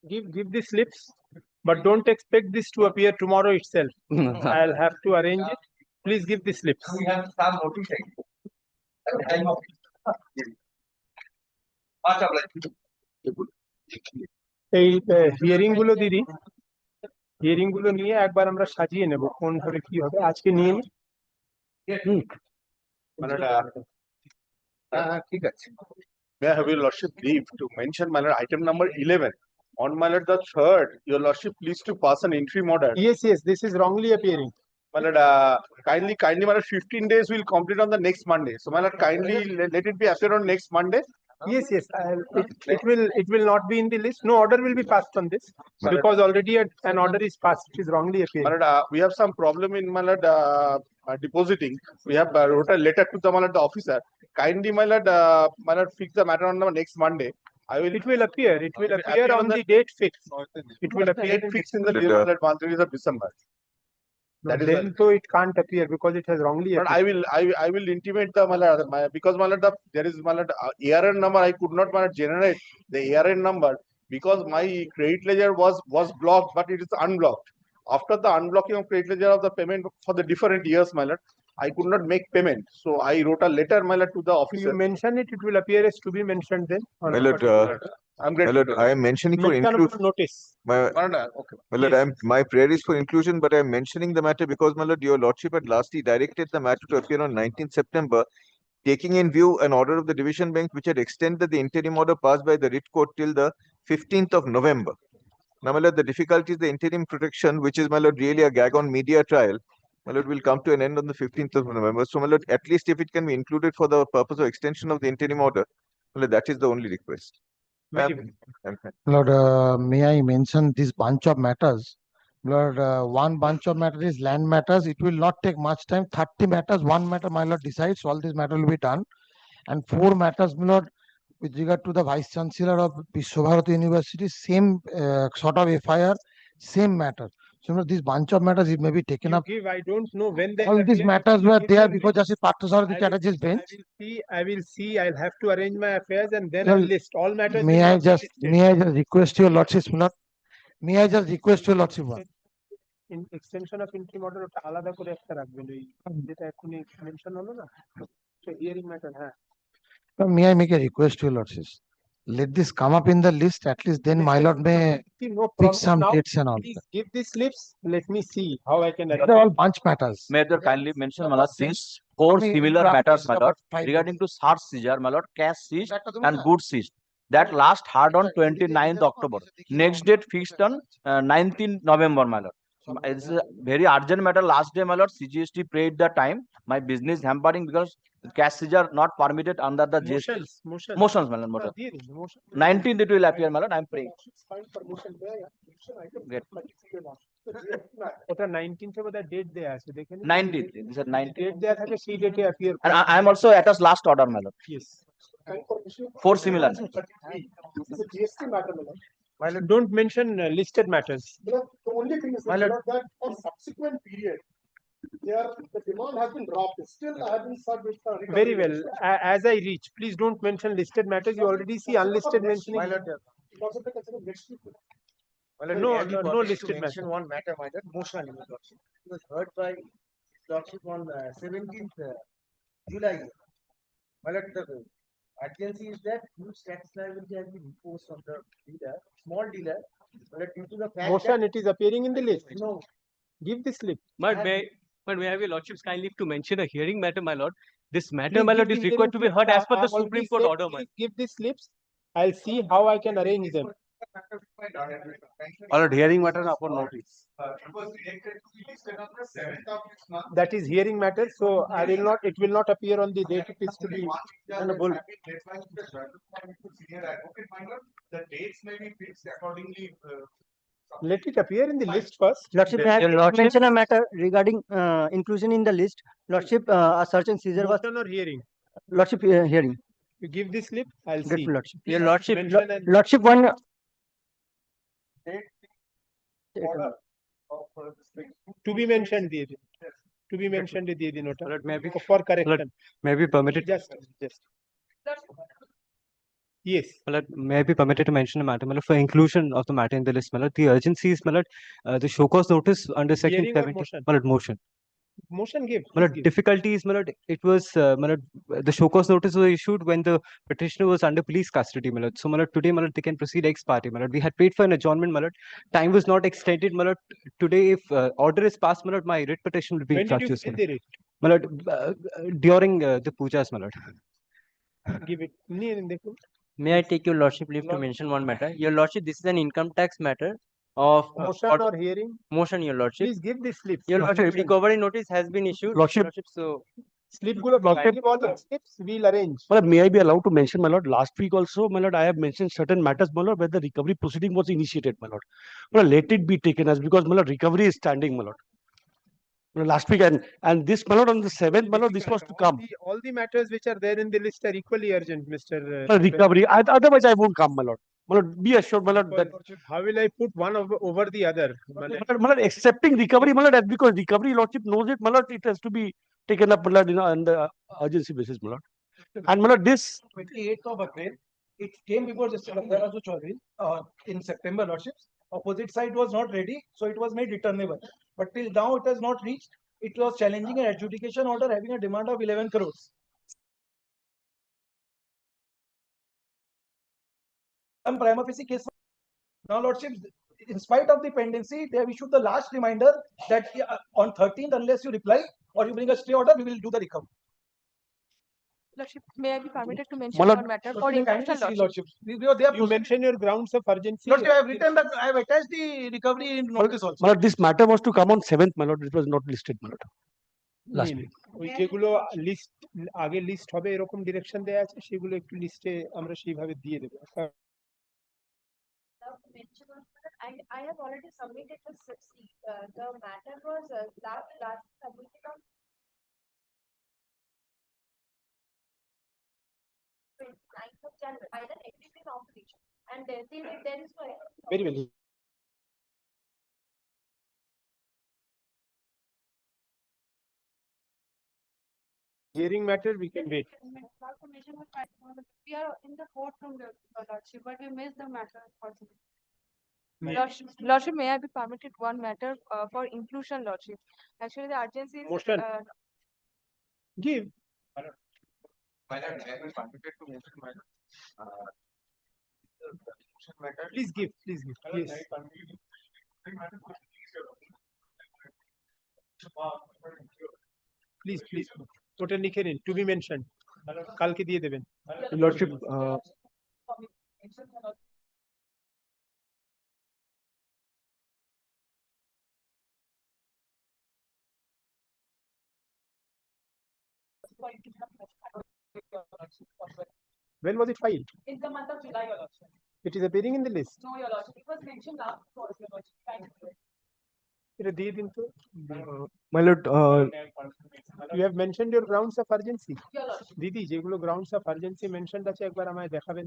Give the slips, but don't expect this to appear tomorrow itself. I'll have to arrange it. Please give the slips. We have some notice at the time of much of এই hearing গুলো দিদি hearing গুলো নিয়ে একবার আমরা সাজিয়ে নেব কোন ধরে কি হবে আজকে নিয়ে নি ঠিক আছে may I have your lordship leave to mention my lord item number 11 on my lord the third your lordship please to pass an interim order. Yes, this is wrongly appearing. My lord, kindly my lord 15 days will complete on the next Monday, so my lord kindly let it be appear on next Monday. Yes, it will not be in the list. No order will be passed on this because already an order is passed. It is wrongly appearing. My lord, we have some problem in my lord depositing. We have wrote a letter to the my lord the officer. Kindly my lord fix the matter on the next Monday. It will appear. It will appear on the date fixed. It will appear fixed in the month of December. That is then so it can't appear because it has wrongly appeared. But I will intimate the because there is ARN number. I could not generate the ARN number because my credit ledger was blocked, but it is unblocked. After the unblocking of credit ledger of the payment for the different years, my lord, I could not make payment. So I wrote a letter, my lord, to the officer. You mention it, it will appear as to be mentioned then. My lord, I am mentioning for inclusion. Notice. My lord, my prayer is for inclusion, but I am mentioning the matter because, my lord, your lordship had lastly directed the matter to appear on 19th September, taking in view an order of the division bench which had extended the interim order passed by the writ court till the 15th of November. Now, my lord, the difficulty is the interim protection, which is, my lord, really a gag on media trial. My lord, will come to an end on the 15th of November. So, my lord, at least if it can be included for the purpose of extension of the interim order, my lord, that is the only request. Lord, may I mention this bunch of matters? Lord, one bunch of matters is land matters. It will not take much time. 30 matters, one matter, my lord decides. All these matters will be done. And 4 matters, my lord, with regard to the Vice Chancellor of Vishwabharati University, same sort of FIR, same matter. So, this bunch of matters, it may be taken up. I don't know when they all these matters were there because Justice Parthasarathi Chatterjee's bench. I will see. I'll have to arrange my affairs and then I'll list all matters. May I just request your lordship, may I just request your lordship? In extension of interim order, আলাদা করে একটা রাখবেন ওই যেটা এখনি mention হলো না so hearing matter May I make a request to your lordship? Let this come up in the list, at least then my lord may fix some dates and all. Please give the slips. Let me see how I can. They're all bunch matters. May I kindly mention, my lord, since 4 similar matters, my lord, regarding to search seizure, my lord, cash seized and goods seized. That last heard on 29th October. Next date fixed on 19th November, my lord. It's a very urgent matter. Last day, my lord, CGST paid the time. My business hampering because cash seizure not permitted under the GST. Motions, my lord. Motion. 19th it will appear, my lord. I'm praying. ওটা 19th এর date দেয়া আছে দেখেন 19th this is 19th date দেয়া থাকে সেই ডেটে appear and I am also at us last order, my lord. Yes. 4 similar. This is a GST matter, my lord. Don't mention listed matters. The only thing is that for subsequent period, the demand has been dropped. Still, I have been served with very well. As I reach, please don't mention listed matters. You already see unlisted mentioning. My lord, because of the next week. No listed mention one matter, my lord. Motion it was heard by lordship on 17th July. My lord, the urgency is that huge tax liability has been imposed on the dealer, small dealer. But due to the fact motion, it is appearing in the list. No. Give the slip. But may I have your lordship's kindly to mention a hearing matter, my lord. This matter, my lord, is required to be heard as per the Supreme Court order, my lord. Give the slips. I'll see how I can arrange them. All right, hearing matter upon notice. That is hearing matter, so it will not appear on the date it is to be honorable. The dates may be fixed accordingly. Let it appear in the list first. Lordship, I have mentioned a matter regarding inclusion in the list. Lordship, a search and seizure was. Motion or hearing? Lordship, hearing. You give the slip, I'll see. Lordship. Your lordship, lordship one. To be mentioned, to be mentioned, Maybe for correction. May be permitted. Just. Yes. My lord, may I be permitted to mention a matter, my lord, for inclusion of the matter in the list, my lord, the urgency is, my lord, the show cause notice under section Hearing or 70, motion? my lord, motion. Motion give. My lord, difficulties, my lord, it was, my lord, the show cause notice was issued when the petitioner was under police custody, my lord. So, my lord, today, my lord, they can proceed ex parte, my lord. We had paid for an adjournment, my lord. Time was not extended, my lord. Today, if order is passed, my lord, my writ petition will be When did you fructuous, file my the lord. writ? My lord, during the pujas, my lord. Give it. May I take your lordship leave to mention one matter? Your lordship, this is an income tax matter of Motion or hearing? motion, your lordship. Please give the slip. Your lordship, recovery notice has been issued. Lordship. So Slip gulo give all the slips. We'll arrange. My lord, may I be allowed to mention, my lord, last week also, my lord, I have mentioned certain matters, my lord, where the recovery proceeding was initiated, my lord. My lord, let it be taken as because, my lord, recovery is standing, my lord. My lord, last week and this, my lord, on the 7th, my lord, this was to come. All the matters which are there in the list are equally urgent, Mr. My lord, recovery. Otherwise, I won't come, my lord. My lord, be assured, my lord, that How will I put one over the other? my lord, accepting recovery, my lord, that's because recovery lordship knows it, my lord, it has to be taken up, my lord, on the urgency basis, my lord. And my lord, this 28th of April, it came before Justice Rangarazu Chaudhary in September, Lordships. Opposite side was not ready, so it was made returnable. But till now, it has not reached. It was challenging an adjudication order having a demand of 11 crores. Some prima facie case. Now, Lordships, in spite of the pendency, they have issued the last reminder that on 13th, unless you reply or you bring a stay order, we will do the recovery. Lordship, may I be permitted to mention Malad- one matter for inclusion, Lordship? You mentioned your grounds of urgency. Lordship, I have written that I have attached the recovery in notice also. my lord, this matter was to come on 7th, my lord, it was not listed, my lord. Last week. ওই যেগুলো list আগে list হবে এরকম direction দেয়া আছে সেগুলো একটু লিস্টে আমরা সেইভাবে দিয়ে দেব I have already submitted the matter was last submitted on 29th of January. I then agreed in opposition, and there is no. Very well. Hearing matter, we can wait. We are in the courtroom, Lordship, but we missed the matter. Lordship, may I be permitted one matter for inclusion, Lordship? Actually, the urgency is. Motion. Give. Please give. Please give. Yes. Please. ওটা লিখে নিন two B mention কালকে দিয়ে দেবেন Lordship, when was it filed? In the month of July, Your Lordship. It is appearing in the list. No, Your Lordship. It was mentioned last quarter, Your Lordship. Thank you. এটা দিয়ে দিন তো my lord, you have mentioned your grounds of urgency. Your Lordship. দিদি যেগুলো grounds of urgency mentioned আছে একবার আমায় দেখাবেন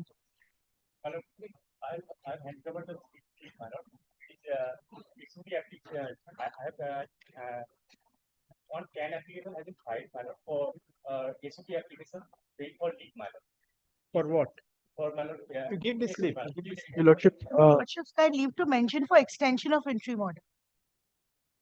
one CAN application has been filed, madam, for SOP application paid for leak, madam. for what? For madam, You give the slip. your lordship, Lordship's kind leave to mention for extension of interim order.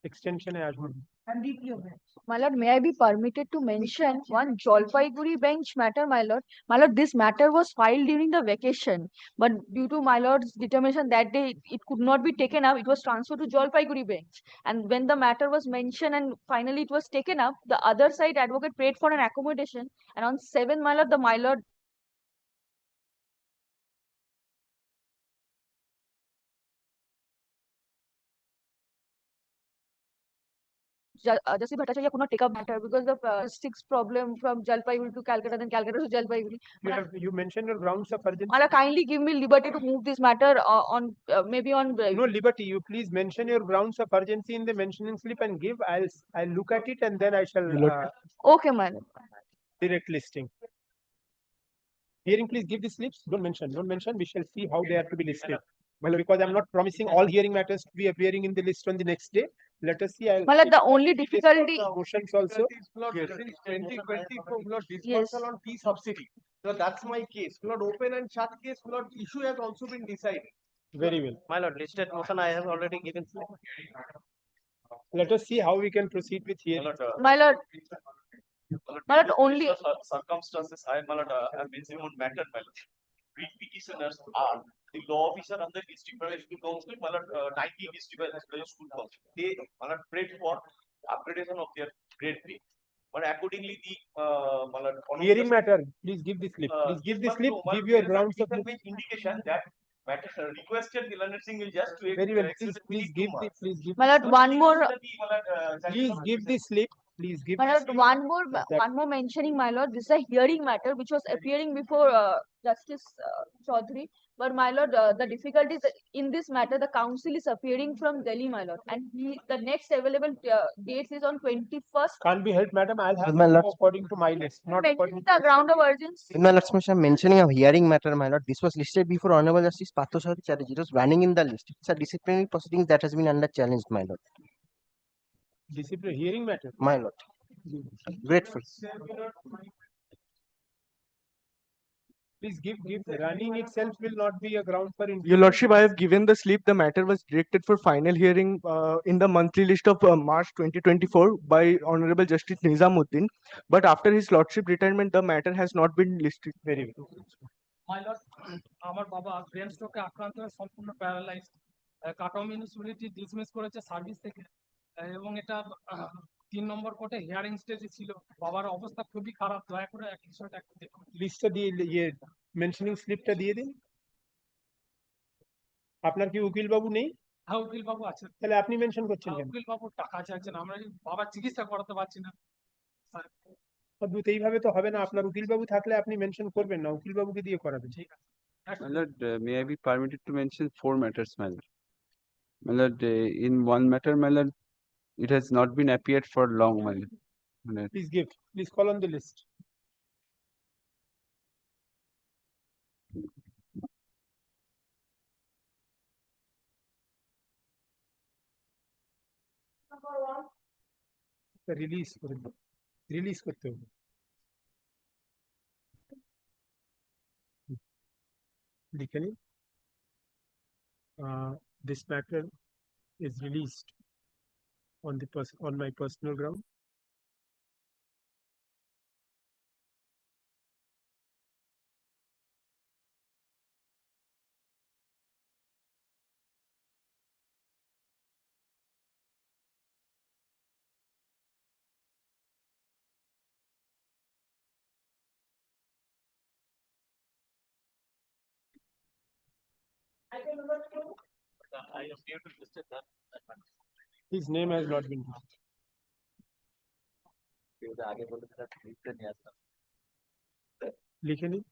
Extension as well. I'm deeply aware. My lord, may I be permitted to mention one Jalpaiguri bench matter, my lord? My lord, this matter was filed during the vacation, but due to my lord's determination that day, it could not be taken up. It was transferred to Jalpaiguri bench. And when the matter was mentioned and finally it was taken up, the other side advocate prayed for an accommodation. And on 7th, my lord, Justice Bhattacharya could not take up matter because of six problem from Jalpaiguri to Calcutta, then Calcutta to Jalpaiguri. You mentioned your grounds of urgency. Mala, kindly give me liberty to move this matter on maybe on. No liberty. You please mention your grounds of urgency in the mentioning slip and give. I'll look at it and then I shall. Okay, madam. Direct listing. Hearing, please give the slips. Don't mention. We shall see how they are to be listed. Well, because I'm not promising all hearing matters to be appearing in the list on the next day. Let us see. Malad, the only difficulty. Motions also. Yes. 2024 Yes. on fee subsidy. So that's my case. Lord, open and shut case, Lord, issue has also been decided. Very well. My lord, listed motion I have already given. Let us see how we can proceed with hearing. My lord, my lord, only Circumstances, I mentioned one matter, my lord. Petitioners are the law officer and the district school council, 90 district school council. They prayed for upgradation of their grade pay. But accordingly, the Hearing matter, please give the slip. Please give the slip, give your grounds of. indication that matter requested the learner single just to Very well, please give the, please give. my lord, one more. Please give the slip, please give. My the lord, slip. one more mentioning, my lord, this is a hearing matter which was appearing before Justice Chaudhary. But my lord, the difficulty is that in this matter, the council is appearing from Delhi, my lord, and the next available dates is on 21st. Can't be helped, madam. I'll have My to lord. go according to my list, not according The ground of urgency. In my lord's motion, I'm mentioning a hearing matter, my lord. This was listed before Honorable Justice Parthasarathi Chatterjee. It was running in the list. It's a disciplinary proceedings that has been under challenged, my lord. discipline hearing matter. My lord. Grateful. Please give. Running itself will not be a ground for. Your Lordship, I have given the slip. The matter was directed for final hearing in the monthly list of March 2024 by Honorable Justice Nizamuddin. But after his Lordship retirement, the matter has not been listed. Very well. My lord, আমার বাবা brain স্ট্রোকে আক্রান্ত হয়ে সম্পূর্ণ paralysed কাকাও municipality dismiss করেছে service থেকে এবং এটা 3 নম্বর কোর্টে হিয়ারিং স্টেজে ছিল বাবার অবস্থা খুবই খারাপ দয়া করে এক বিষয়টা একটু দেখুন লিস্টটা দিয়ে ইয়ে মেনশনিং স্লিপটা দিয়ে দিন আপনার কি উকিল বাবু নেই হ্যাঁ উকিল বাবু আছেন তাহলে আপনি মেনশন করছেন কেন উকিল বাবু টাকা চাইছেন আমরা বাবার চিকিৎসা করাতে পারছি না অদ্ভুত এইভাবে তো হবে না আপনার উকিল বাবু থাকলে আপনি মেনশন করবেন না উকিল বাবুকে দিয়ে করাবেন ঠিক আছে My lord, may I be permitted to mention 4 matters, my lord? My lord, in one matter, my lord, it has not been appeared for long, my lord. My lord. Please call on the list. Release করতে হবে লিখে নিন this matter is released on my personal ground. His name has not been लिखे नहीं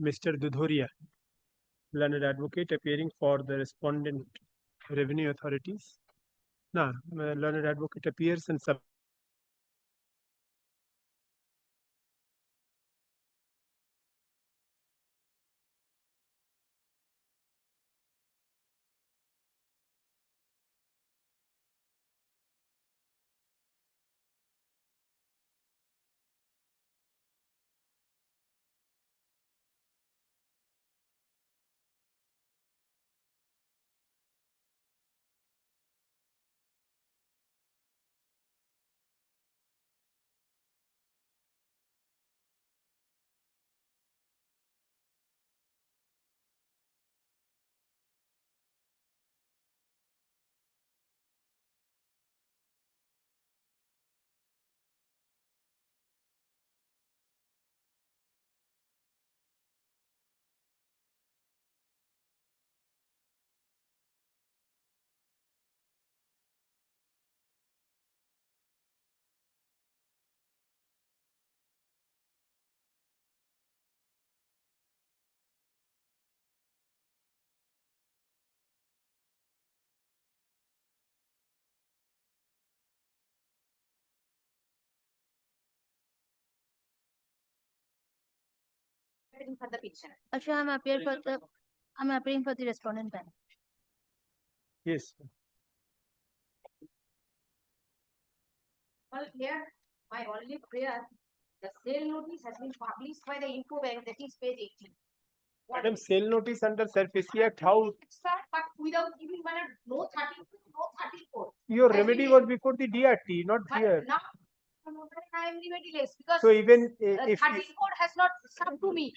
Mr. Dudhoria, learned advocate appearing for the respondent revenue authorities. No, learned advocate appears and sub For the petitioner. Actually, I'm appearing for the respondent panel. Yes. Well, here, my only prayer, the sale notice has been published by the Info Bank, that is page 18. Madam, sale notice under Surface Act, how Extra, but without giving no 34, no 34. your Has remedy been was before the DRT, not But here. now, I am remediless because So even if 13 code has not come to me.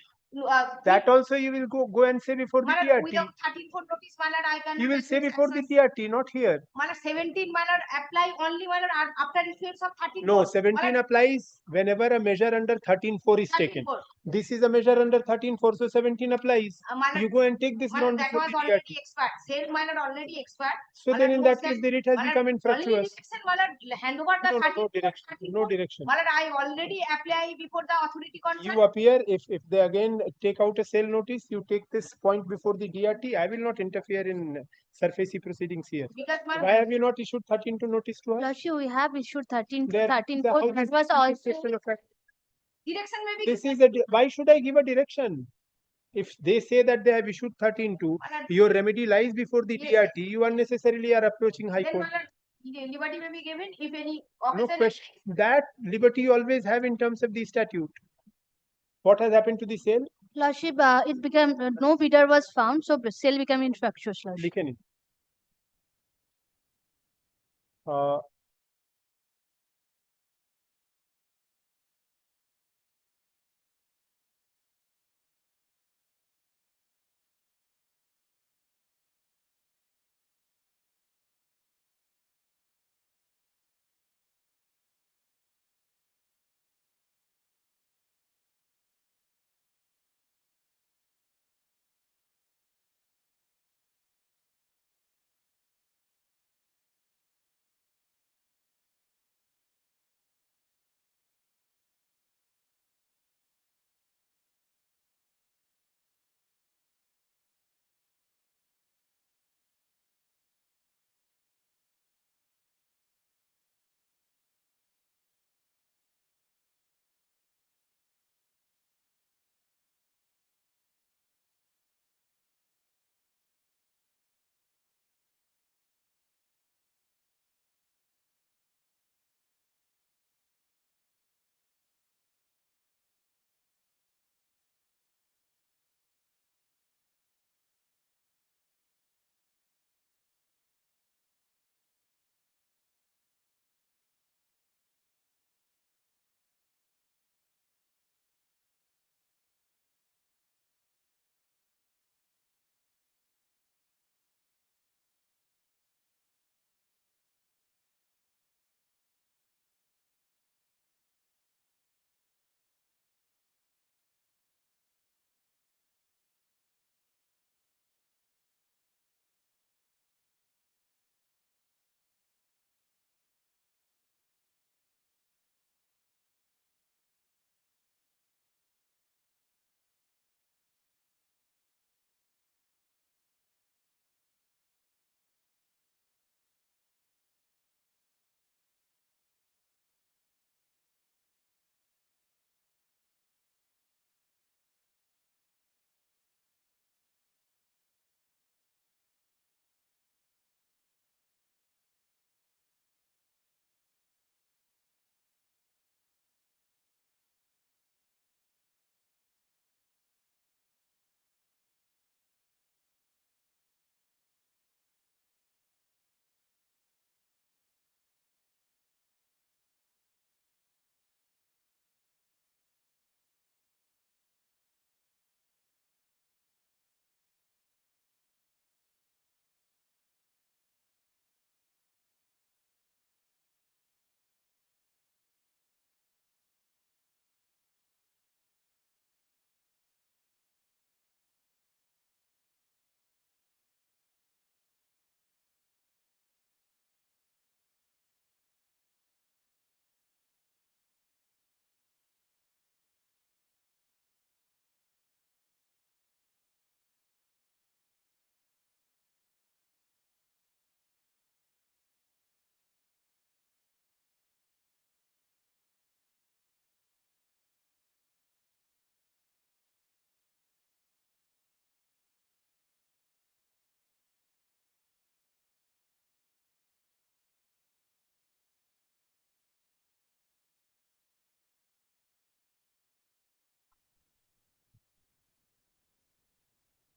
that also you will go and say before the Malar, DRT. without 13 code notice, Malar, I can. You will say before the DRT, not here. Malar 17, Malar, apply only Malar after issuance of 13 No, code. 17 Malar, applies whenever a measure under 13.4 is 13 taken. code. This is a measure under 13.4, so 17 applies. Malar, You go and take this Malar, loan that before was the already DRT. expired. Sale Malar already expired. So Malar, then in no that sale. case, the rate has Malar, become only infructuous. direction, Malar, hand over the No, 13 no code, direction. 13 No code. direction. Malar, I already apply before the authority concerned. You appear, if they again take out a sale notice, you take this point before the DRT. I will not interfere in surface proceedings here. Because, Why have you not issued 13 to notice to her? Lordship, we have issued 13 There- 13 the- code. how That this was is a also question of fact. Direction may be This is why should I give a direction? If they say that they have issued 13 to, your remedy lies before the Yes, DRT, you unnecessarily are approaching High then Court. Malar, liberty may be given if any No occasion. question. That liberty you always have in terms of the statute. What has happened to the sale? Lordship, it became no bidder was found, so sale became infructuous, Lordship. लिखे नहीं.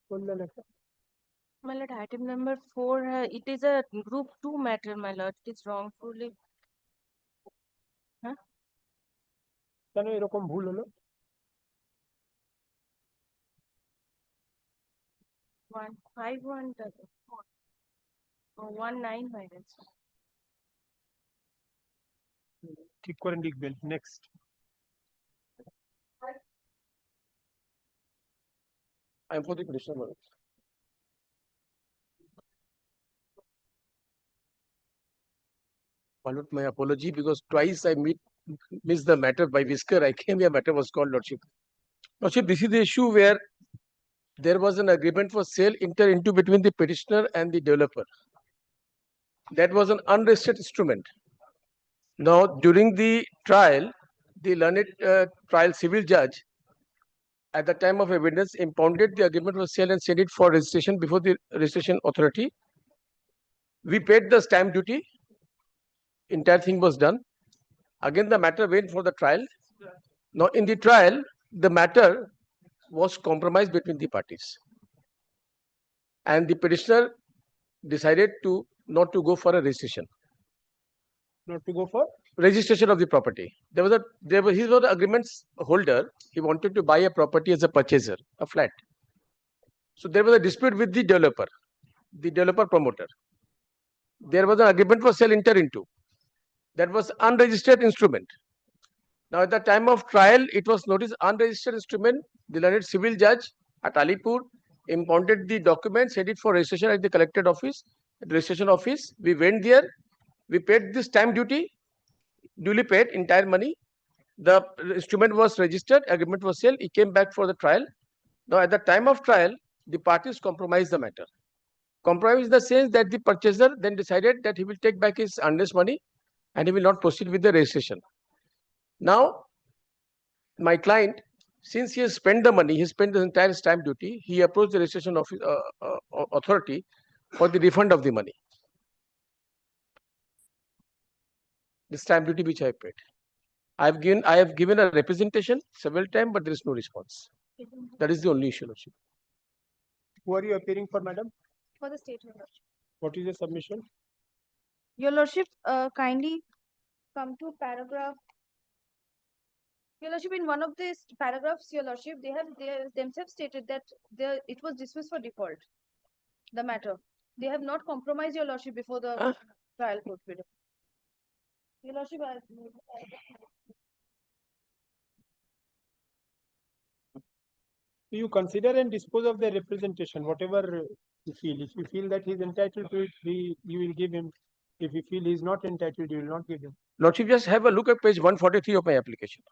Pull the letter. My lord, item number 4, it is a group 2 matter, my lord. It is wrongfully. কেন এরকম ভুল হলো? 151 19 by that. ঠিক করে লিখবেন। Next. I am for the petitioner, my lord. My lord, my apology because twice I missed the matter by whisker. I came here, matter was called, lordship. Lordship, this is the issue where there was an agreement for sale entered into between the petitioner and the developer. That was an unregistered instrument. Now, during the trial, the learned trial civil judge, at the time of evidence, impounded the agreement for sale and sent it for registration before the registration authority. We paid the stamp duty. Entire thing was done. Again, the matter went for the trial. Now, in the trial, the matter was compromised between the parties. And the petitioner decided to not to go for a registration. Not to go for? Registration of the property. He was the agreements holder. He wanted to buy a property as a purchaser, a flat. So there was a dispute with the developer promoter. There was an agreement for sale entered into. That was unregistered instrument. Now at the time of trial, it was noticed unregistered instrument. The learned civil judge at Alipur impounded the document, sent it for registration at the collected office. At the registration office, we went there. We paid the stamp duty, duly paid entire money. The instrument was registered, agreement was sale. He came back for the trial. Now at the time of trial, the parties compromised the matter. Compromise in the sense that the purchaser then decided that he will take back his earnest money and he will not proceed with the registration. Now, my client, since he has spent the money, he spent the entire stamp duty, he approached the registration office, authority for the refund of the money. The stamp duty which I paid. I have given a representation several times, but there is no response. That is the only issue, Lordship. Who are you appearing for, madam? For the state, Your Lordship. What is your submission? Your Lordship, kindly come to paragraph. Your Lordship, in one of these paragraphs, Your Lordship, they themselves stated that it was dismissed for default. The matter. They have not compromised, Your Lordship, before the trial court period. Your Lordship, You consider and dispose of the representation, whatever you feel. If you feel that he is entitled to it, you will give him. If you feel he is not entitled, you will not give him. Lordship, just have a look at page 143 of my application.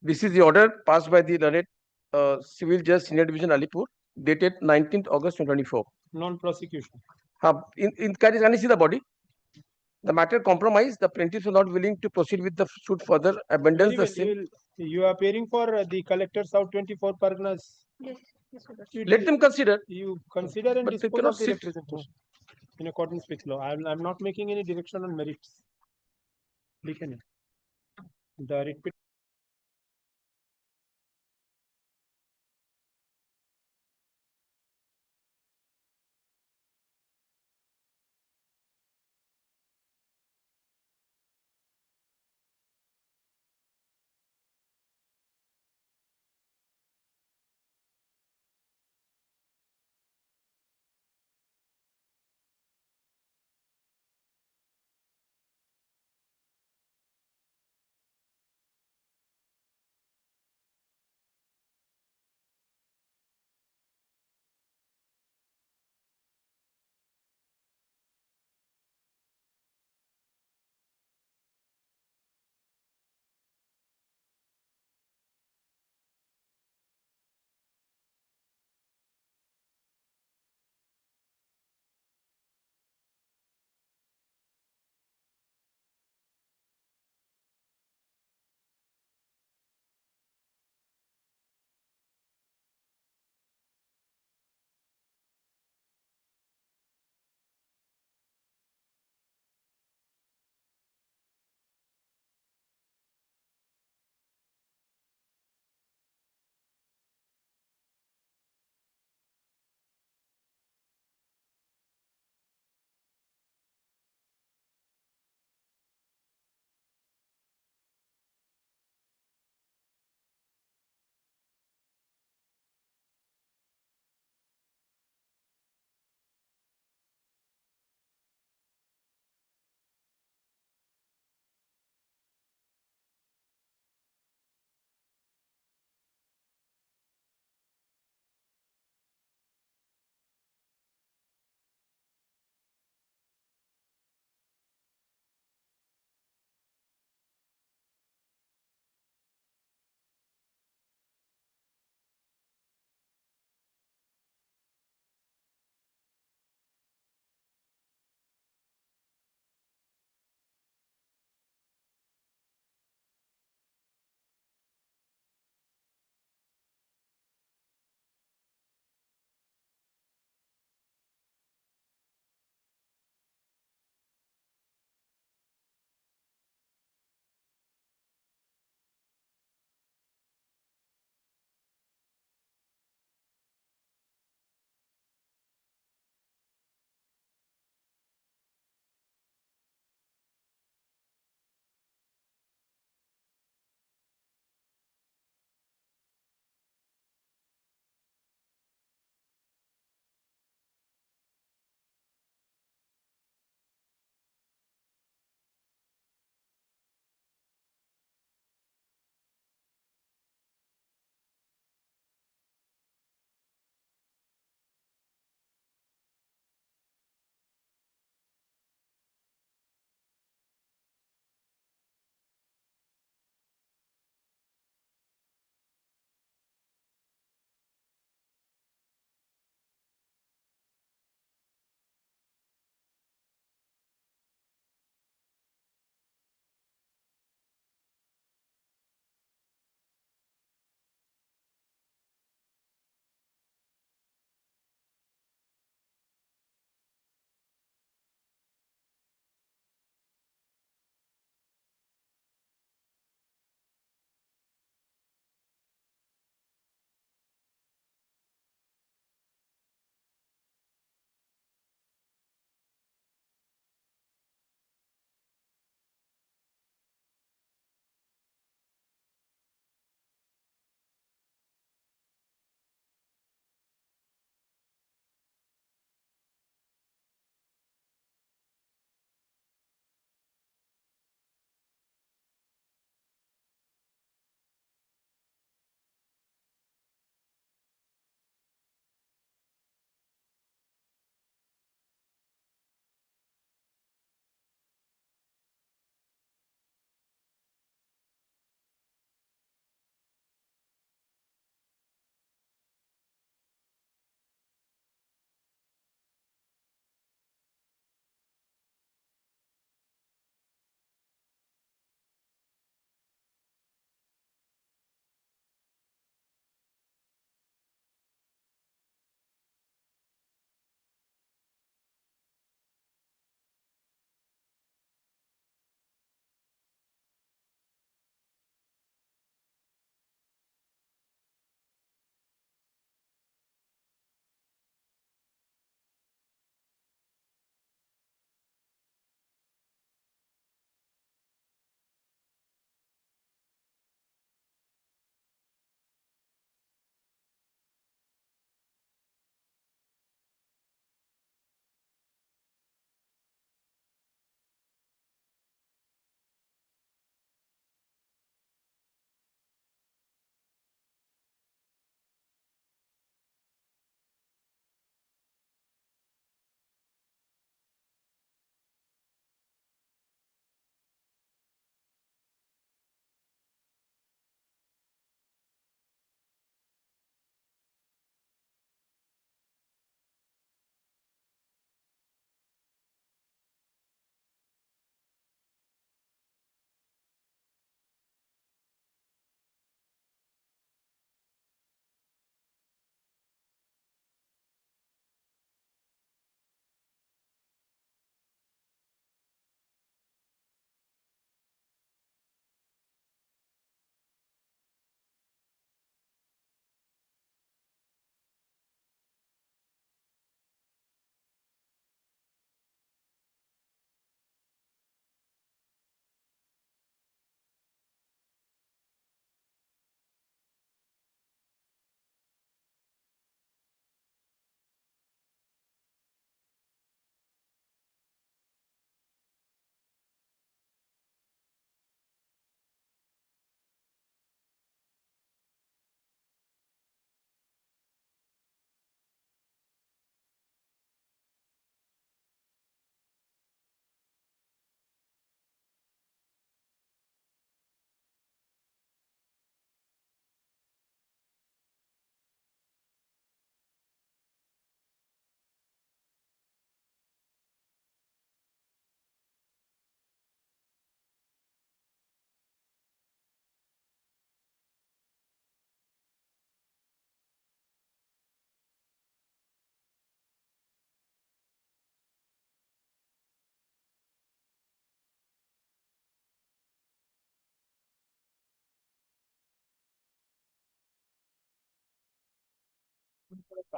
This is the order passed by the learned Civil Judge Senior Division Alipur, dated 19th August 2024. Non-prosecution. Can you see the body? The matter compromised. The plaintiffs were not willing to proceed with the suit further. Abandons the same. You are appearing for the collector South 24 Parganas. yes, Your Lordship. Let them consider. You consider and But they dispose cannot of the sit. representation in accordance with law. I'm not making any direction on merits. The writ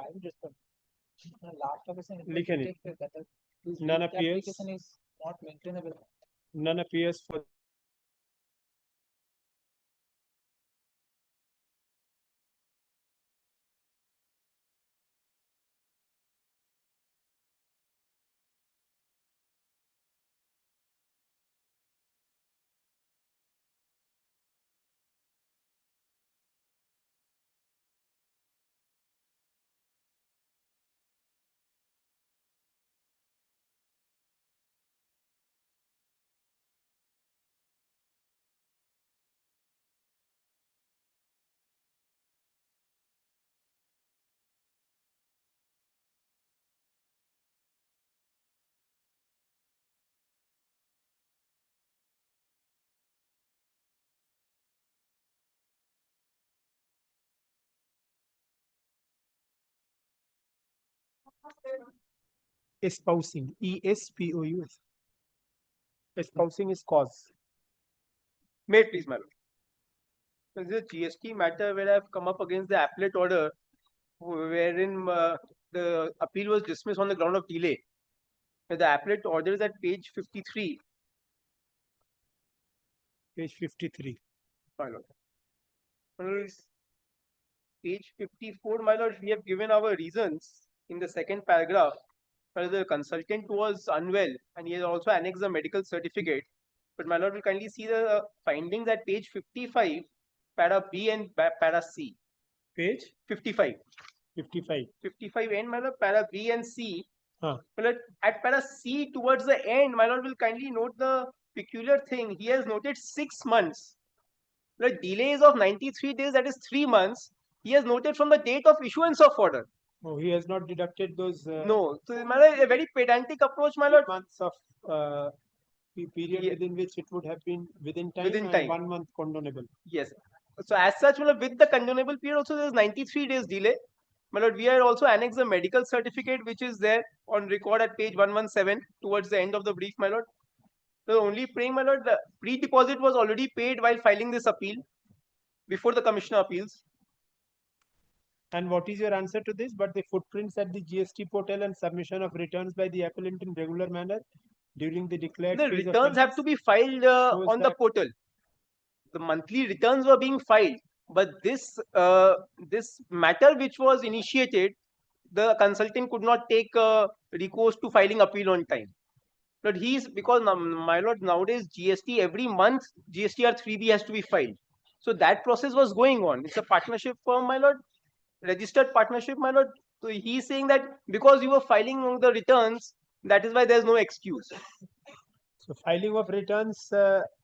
private response. Last application. लिखे नहीं. That this None leaked appears. application is not maintainable. None appears for espousing. ESPOUS. Espousing is cause. May it please, my lord. This is a GST matter where I've come up against the appellate order, wherein the appeal was dismissed on the ground of delay. The appellate order is at page 53. Page 53. My lord. My lord, page 54, my lord, we have given our reasons in the second paragraph. The consultant was unwell and he has also annexed the medical certificate. But my lord will kindly see the findings at page 55, para B and para C. Page 55. 55. 55 end, my lord, para B and C. My lord, at para C towards the end, my lord will kindly note the peculiar thing. He has noted 6 months. The delays of 93 days, that is 3 months. He has noted from the date of issuance of order. Oh, he has not deducted those. No, so my lord, a very pedantic approach, my lord. Months of period within which it would have been within time. Within time. 1 month condonable. Yes. So as such, my lord, with the condonable period also there is 93 days delay. My lord, we are also annexed the medical certificate which is there on record at page 117 towards the end of the brief, my lord. So only praying, my lord, the pre-deposit was already paid while filing this appeal before the commissioner appeals. And what is your answer to this? But the footprints at the GST portal and submission of returns by the appellant in regular manner during the declared. The returns have to be filed on the portal. The monthly returns were being filed, but this matter which was initiated, the consultant could not take recourse to filing appeal on time. But because my lord, nowadays GST every month GSTR 3B has to be filed. So that process was going on. It's a partnership firm, my lord. Registered partnership, my lord. So he's saying that because you were filing the returns, that is why there's no excuse. So filing of returns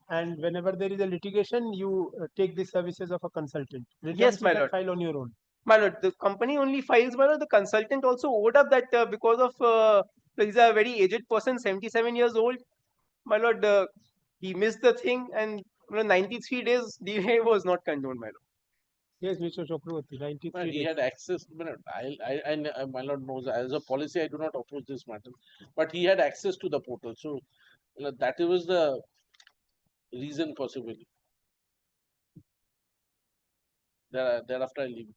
and whenever there is a litigation, you take the services of a consultant. Returns yes, my lord. File on your own. My lord, the company only files, my lord. The consultant also owed up that because of he's a very aged person, 77 years old. My lord, he missed the thing and 93 days delay was not condoned, my lord. Yes, Mr. Chakravarti, 93 Well, he had access. My lord knows as a policy, I do not oppose this matter, but he had access to the portal, so that was the reason possibly. Thereafter, I leave.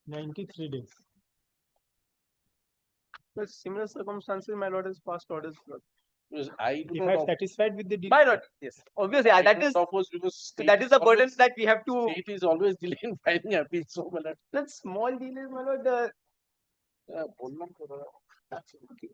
93 days. With similar circumstances, my lord has passed orders. Because I do if not I'm satisfied with the deal. My lord, yes. Obviously, that is the burden that we have to. State is always delaying filing appeals, so my lord. That small delays, my lord. Okay.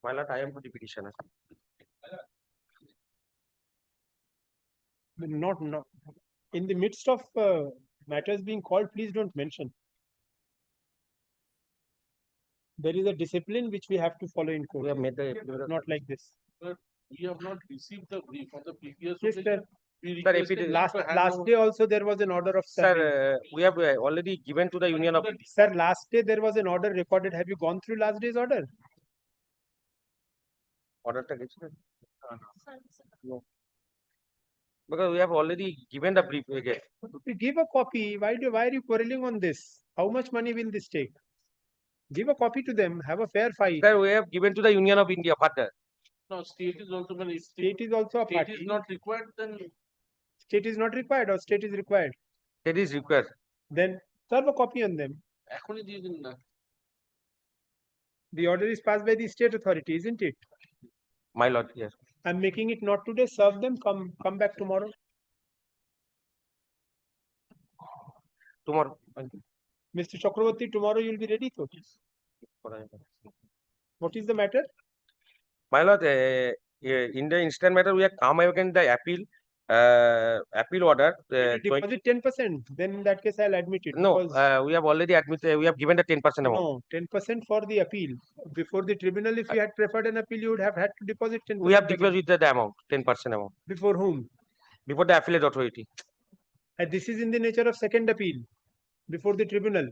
My lord, I am to the petitioner. Not in the midst of matters being called, please don't mention. There is a discipline which we have to follow in court. We have made the Not like this. But we have not received the brief on the previous Yes, occasion. sir. We Sir, if requested it is- Last day also there was an order of service. Sir, we have already given to the Union of. Sir, last day there was an order recorded. Have you gone through last day's order? Order to get. No. Because we have already given the brief again. Give a copy. Why are you quarreling on this? How much money will this take? Give a copy to them. Have a fair fight. Sir, we have given to the Union of India further. No, state is also when State is also a state party. is not required, then State is not required or state is required. That is required. Then serve a copy on them. এখনই দিয়ে দিন না। The order is passed by the state authority, isn't it? My lord, yes. I'm making it not today. Serve them. Come back tomorrow. Tomorrow. Mr. Chakraborty, tomorrow you'll be ready to. What is the matter? My lord, in the instant matter, we have come against the appeal order. If you deposit 10%, then in that case I'll admit it. No, because- we have already admitted, we have given the 10% amount. No, 10% for the appeal. Before the tribunal, if you had preferred an appeal, you would have had to deposit 10%. We have again. deposited the amount, 10% amount. Before whom? Before the affiliate authority. And this is in the nature of second appeal before the tribunal.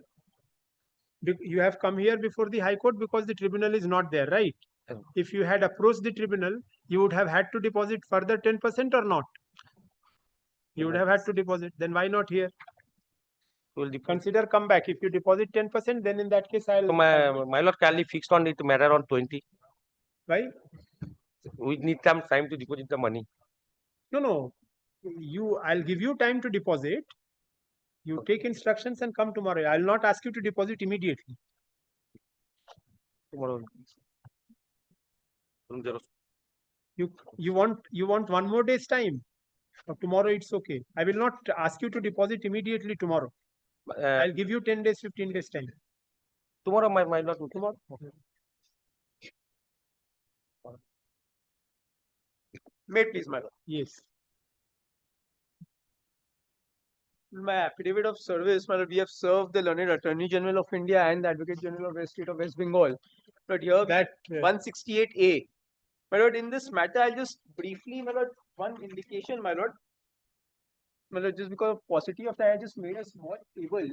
You have come here before the High Court because the tribunal is not there, right? Yes. If you had approached the tribunal, you would have had to deposit further 10% or not? You would have had to deposit. Then why not here? Will Consider come back. If you deposit 10%, then in that case I'll. So my lord kindly fixed on it matter on 20. Why? We need some time to deposit the money. No. I'll give you time to deposit. You take instructions and come tomorrow. I'll not ask you to deposit immediately. Tomorrow. You want one more day's time? Or tomorrow it's okay. I will not ask you to deposit immediately tomorrow. I'll give you 10 days, 15 days time. Tomorrow, my lord. Tomorrow. May it please, my lord. Yes. My affidavit of service, my lord, we have served the learned Attorney General of India and the Advocate General of the State of West Bengal. But here, that 168A. My lord, in this matter, I'll just briefly, my lord, one indication, my lord. My lord, just because of paucity of time, I just made a small table.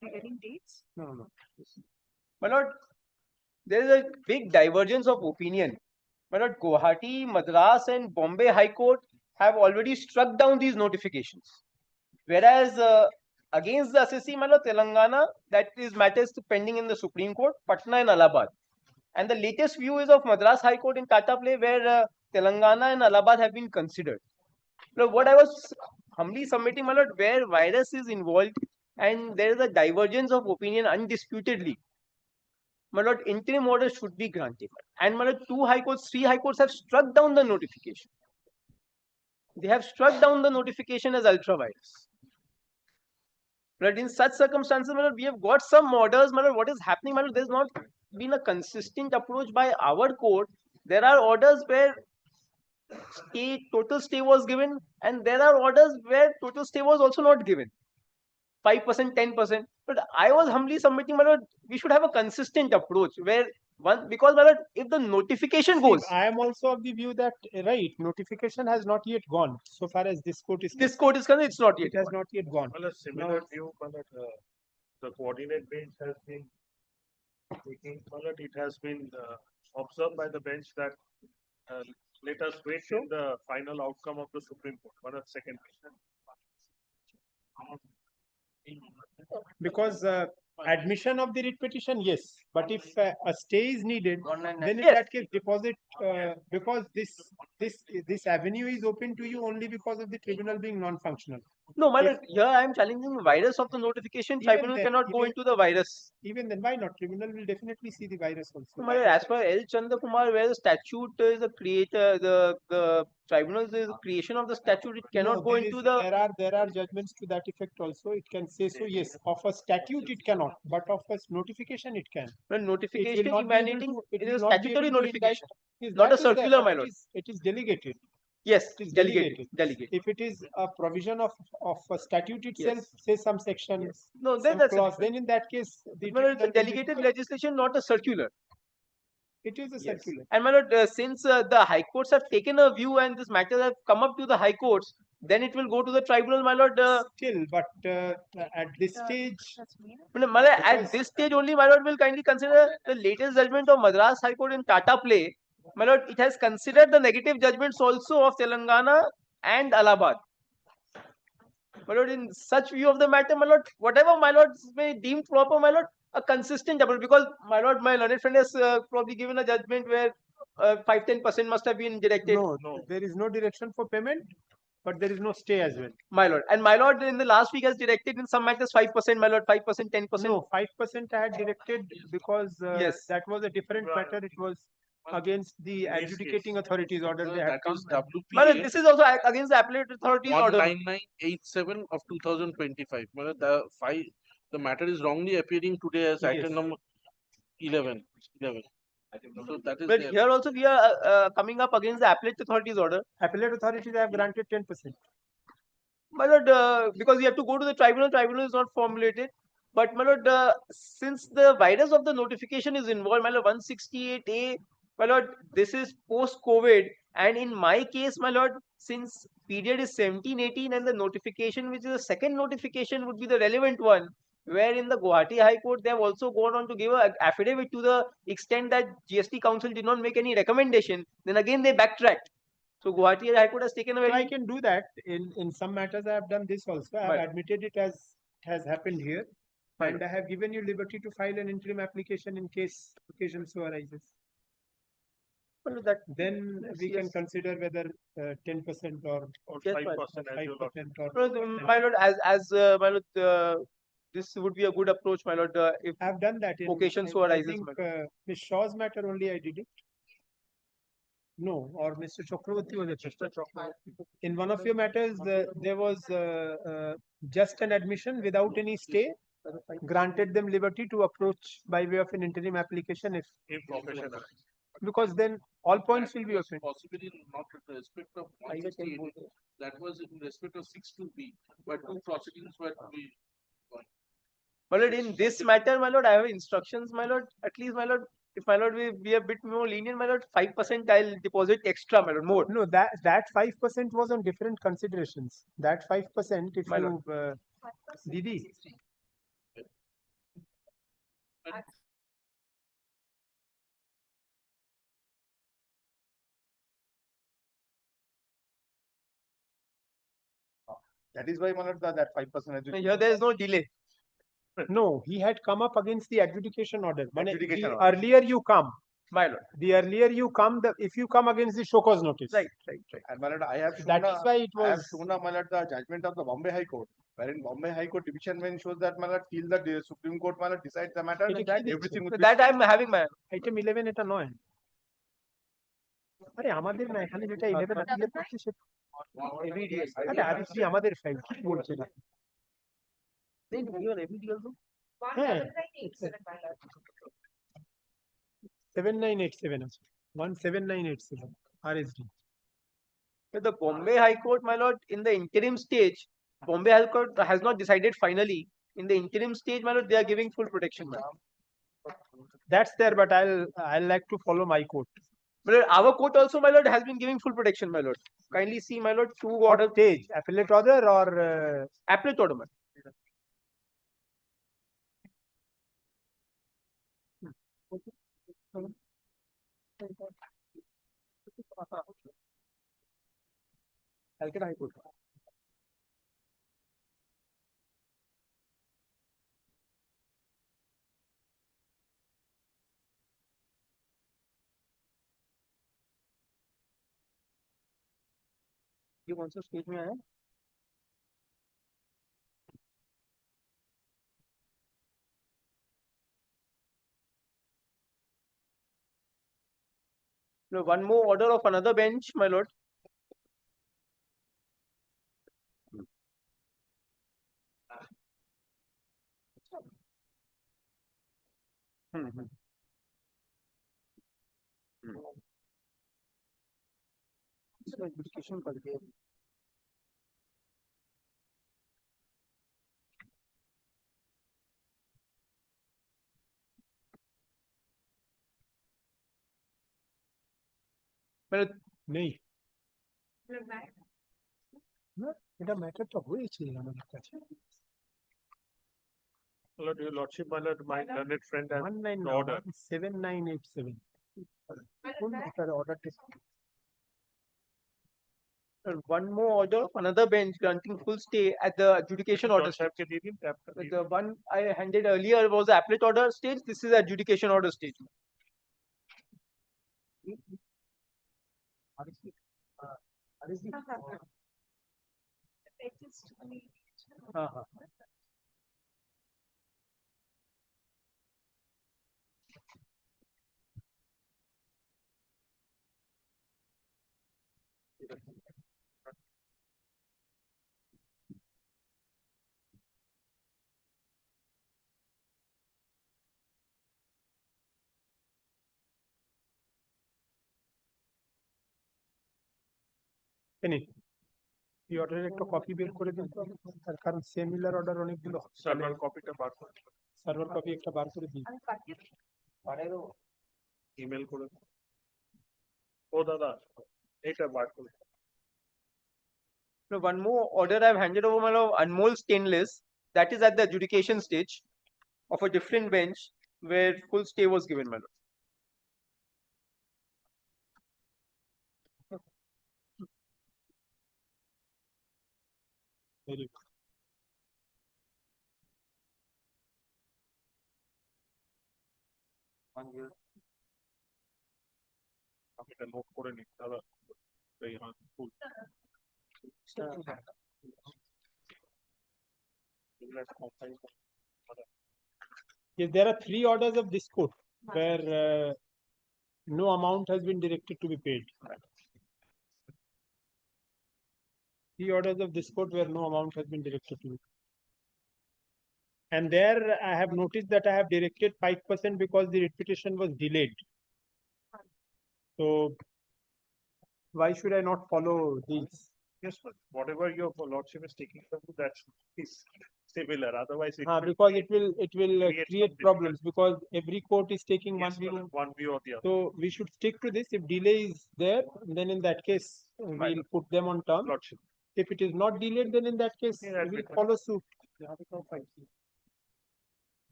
Getting dates? No. My lord, there is a big divergence of opinion. My lord, Guwahati, Madras, and Bombay High Court have already struck down these notifications. Whereas against the assessee, my lord, Telangana, that is matters pending in the Supreme Court, Patna and Allahabad. And the latest view is of Madras High Court in Tata Play, where Telangana and Allahabad have been considered. Now, what I was humbly submitting, my lord, where virus is involved and there is a divergence of opinion undisputedly, my lord, interim order should be granted. And my lord, 3 high courts have struck down the notification. They have struck down the notification as ultra-virus. But in such circumstances, my lord, we have got some orders, my lord, what is happening, my lord, there's not been a consistent approach by our court. There are orders where total stay was given, and there are orders where total stay was also not given. 5%, 10%. But I was humbly submitting, my lord, we should have a consistent approach where because my lord, if the notification goes. I am also of the view that, right, notification has not yet gone. So far as this court is concerned, it's not yet. It has not yet gone. Well, a similar view, the coordinate bench has been taking, it has been observed by the bench that let us wait till the final outcome of the Supreme Court. Second. Because admission of the writ petition, yes, but if a stay is needed, then in that case deposit, because this avenue is open to you only because of the tribunal being non-functional. No, my lord, here I am challenging the virus of the notification. Tribunal then, cannot go even- into the virus. Even then, why not? Tribunal will definitely see the virus also. My lord, as per L. Chandra Kumar, where the statute is the creator, the tribunal is the creation of the statute, it cannot No, go into the. there are judgments to that effect also. It can say so, yes. Of a statute it cannot, but of a notification it can. Well, notification not be able emanating, to- it will is a not be statutory able to indict- notification, Yes, not that a is there, circular, but my it lord. It is delegated. Yes, It is delegated. If it is a provision of a statute itself, Yes. say some section, No, some that's clause, different. then in that case, the But it's a tribunal will delegated decide. legislation, not a circular. It is a Yes. circular. And my lord, since the high courts have taken a view and this matter have come up to the high courts, then it will go to the tribunal, my lord. Still, but at this stage, My lord, at because- this stage only, my lord will kindly consider the latest judgment of Madras High Court in Tata Play. My lord, it has considered the negative judgments also of Telangana and Allahabad. My lord, in such view of the matter, my lord, whatever my lord may deem proper, my lord, a consistent judgment, because my lord, my learned friend has probably given a judgment where 5-10% must have been directed. no, there is no direction for payment, but there is no stay as well. My lord, and my lord in the last week has directed in some matters 5%, my lord, 5%, 10%. No, 5% I had directed because Yes. that was a different matter. It was against the adjudicating authorities order they had That come. is My lord, WPA this is also against the appellate authorities order. 19987 of 2025. Well, the matter is wrongly appearing today as Yes. item number 11. So that is But there. here also we are coming up against the appellate authorities order. Appellate authorities have granted 10%. My lord, because we have to go to the tribunal, tribunal is not formulated. But my lord, since the virus of the notification is involved, my lord, 168A, my lord, this is post-COVID. And in my case, my lord, since period is 17-18 and the notification, which is the second notification, would be the relevant one, where in the Guwahati High Court, they have also gone on to give an affidavit to the extent that GST Council did not make any recommendation. Then again, they backtracked. So Guwahati High Court has taken a So very. I can do that. In some matters, I have done this also. I have Right. admitted it as it has happened here. And I have given you liberty to file an interim application in case occasion so arises. Well, that, Then we can yes. consider whether 10% or Yes, 5% or my lord, as my lord, this would be a good approach, my lord. If I've done that in occasion so I arises, think my lord. Ms. Shaw's matter only I did it. No, or Mr. Chakravarti was it? In one of your matters, there was just an admission without any stay, granted them liberty to approach by way of an interim application if Professional. because then all points will be open. Possibly not in respect of 168. That was in respect of 62B, but two proceedings were to be. My lord, in this matter, my lord, I have instructions, my lord. At least, my lord, if my lord will be a bit more lenient, my lord, 5% I'll deposit extra, my lord, more. No, that 5% was on different considerations. That 5%, if My you Didi, That is why that 5%. Here there is no delay. no, he had come up against the adjudication order. Adjudication The order. earlier you come, my lord, the earlier you come, if you come against the show cause notice. Right. And my lord, I have shown That is why it I have was. shown my lord, the judgment of the Bombay High Court, wherein Bombay High Court division bench shows that my lord, till the Supreme Court my lord, decides the matter, everything would be. That I am having, my item 11 এটা নয় আরে আমাদের না এখানে যেটা 11 আপিলে পড়ছে সেটা আরে আরিফজি আমাদের ফাইল কি বলছে না হ্যাঁ 7987 আছে 17987 RSD. The Bombay High Court, my lord, in the interim stage, Bombay High Court has not decided finally. In the interim stage, my lord, they are giving full protection, my lord. That's there, but I'll like to follow my court. My lord, our court also, my lord, has been giving full protection, my lord. Kindly see, my lord, two order Stage, appellate order or appellate order, my lord. Calcutta High Court. ये कौन सा stage में आया No, one more order of another bench, my lord. Adjudication कर दिया। নেই না, এটা ম্যাটারটা হয়েছে আমাদের কাছে। My lord, your lordship, my lord, my learned friend has 19 the order. 7987 কোন ম্যাটার অর্ডারটা? One more order of another bench granting full stay at the adjudication order Judge stage. साहब के दे दीजिए, tap कर दीजिए। The one I handed earlier was the appellate order stage. This is adjudication order stage. এনে এই অর্ডারের একটা copy বের করে দিন তো, তার কারণ সিমিলার অর্ডার অনেকগুলো সার্ভার কপিটা বার করে সার্ভার কপি একটা বার করে দিন। ইমেল করে ও দাদা এটা বার করে No, one more order I've handed over, my lord, Anmol Stainless. That is at the adjudication stage of a different bench where full stay was given, my lord. Very good. আমি এটা note করে নিই দাদা এই হ্যাঁ ফুল Yes, there are 3 orders of this court where no amount has been directed to be paid. 3 orders of this court where no amount has been directed to be paid. And there I have noticed that I have directed 5% because the repetition was delayed. So why should I not follow these? Yes, but whatever your lordship is taking from you, that is similar. Otherwise, it will Because it will create create some problems because every court is taking yes, one view. one view or the other. So we should stick to this. If delay is there, then in that case, we'll put them on term. Lordship. If it is not delayed, then in that case, Yeah, we will better. follow suit.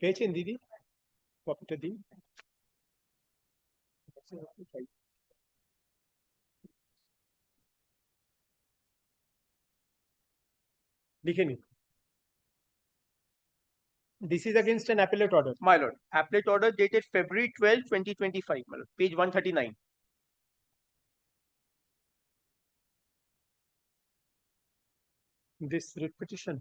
পেয়েছেন দিদি কপিটা দিন। লিখে নিন। This is against an appellate order. My lord, appellate order dated February 12, 2025, my lord, page 139. This repetition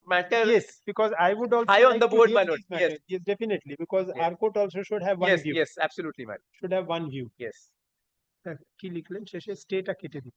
matter. Yes, because I would also High on like the to board, hear my lord. these matters. Yes. Yes, definitely, because Yes. our court also should have one Yes, view. yes, absolutely, madam. Should have one view. Yes. কি লিখলেন শেষে স্টেটা কেটে দিন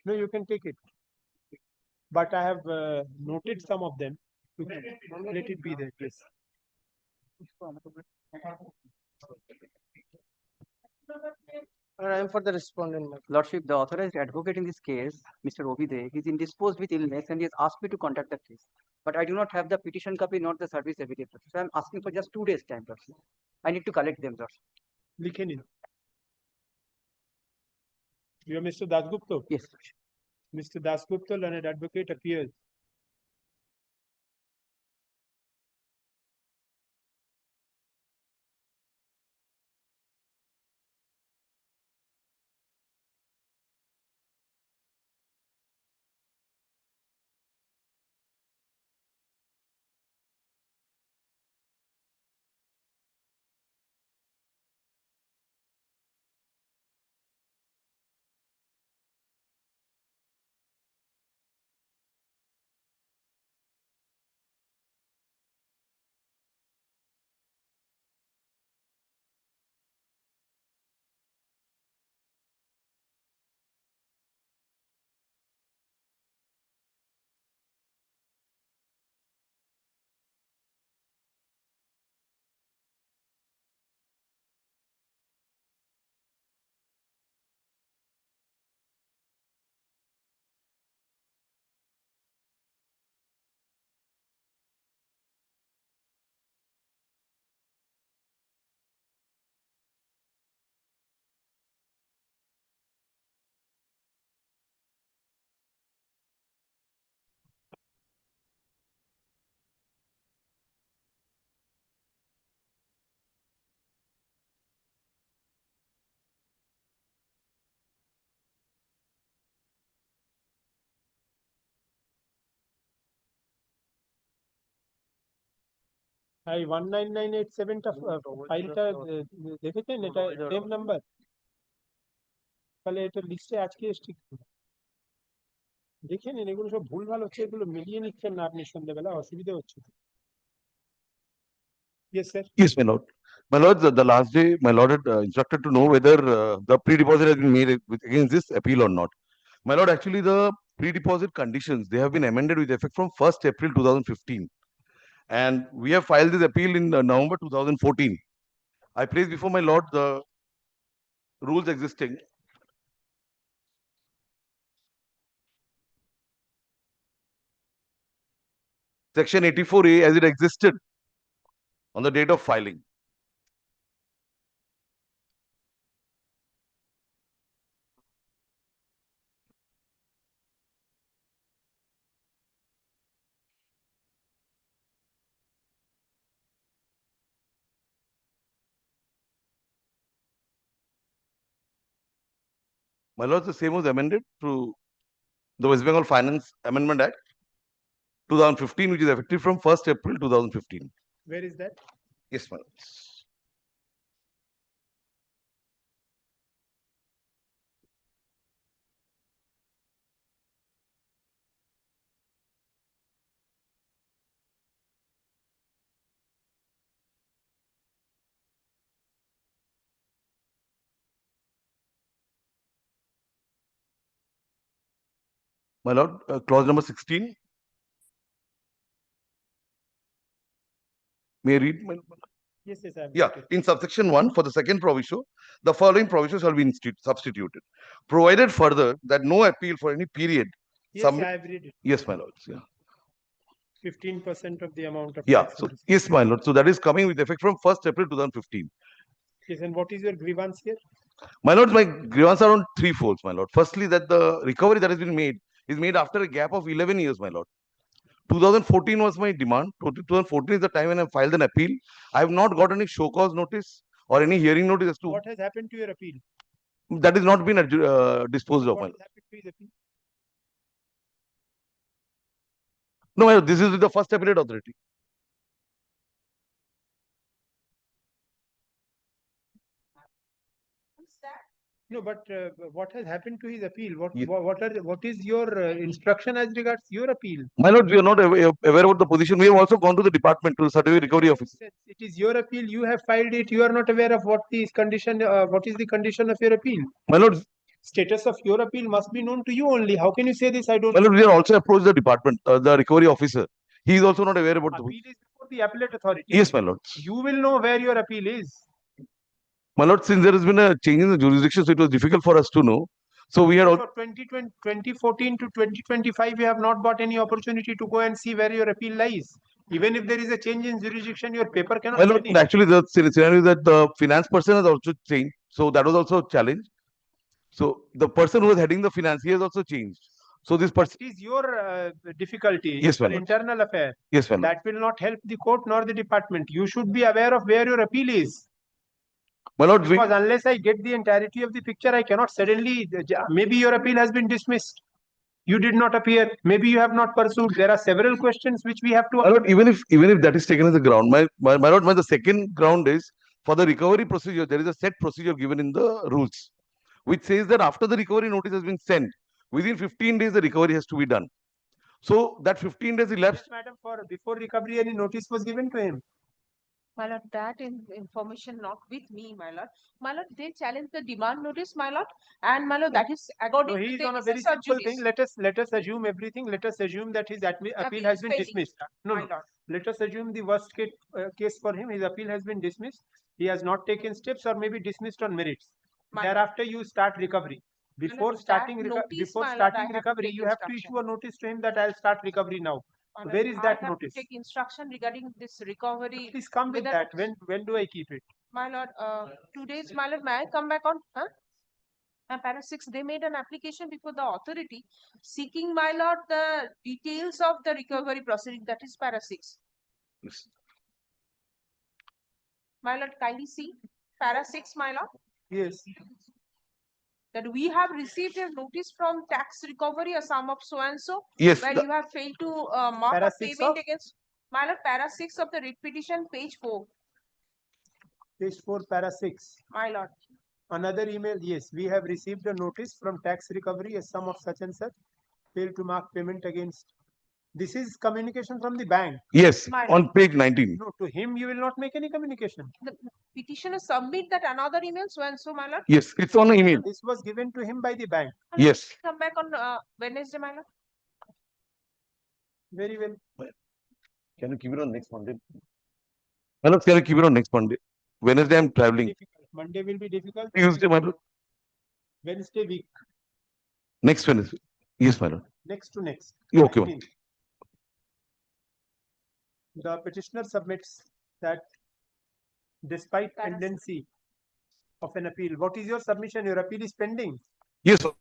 No, you can take it. But I have noted some of them. You can let it be there, please. I am for the respondent. Lordship, the authorized advocate in this case, Mr. Obide, is indisposed with illness and he has asked me to contact the case. But I do not have the petition copy nor the service affidavit. So I am asking for just 2 days time, Lordship. I need to collect them, Lordship. লিখে নিন You are Mr. Dasgupta? Yes, Lordship. Mr. Dasgupta, learned advocate, appears. এই 19987 টা ফাইলটা দেখেছেন এটা same number তাহলে এটা লিস্টে আজকে এসছে দেখে নিন এগুলো সব ভুলভাল হচ্ছে এগুলো মিলিয়ে নিচ্ছেন না আপনি সন্ধ্যাবেলা অসুবিধা হচ্ছে Yes, sir. Yes, my lord. My lord, the last day, my lord had instructed to know whether the pre-deposit has been made against this appeal or not. My lord, actually, the pre-deposit conditions, they have been amended with effect from 1st April 2015. And we have filed this appeal in November 2014. I place before my lord the rules existing. Section 84A as it existed on the date of filing. My lord, the same was amended through the West Bengal Finance Amendment Act 2015, which is effective from 1st April 2015. Where is that? Yes, my lord. My lord, clause number 16. May I read? Yes, yes, I have. Yeah, in subsection 1, for the second proviso, the following provisos shall be substituted. Provided further that no appeal for any period. Yes, I have read it. Yes, my lords. Yeah. 15% of the amount of Yeah. tax. So, yes, my lord. So that is coming with effect from 1st April 2015. Yes, and what is your grievance here? My lords, my grievance are on three folds, my lord. Firstly, that the recovery that has been made is made after a gap of 11 years, my lord. 2014 was my demand. 2014 is the time when I filed an appeal. I have not got any show cause notice or any hearing notice as to What has happened to your appeal? that is not been disposed of, my What lord. has happened to his appeal? No, my lord, this is with the first appellate authority. No, but what has happened to his appeal? What is your instruction as regards your appeal? My lord, we are not aware about the position. We have also gone to the department, to the certificate recovery office. It is your appeal. You have filed it. You are not aware of what the condition. What is the condition of your appeal? My lord, Status of your appeal must be known to you only. How can you say this? I don't. my lord, we have also approached the department, the recovery officer. He is also not aware about the Appeal is before the appellate authority. Yes, my lord. You will know where your appeal is. My lord, since there has been a change in the jurisdiction, so it was difficult for us to know. So we had For 2014 to 2025, you have not got any opportunity to go and see where your appeal lies. Even if there is a change in jurisdiction, your paper cannot. my lord, actually the scenario is that the finance person has also changed. So that was also a challenge. So the person who was heading the finance, he has also changed. So this person. It is your difficulty. Yes, It's an my lord. internal affair. Yes, my lord. That will not help the court nor the department. You should be aware of where your appeal is. My lord, because unless I get the entirety of the picture, I cannot suddenly. Maybe your appeal has been dismissed. You did not appear. Maybe you have not pursued. There are several questions which we have to. My lord, even if that is taken as a ground, my lord, the second ground is for the recovery procedure. There is a set procedure given in the rules, which says that after the recovery notice has been sent, within 15 days the recovery has to be done. So that 15 days elapsed. Yes, madam, for before recovery, any notice was given to him. My lord, that information not with me, my lord. My lord, they challenge the demand notice, my lord, and my lord, that is according No, to he is them on a is very sub simple judice. thing. Let us assume everything. Let us assume that his appeal has is been pending, dismissed. No, my no. lord. Let us assume the worst case for him. His appeal has been dismissed. He has not taken steps or maybe dismissed on merits. Thereafter, you start recovery. Before starting recovery, you have to issue a notice to him that I'll start recovery now. My lord, Where is I that have notice? to take instruction regarding this recovery. Please come with that. When do I keep it? My lord, 2 days, my lord, may I come back on? Huh? And para 6, they made an application before the authority seeking, my lord, the details of the recovery proceeding. That is para 6. Yes. My lord, kindly see para 6, my lord. Yes. That we have received a notice from tax recovery, a sum of so and so, Yes, where you have failed to mark Para a 6 payment of? against. My lord, para 6 of the writ petition, page 4. Page 4, para 6. My lord. Another email, yes, we have received a notice from tax recovery, a sum of such and such, failed to mark payment against. This is communication from the bank. Yes, on page 19. No, to him you will not make any communication. The petitioner submit that another email, so and so, my lord. Yes, it's on the email. This was given to him by the bank. Yes. Come back on Wednesday, my lord. Very well. Can you keep it on next Monday? My lord, can you keep it on next Monday? Wednesday I'm traveling. Difficult. Monday will be difficult. Tuesday, my lord. Wednesday week. Next Wednesday. Yes, my lord. Next to next. Yeah, okay. 19th. The petitioner submits that despite pendency of an appeal, what is your submission? Your appeal is pending. Yes, sir.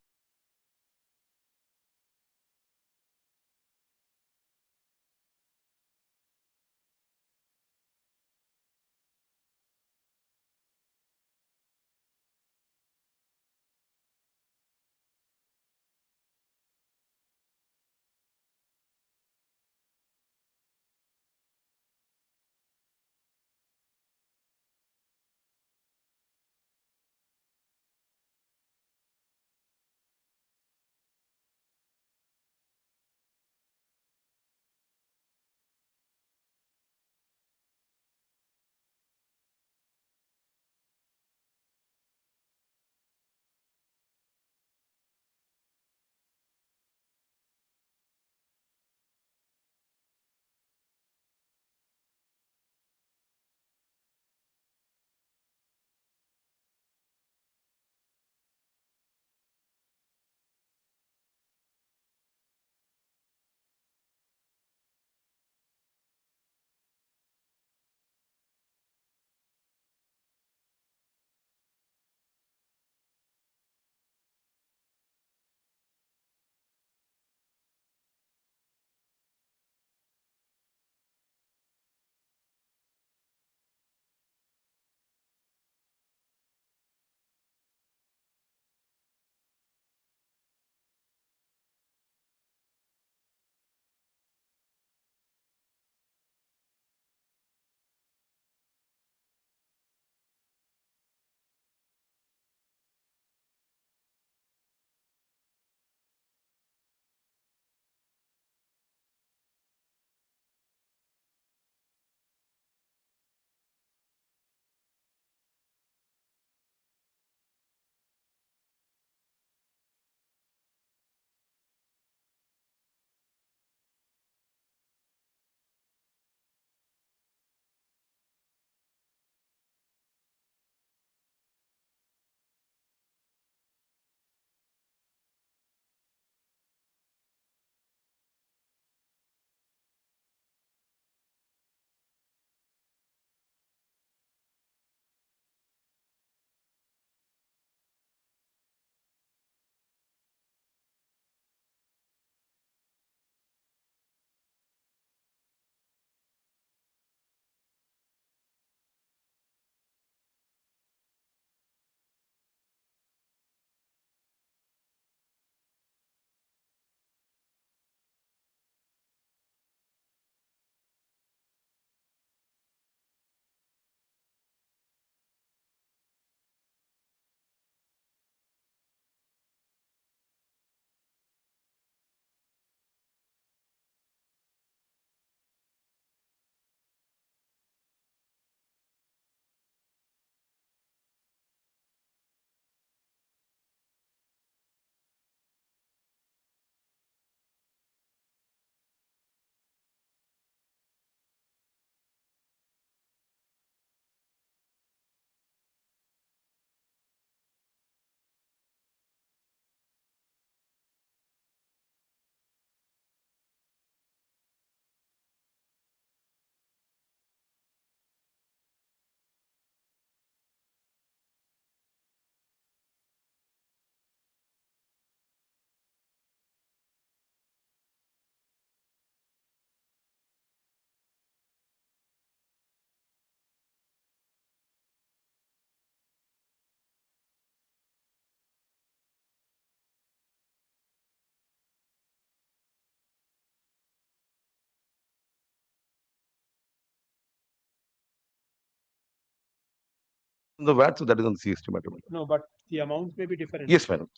The VAT, so that is on CST matter, my lord. No, but the amount may be different. Yes, my lord.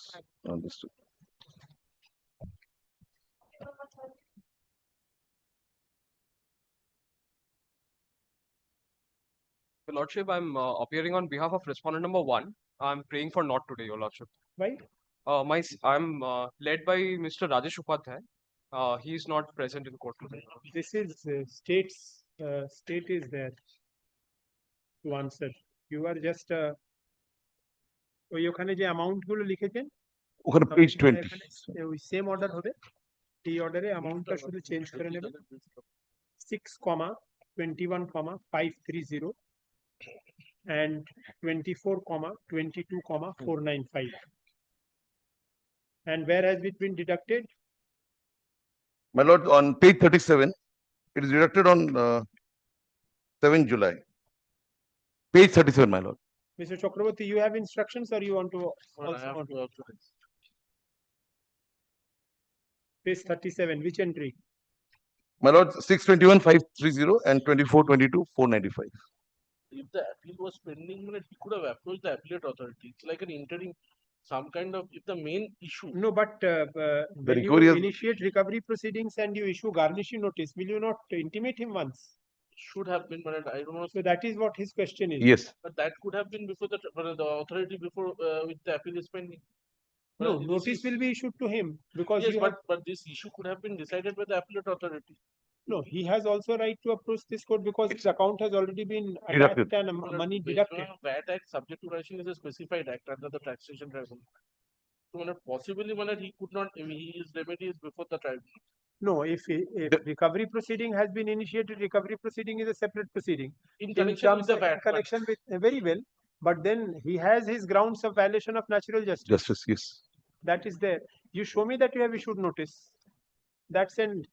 Understood. Your Lordship, I'm appearing on behalf of respondent number 1. I'm praying for not today, Your Lordship. Why? I'm led by Mr. Rajesh Upadhyay. He is not present in court today. This is state is there to answer. You are just ওই ওখানে যে amount গুলো লিখেছেন ওখানে page 20. ওই same order হবে এই অর্ডারে অ্যামাউন্টটা শুধু চেঞ্জ করে নেবেন 6,21,530 and 24,22,495 and where has it been deducted? My lord, on page 37, it is deducted on 7 July. Page 37, my lord. Mr. Chakraborty, you have instructions or you want to page 37, which entry? My lord, 621,530 and 24,22,495. If the appeal was pending, he could have approached the appellate authority. It's like an interim, some kind of, if the main issue. No, but when you initiate recovery proceedings and you issue garnishing notice, will you not intimate him once? Should have been, but I don't know. So that is what his question is. Yes. But that could have been before the authority before with the appeal is pending. No, notice will be issued to him because yes, but this issue could have been decided by the appellate authority. No, he has also right to approach this court because his account has already been deducted and money deducted. VAT Act subject to correction is a specified act under the taxation tribunal. So possibly he could not, his remedy is before the tribunal. No, if recovery proceeding has been initiated, recovery proceeding is a separate proceeding. In connection with the VAT. Connection with very well, but then he has his grounds of violation of natural justice. Justice, yes. That is there. You show me that you have issued notice. That's an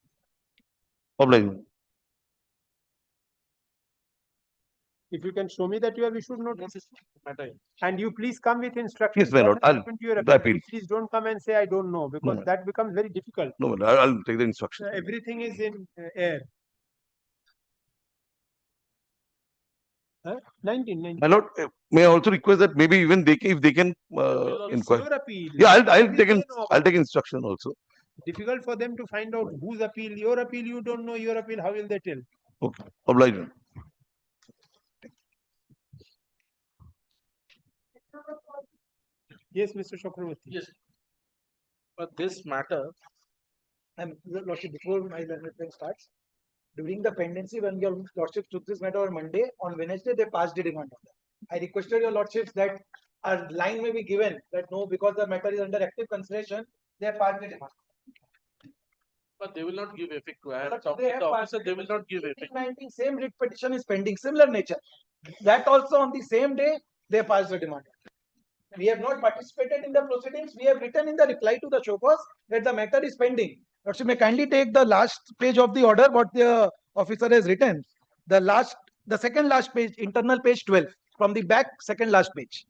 Obliging. If you can show me that you have issued notice, and you please come with instructions. Yes, my lord. I'll appeal. Please don't come and say I don't know because No, that becomes very difficult. No, my lord, I'll take the instruction. Everything is in air. 19. My lord, may I also request that maybe even they can, if they can inquire. Your appeal. Yeah, I'll take instruction also. Difficult for them to find out whose appeal. Your appeal, you don't know your appeal. How will they tell? Okay, obliging. Yes, Mr. Chakraborty. Yes. But this matter, And Your Lordship, before my learned friend starts, during the pendency, when Your Lordship took this matter on Monday, on Wednesday, they passed the demand order. I requested Your Lordships that a line may be given that no, because the matter is under active consideration, they have passed the demand. but they will not give effect to. I have But talked they to have the passed officer, they will not give effect. 19, same writ petition is pending, similar nature. That also on the same day, they passed the demand. We have not participated in the proceedings. We have written in the reply to the chauffeurs that the matter is pending. Lordship, may kindly take the last page of the order, what the officer has written. The second last page, internal page 12, from the back, second last page.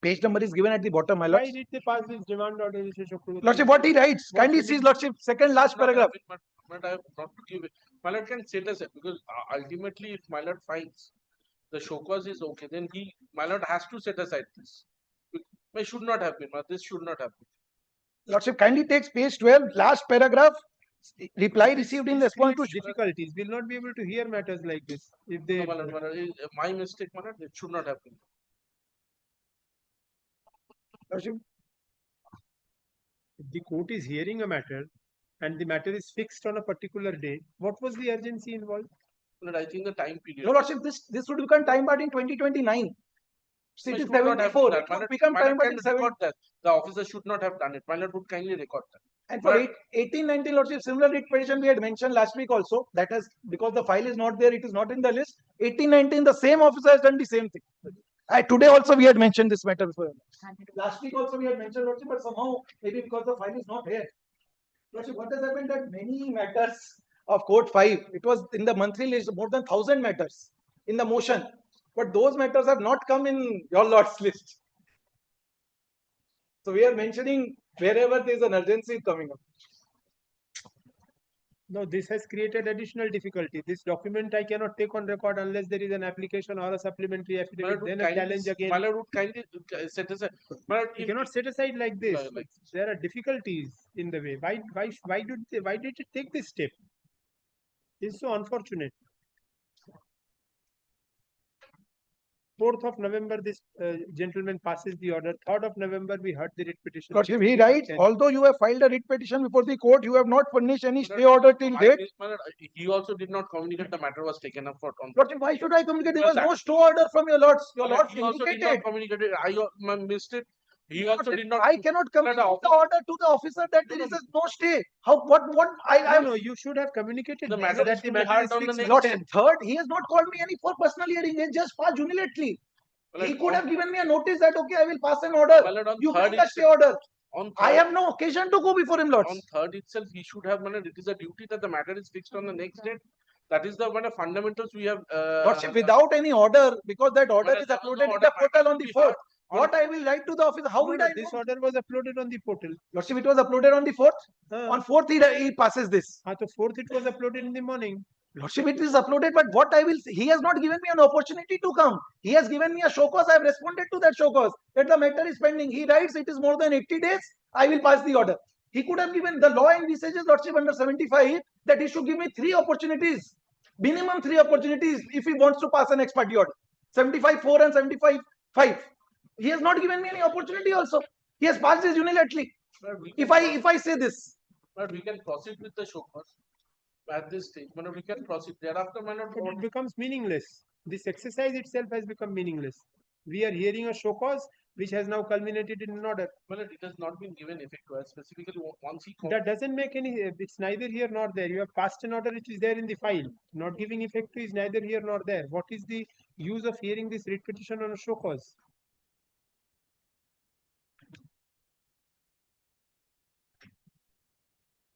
Page number is given at the bottom, my lord. Why did they pass this demand order, Mr. Chakraborty? Lordship, what he writes, What kindly is see it? Lordship, second last paragraph. But I have not to give it. My lord can set aside because ultimately, if my lord finds the show cause is okay, then my lord has to set aside this. It should not have been. This should not have been. Lordship, kindly takes page 12, last paragraph. Reply received in response to difficulties. Will not be able to hear matters like this if they. No, my lord, my mistake, my lord. It should not have been. Lordship, if the court is hearing a matter and the matter is fixed on a particular day, what was the urgency involved? Lord, I think the time period. No, Lordship, this would become time barred in 2029. My It is should not have 74. done It that. would become time barred Can in 7. record that. The officer should not have done it. My lord would kindly record that. And for 1819, Lordship, similar writ petition we had mentioned last week also. That has, because the file is not there, it is not in the list. 1819, the same officer has done the same thing. Today also we had mentioned this matter before. Last week also we had mentioned, Lordship, but somehow maybe because the file is not here. Lordship, what has happened that many matters of Court 5, it was in the monthly list more than 1,000 matters in the motion. But those matters have not come in your lord's list. So we are mentioning wherever there is an urgency coming up. No, this has created additional difficulty. This document I cannot take on record unless there is an application or a supplementary affidavit, then a challenge again. My lord would kindly set aside. My lord, You cannot set aside like this. Like There are difficulties in the way. Why did it take this step? It's so unfortunate. 4th of November, this gentleman passes the order. 3rd of November, we heard the writ petition. Lordship, he writes, although you have filed a writ petition before the court, you have not furnished any stay order till date. My lord, he also did not communicate the matter was taken up for. Lordship, why should I communicate? There was no stay order from your lords. Your My lord, lords he also did not indicated. communicate it. I missed it. He also did not. I cannot communicate the order to the officer that there is a no stay. How? What? No, you should have communicated The this, matter that is the to be matter heard is on the fixed. next Lordship, third, he has not called me any for personal hearing. He just passed unilaterally. My He lord, could have given me a notice that okay, I will pass an order. my lord, on You third bring the stay itself- order. on I third- have no occasion to go before him, lords. On third itself, he should have. My lord, it is a duty that the matter is fixed on the next date. That is the one of fundamentals we have. Lordship, without any order, because that order Well, is there was no uploaded in order, the portal on the be 4th. heard on- What I will write to the office? How No, would no, I this know? order was uploaded on the portal. Lordship, it was uploaded on the 4th. On 4th, he passes this. So 4th, it was uploaded in the morning. Lordship, it is uploaded, but what I will say, he has not given me an opportunity to come. He has given me a show cause. I have responded to that show cause that the matter is pending. He writes it is more than 80 days. I will pass the order. He could have given the law envisages, Lordship, under 75 that he should give me 3 opportunities, minimum 3 opportunities if he wants to pass an ex parte order. 75-4 and 75-5. He has not given me any opportunity. Also, he has passed this unilaterally. If I say this, But we can proceed with the show cause at this stage. My lord, we can proceed. Thereafter, my lord, But it becomes meaningless. This exercise itself has become meaningless. We are hearing a show cause which has now culminated in an order. well, it has not been given effect to us. Specifically, once he That doesn't make any, it's neither here nor there. You have passed an order which is there in the file. Not giving effect to is neither here nor there. What is the use of hearing this writ petition on a show cause?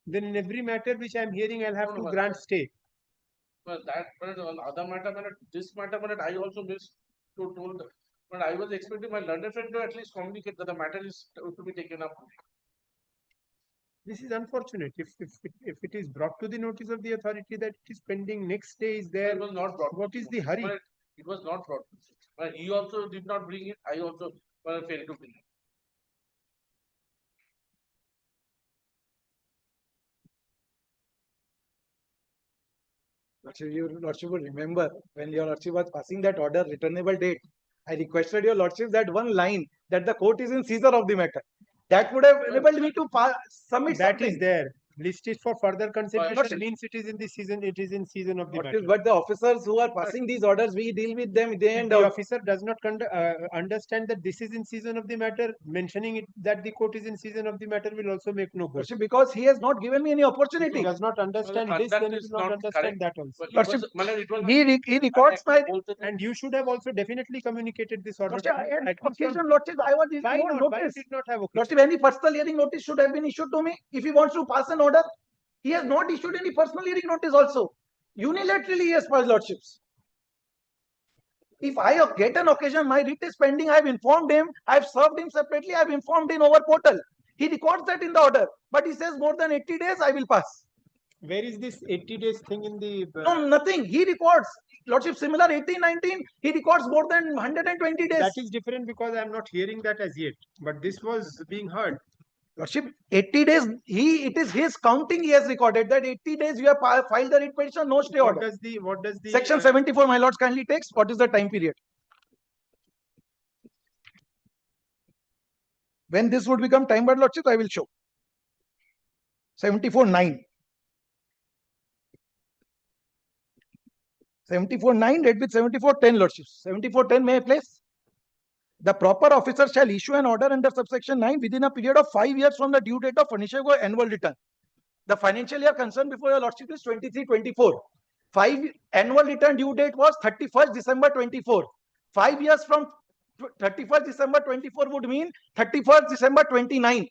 Then in every matter which I am hearing, I'll have to grant stay. Well, that, but on other matter, but this matter, but I also missed to told. But I was expecting my learned friend to at least communicate that the matter is to be taken up. This is unfortunate. If it is brought to the notice of the authority that it is pending, next day is there. It was not brought. What is the hurry? But it was not brought. But he also did not bring it. I also failed to bring it. Lordship, your lordship would remember when your lordship was passing that order, returnable date. I requested your lordship that one line that the court is in seizure of the matter. That would have enabled me to submit That something. is there. Listed for further consideration Lordship. means it is in the season. It is in season of the Lordship, matter. but the officers who are passing these orders, we deal with them day and The out. officer does not understand that this is in season of the matter. Mentioning it that the court is in season of the matter will also make no good. Lordship, because he has not given me any If opportunity. he does not understand this, then he will not understand that also. Lordship, he records my. And you should have also definitely communicated this order. Lordship, I had At least occasion, on- Lordship, I was Why no not? Why notice. did not have occasion? Lordship, any personal hearing notice should have been issued to me if he wants to pass an order. He has not issued any personal hearing notice also. Unilaterally, he has passed, Lordships. If I get an occasion, my writ is pending, I have informed him, I have served him separately, I have informed him over portal. He records that in the order, but he says more than 80 days, I will pass. Where is this 80 days thing in the... No, nothing. He records. Lordship, similar 18, 19, he records more than 120 days. That is different because I am not hearing that as yet. But this was being heard. Lordship, 80 days, it is his counting he has recorded that 80 days you have filed the writ petition, no stay order. What does the... Section 74, my lords, kindly takes, what is the time period? When this would become time bound, lordship, I will show. 74-9. 74-9, read with 74-10, lordships. 74-10, may I place? The proper officer shall issue an order under subsection 9 within a period of 5 years from the due date of furnishing of annual return. The financial year concerned before your lordship is 23-24. 5 annual return due date was 31st December 24. 5 years from 31st December 24 would mean 31st December 29.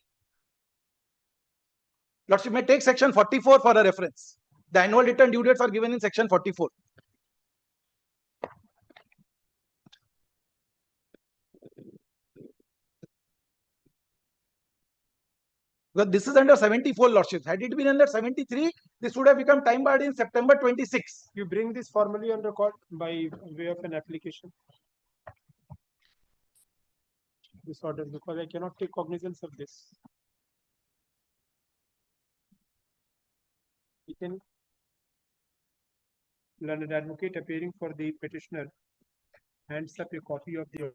Lordship may take section 44 for a reference. The annual return due dates are given in section 44. Because this is under 74 lordships. Had it been under 73, this would have become time barred in September 26. You bring this formally on record by way of an application. This order, because I cannot take cognizance of this. You can, learned advocate appearing for the petitioner hands up a copy of the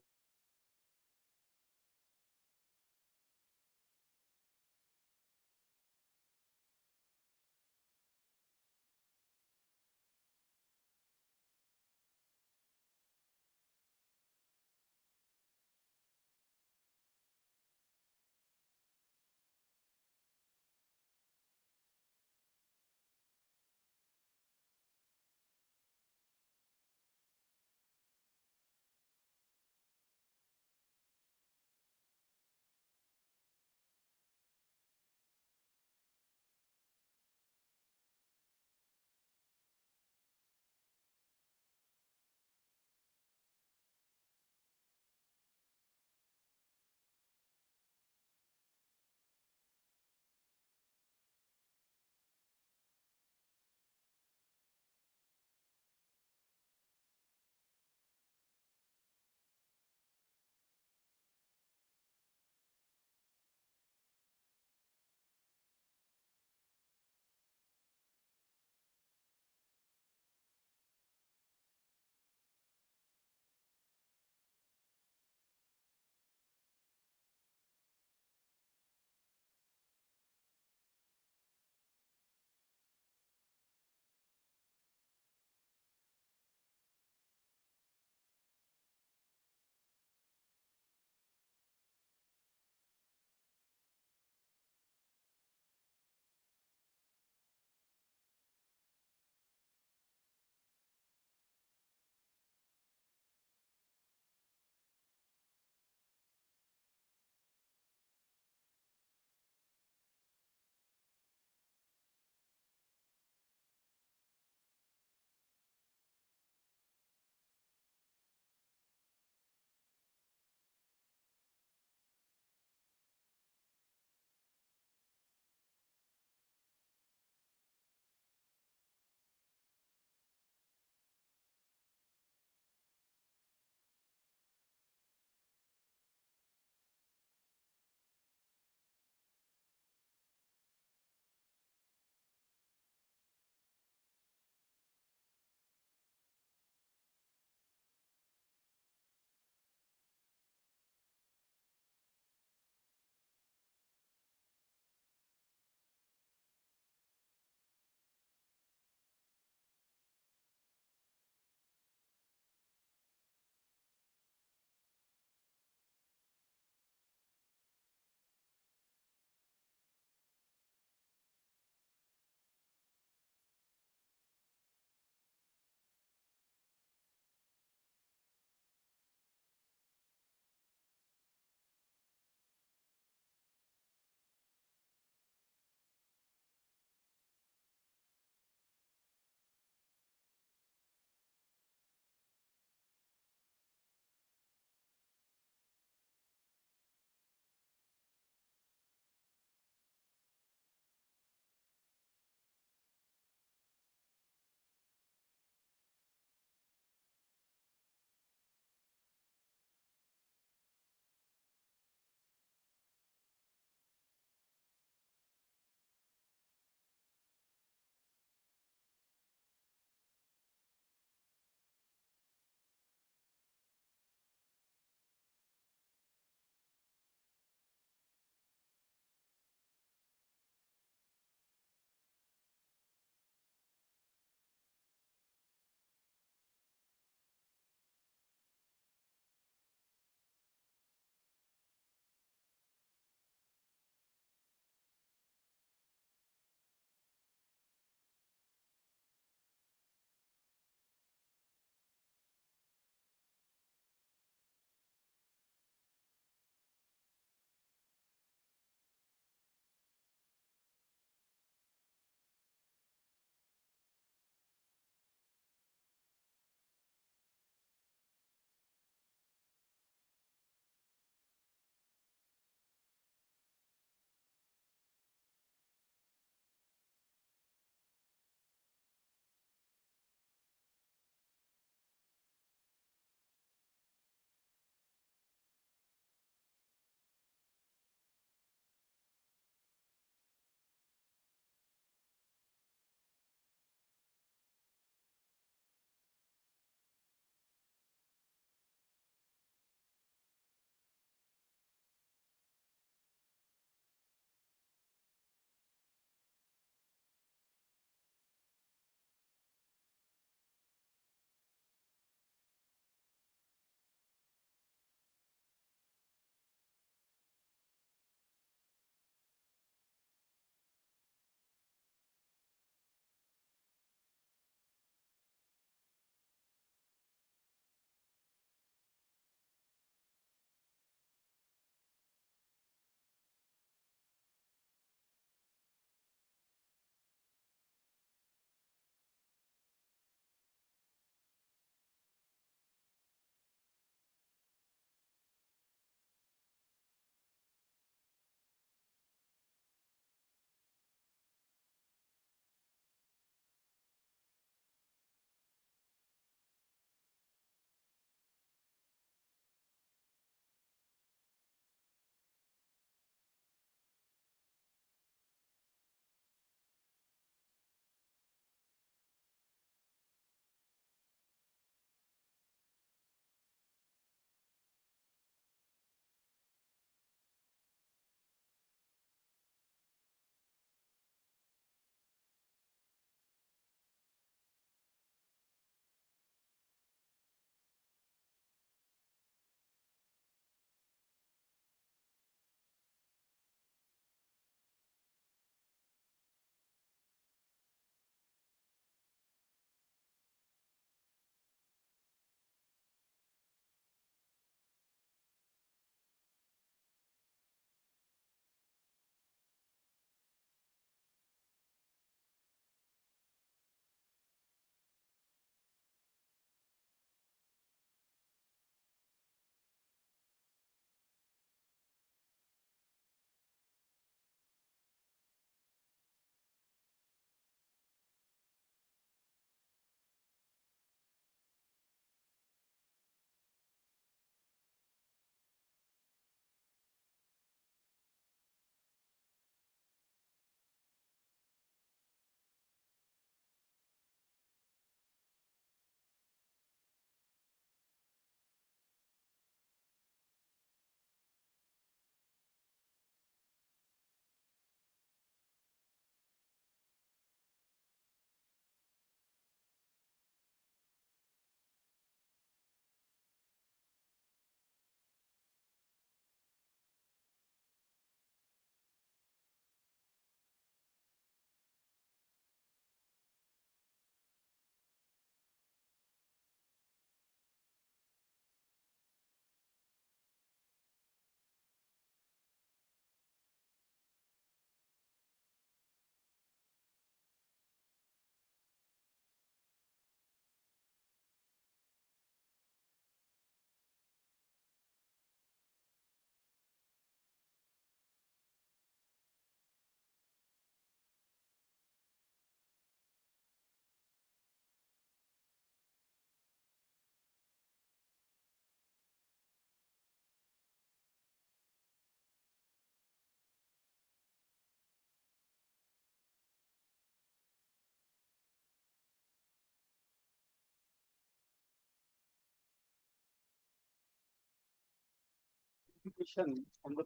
clarification on the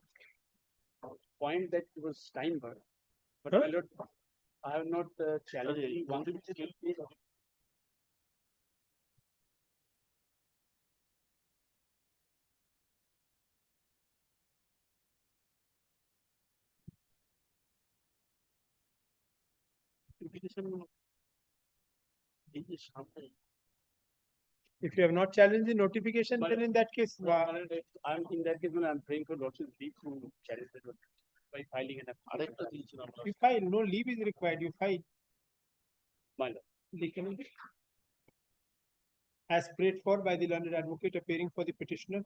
point that it was time bar. But Huh? my lord, I have not challenged one. If you have not challenged the notification, then in that case, I'm in that case when I'm praying for Lordship leave to challenge the by filing an application. you file. No leave is required. You file. My lord. As prayed for by the learned advocate appearing for the petitioner.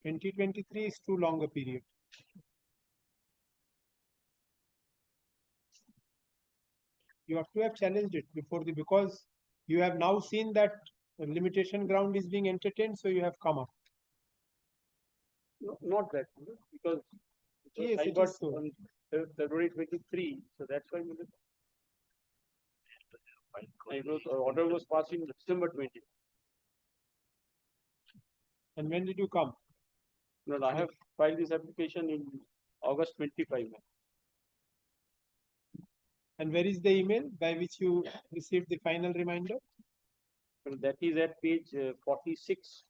(2023) is too long a period. You have to have challenged it before because you have now seen that the limitation ground is being entertained, so you have come up. No, not that, because Yes, I it got is so. on February 23, so that's why the order was passed in December 20. And when did you come? No, I have filed this application in August 25. And where is the email by which you received the final reminder? So that is at page 46.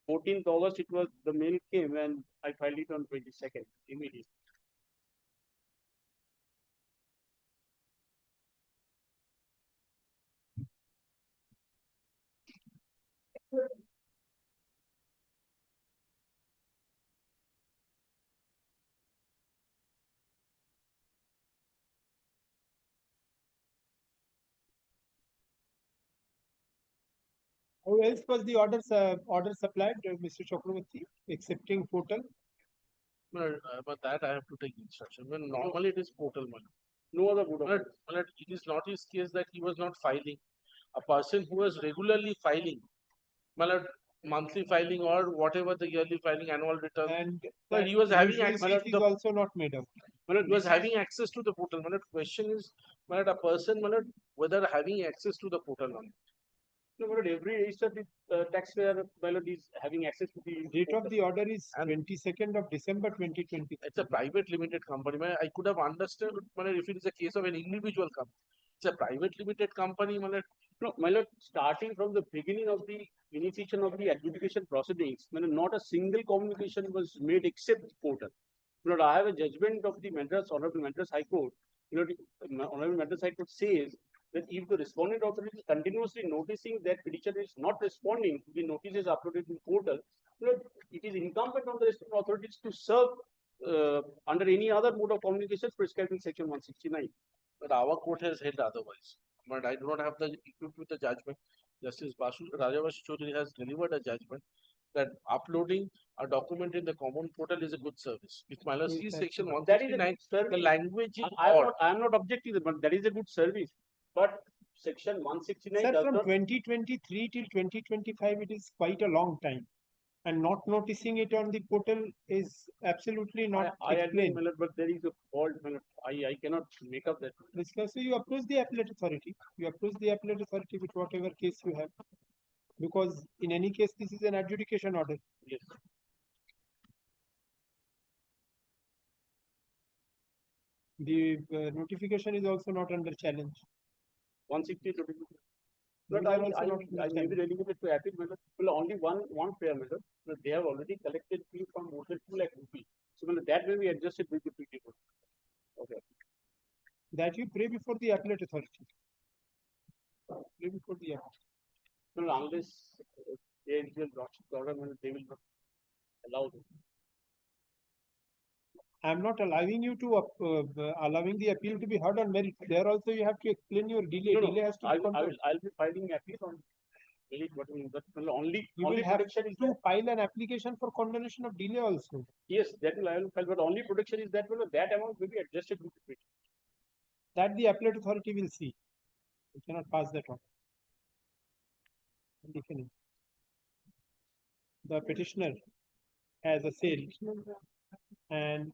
14th August, it was the mail came and I filed it on 22nd immediately. How else was the order supplied, Mr. Chakravarti, accepting portal? But that I have to take instruction. When normally it is portal money. No other mode. But it is not his case that he was not filing. A person who was regularly filing, monthly filing or whatever the yearly filing, annual return, And but he was having usual access. is also not made up. He was having access to the portal. Question is, a person, whether having access to the portal or not. No, but every registered taxpayer is having access to the date of the order is 22nd of December 2020. It's a private limited company. I could have understood if it is a case of an individual company. It's a private limited company. No, my lord, starting from the beginning of the initiation of the adjudication proceedings, not a single communication was made except the portal. I have a judgment of the Honorable Madras High Court. Honorable Madras High Court says that if the respondent authority is continuously noticing that petitioner is not responding to the notices uploaded in the portal, it is incumbent on the respondent authorities to serve under any other mode of communication prescribed in Section 169. But our court has held otherwise. But I do not have the equipped with the judgment. Justice Rajavashi Chaudhary has delivered a judgment that uploading a document in the common portal is a good service. If my lord sees section That is a 169, good service. the language is I am not objecting, but that is a good service. But section 169 Sir, does from not. 2023 till 2025, it is quite a long time. And not noticing it on the portal is absolutely not I agree, explained. my lord, but there is a fault, my lord. I cannot make up that. So you approach the appellate authority. You approach the appellate authority with whatever case you have. Because in any case, this is an adjudication order. Yes. The notification is also not under challenge. 160 to Those But are also not I may be relegated to appeal, my lord. Well, only one fair, my lord. But they have already collected fee from more than 2 lakh rupees. So my lord, that may be adjusted with the PT. Okay. That you pray before the appellate authority. Pray before the appellate. No, unless they will government, they will not allow them. I'm not allowing you to allowing the appeal to be heard on merit. There also you have to explain your delay. No, Delay has to be controlled. I'll be filing appeal on merit, but only You will only have protection is to file an application for condonation of delay also. yes, that will I will file, but only protection is that that amount will be adjusted with the PT. That the appellate authority will see. You cannot pass that on. The petitioner has a sale and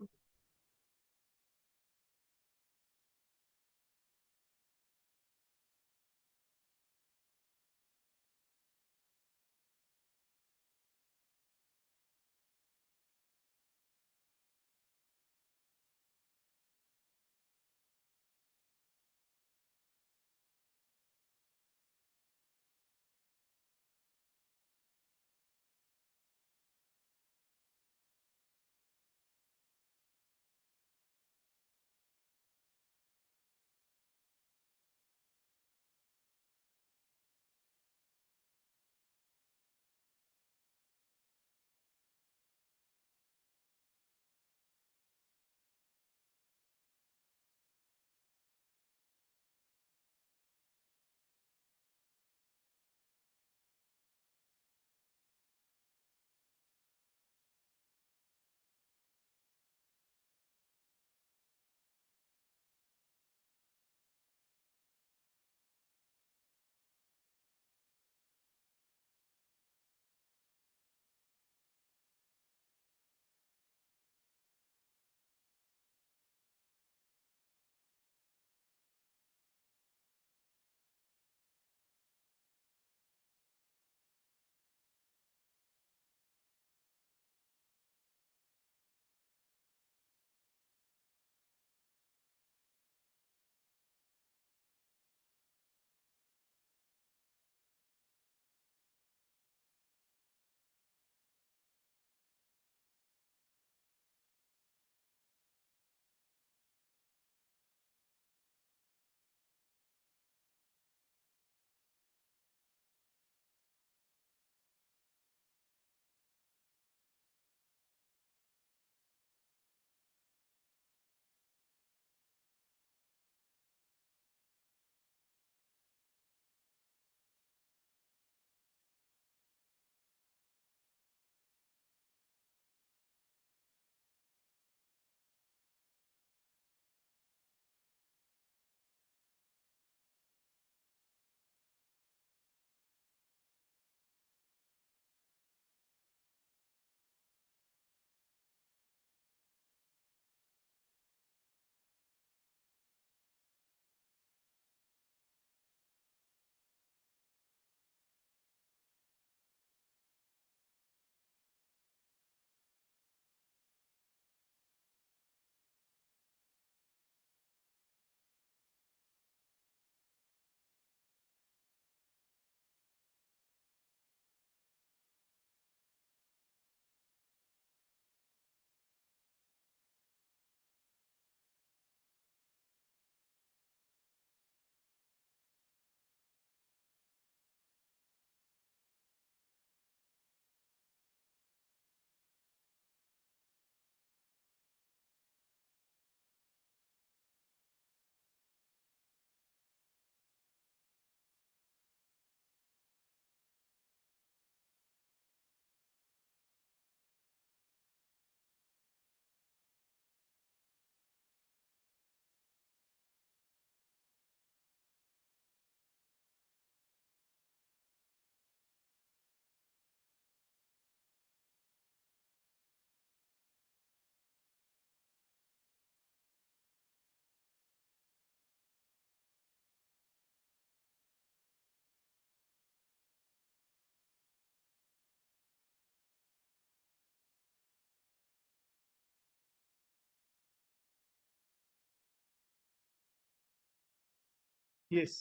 Yes.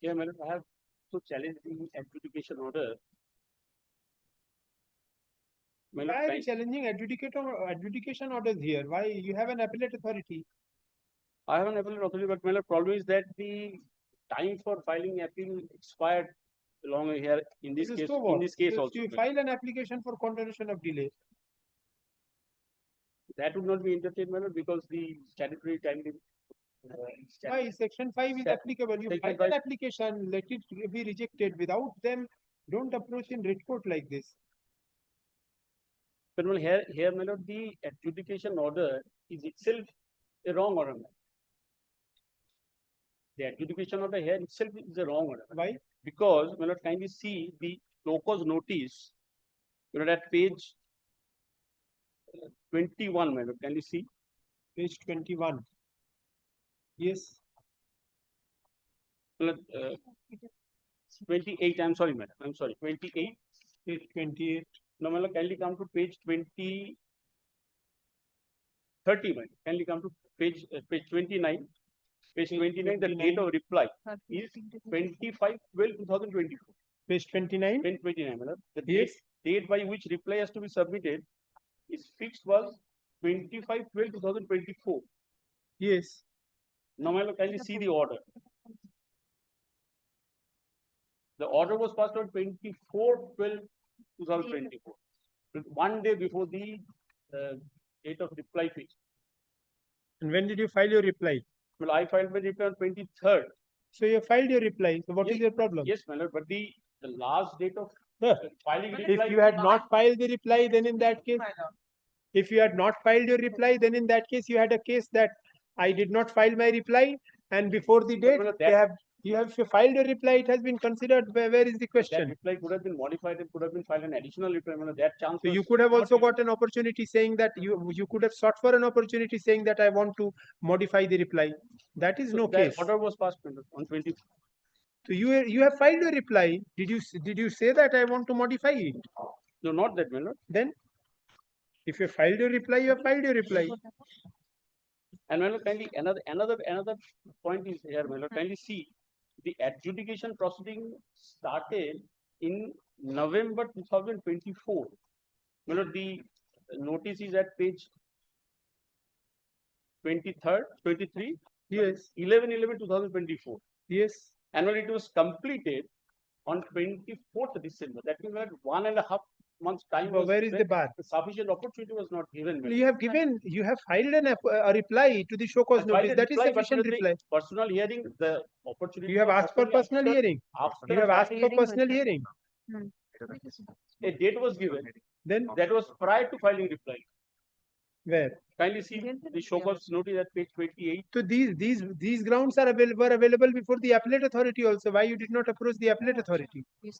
Yeah, madam, I have to challenge the adjudication order. Why are you challenging adjudication orders here? Why you have an appellate authority? I have an appellate authority, but my problem is that the time for filing appeal expired along here in this case. So what? In this case So also, you file an application for continuation of delay. that would not be entertained, madam, because the statutory time limit. Why section 5 is applicable? You Section file an 5 application, let it be rejected. Without them, don't approach in writ court like this. But well, here, my lord, the adjudication order is itself a wrong order. Madam. The adjudication order here itself is a wrong order. Why? Because, my lord, kindly see the locus notice, at page 21, my lord, kindly see. Page 21. Yes. 28, I'm sorry, madam. I'm sorry, 28. Page 28. No, my lord, kindly come to page 30, madam. Kindly come to page 29. Page 29, the date of reply is 25/12/2024. Page 29. 29, madam. The Yes. date by which reply has to be submitted is fixed was 25/12/2024. Yes. Now, my lord, kindly see the order. The order was passed on 24/12/2024, one day before the date of reply fixed. And when did you file your reply? Well, I filed my reply on 23rd. So you filed your reply. So what is Yes, your problem? Yes, my lord, but the last date of filing reply. If you had not filed the reply, then in that case, if you had not filed your reply, then in that case, you had a case that I did not file my reply, and before the date, you have filed your reply, it has been considered. Where is the That question? reply could have been modified and could have been filed an additional reply. My lord, that chance. So you was could have not also given. got an opportunity saying that you could have sought for an opportunity saying that I want to modify the reply. That is So no that case. order was passed, my lord, on 20. So you have filed your reply. Did you say that I want to modify it? No, not that, my lord. Then, if you filed your reply, you have filed your reply. And my lord, kindly another point is here, my lord. Kindly see the adjudication proceeding started in November 2024. My lord, the notice is at page 23. Yes. 11/11/2024. Yes. And when it was completed on 24th December, that means that 1.5 months time. But was where is the bar? Sufficient opportunity was not given. You have filed a reply to the show cause notice. That is sufficient reply. Personal hearing, the opportunity. You have asked for personal hearing. After You have asked for personal hearing. a date was given. Then that was prior to filing reply. Where? Kindly see the show cause notice at page 28. So these grounds were available before the appellate authority also. Why you did not approach the appellate authority? You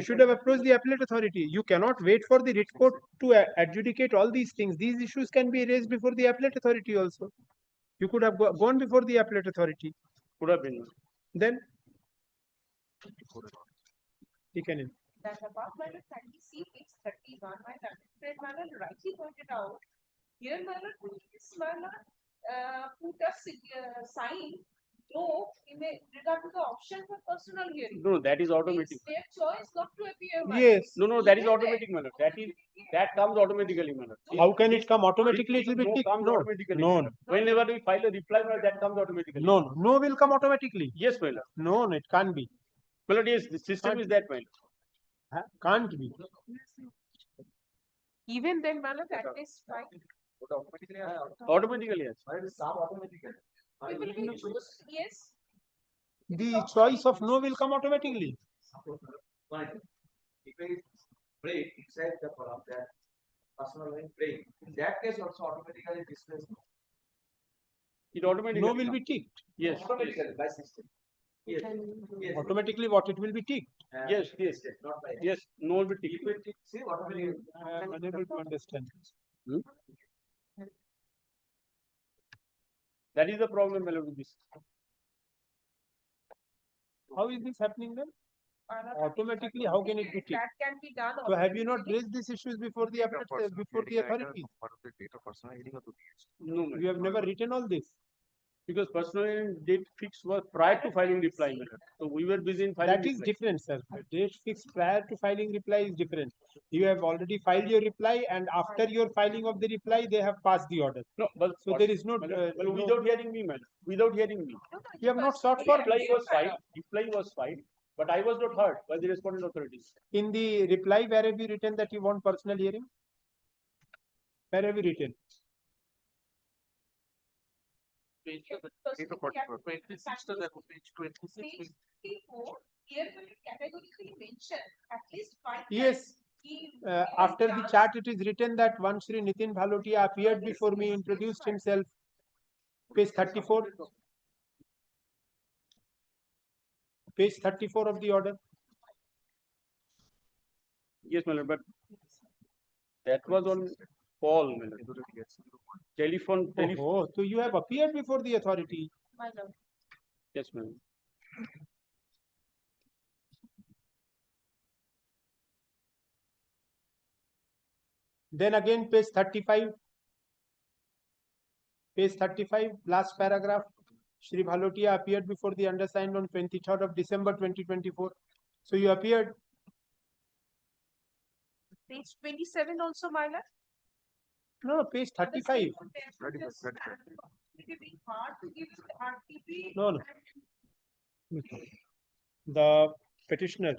should have approached the appellate authority. You cannot wait for the writ court to adjudicate all these things. These issues can be raised before the appellate authority also. You could have gone before the appellate authority. Could have been. Then taken in. That above manner kindly see page 31, my learned manner rightly pointed out. Here manner this manner put a sign no in regard to the option for personal hearing. No, that is automatic. It's their choice not to appear. Yes. No, that is automatic, manner. That comes automatically, manner. How can it come automatically? It will be ticked. Comes No. automatically. No. Whenever we file a reply, that comes automatically. No. No will come automatically. Yes, manner. No, it can't be. Well, yes, the system is that way. Can't be. Even then, manner that is fine. Automatically, yes. We will be choose yes. The choice of no will come automatically. If I break inside the column that personal line break, in that case also automatically displays no. It automatically. No will be ticked. Yes. Automatically by system. Yes. Yes. Automatically what it will be ticked. Yes. Not by Yes. No will be ticked. See automatically. I am unable to understand. That is the problem with this. How is this happening then? Automatically, how can it be ticked? That can be done. So have you not raised these issues before the authorities? No, You have never written all this. Because personal date fixed was prior to filing reply, my lord. So we were busy in filing That is reply. different, sir. Date fixed prior to filing reply is different. You have already filed your reply, and after your filing of the reply, they have passed the order. No, but So there is no. well, without hearing me, madam. Without hearing me. You have not sought for. Reply was filed. Reply was filed, but I was not heard by the respondent authorities. In the reply, where have you written that you want personal hearing? Where have you written? Page 26 to the page 26. Here will categorically mention at least 5 Yes. After the chat, it is written that once Sri Nitin Bhalotia appeared before me, introduced himself. Page 34. Page 34 of the order. Yes, my lord, but that was on call, my lord. Telephone. Oh, so you have appeared before the authority. My lord. Yes, ma'am. Then again, page 35. Page 35, last paragraph. Shri Bhalotia appeared before the undersigned on 23rd of December 2024. So you appeared. Page 27 also, my lord. No, page 35. No, no. The petitioner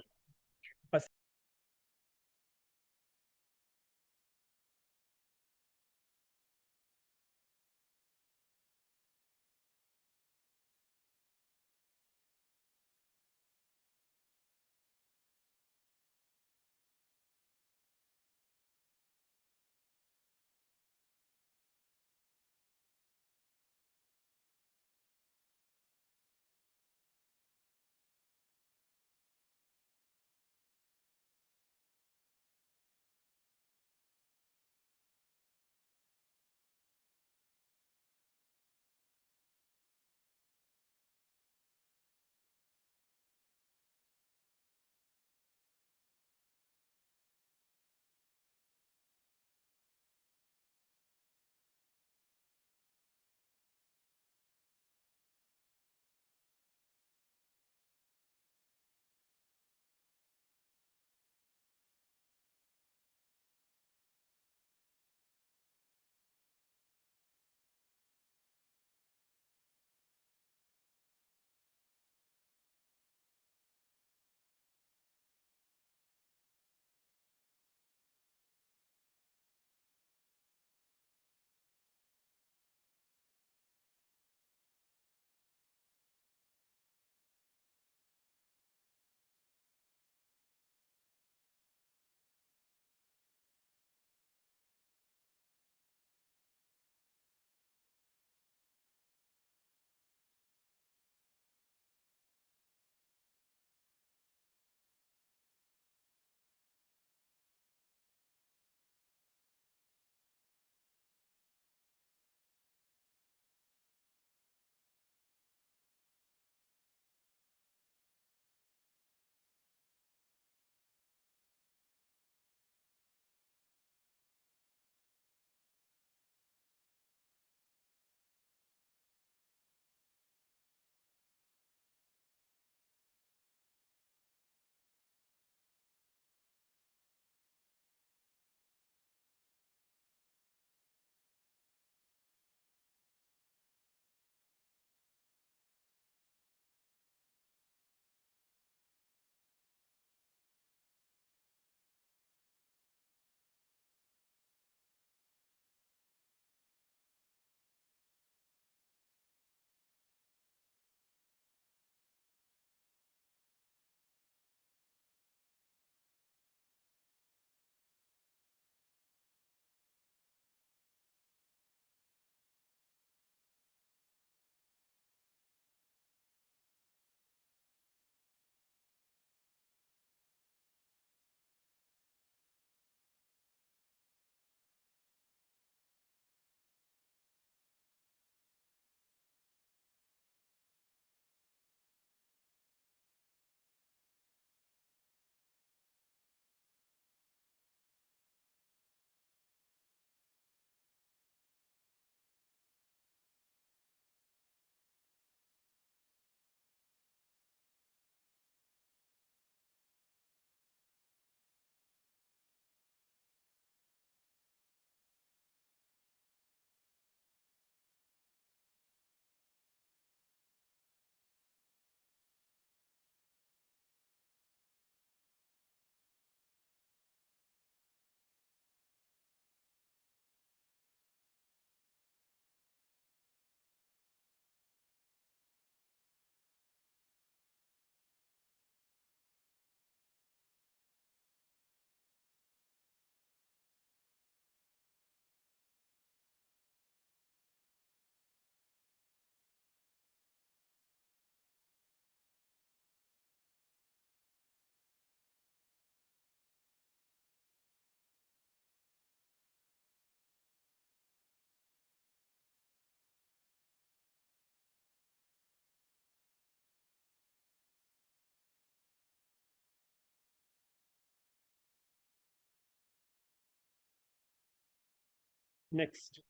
Next.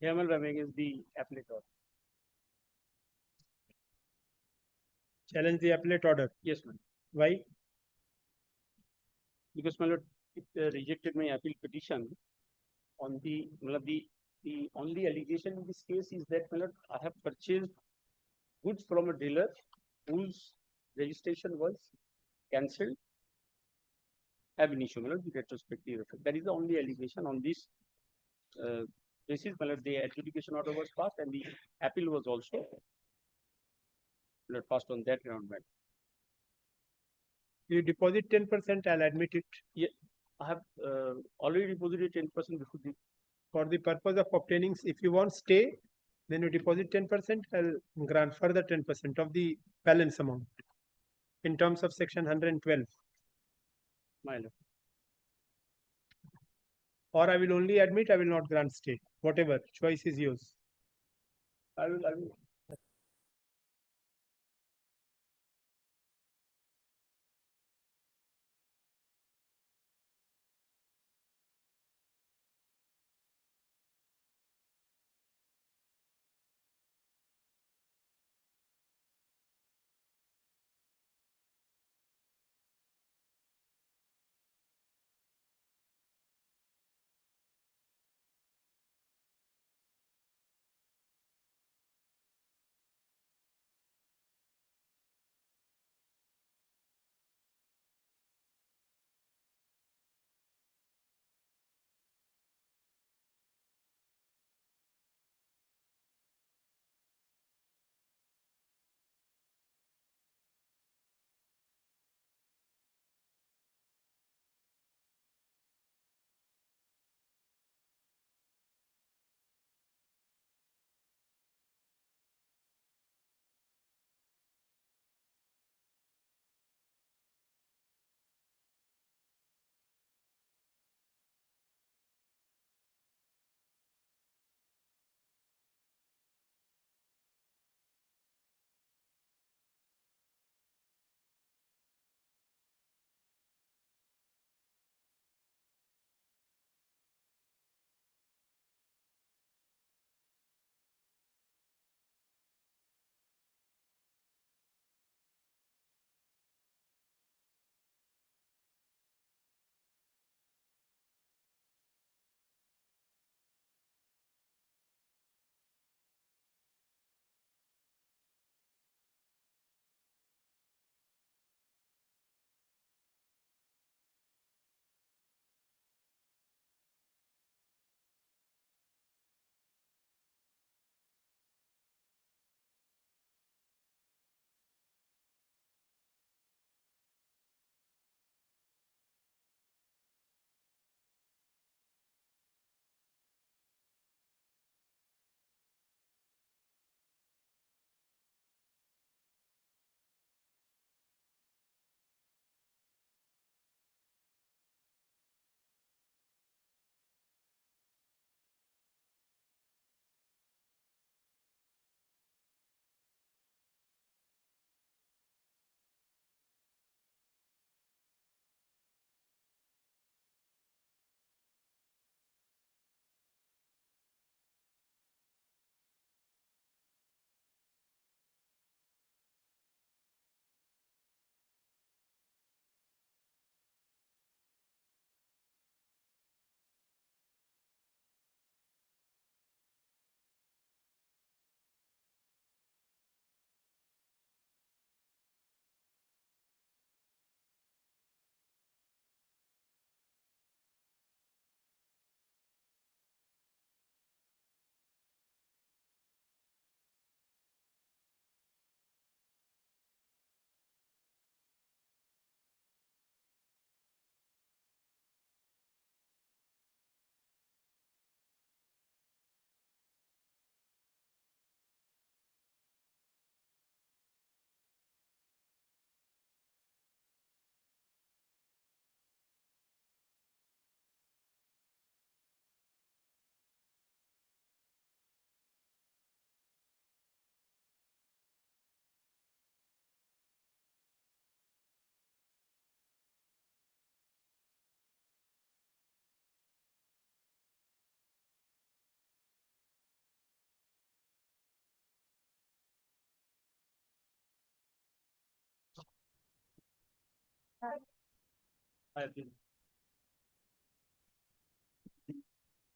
HON'BLE running is the appellate order. Challenge the appellate order. Yes, ma'am. Why? Because, my lord, it rejected my appeal petition on the only allegation in this case is that, my lord, I have purchased goods from a dealer whose registration was cancelled ab initio, my lord, with retrospective effect. That is the only allegation on this basis, my lord. The adjudication order was passed and the appeal was also, my lord, passed on that ground, madam. You deposit 10%, I'll admit it. Yeah, I have already deposited 10% before the. For the purpose of obtaining, if you want stay, then you deposit 10%, I'll grant further 10% of the balance amount in terms of section 112. My lord. Or I will only admit, I will not grant stay. Whatever, choice is yours. I will.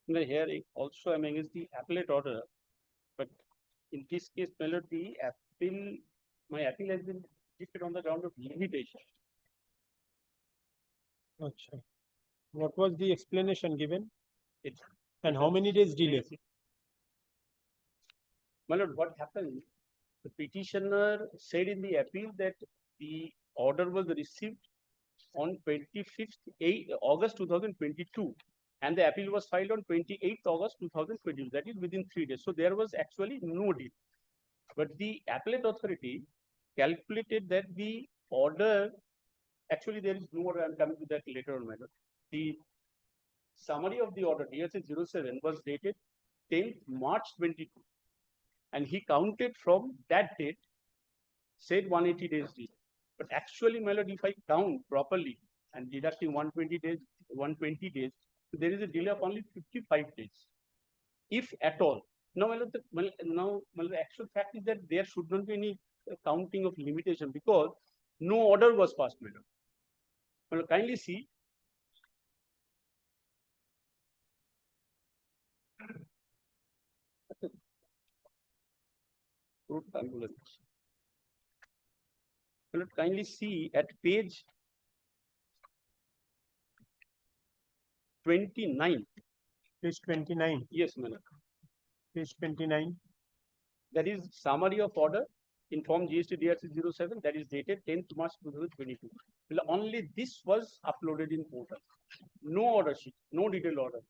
The hearing also I'm against the appellate order, but in this case, my lord, my appeal has been rejected on the ground of limitation. Acha. What was the explanation given? It's And how many days delay? My lord, what happened? The petitioner said in the appeal that the order was received on 25th August 2022, and the appeal was filed on 28th August 2022. That is within 3 days. So there was actually no deal. But the appellate authority calculated that the order, actually there is no order. I'm coming to that later on, my lord. The summary of the order, DSA 07, was dated 10th March 22. And he counted from that date, said 180 days delay. But actually, my lord, if I count properly and deducting 120 days, so there is a delay of only 55 days, if at all. Now, my lord, the actual fact is that there should not be any counting of limitation because no order was passed, my lord. My lord, kindly see. Kindly see at page 29. Page 29. Yes, madam. Page 29. That is summary of order in form GST DRC 07 that is dated 10th March 2022. Well, only this was uploaded in portal. No order sheet, no detailed order.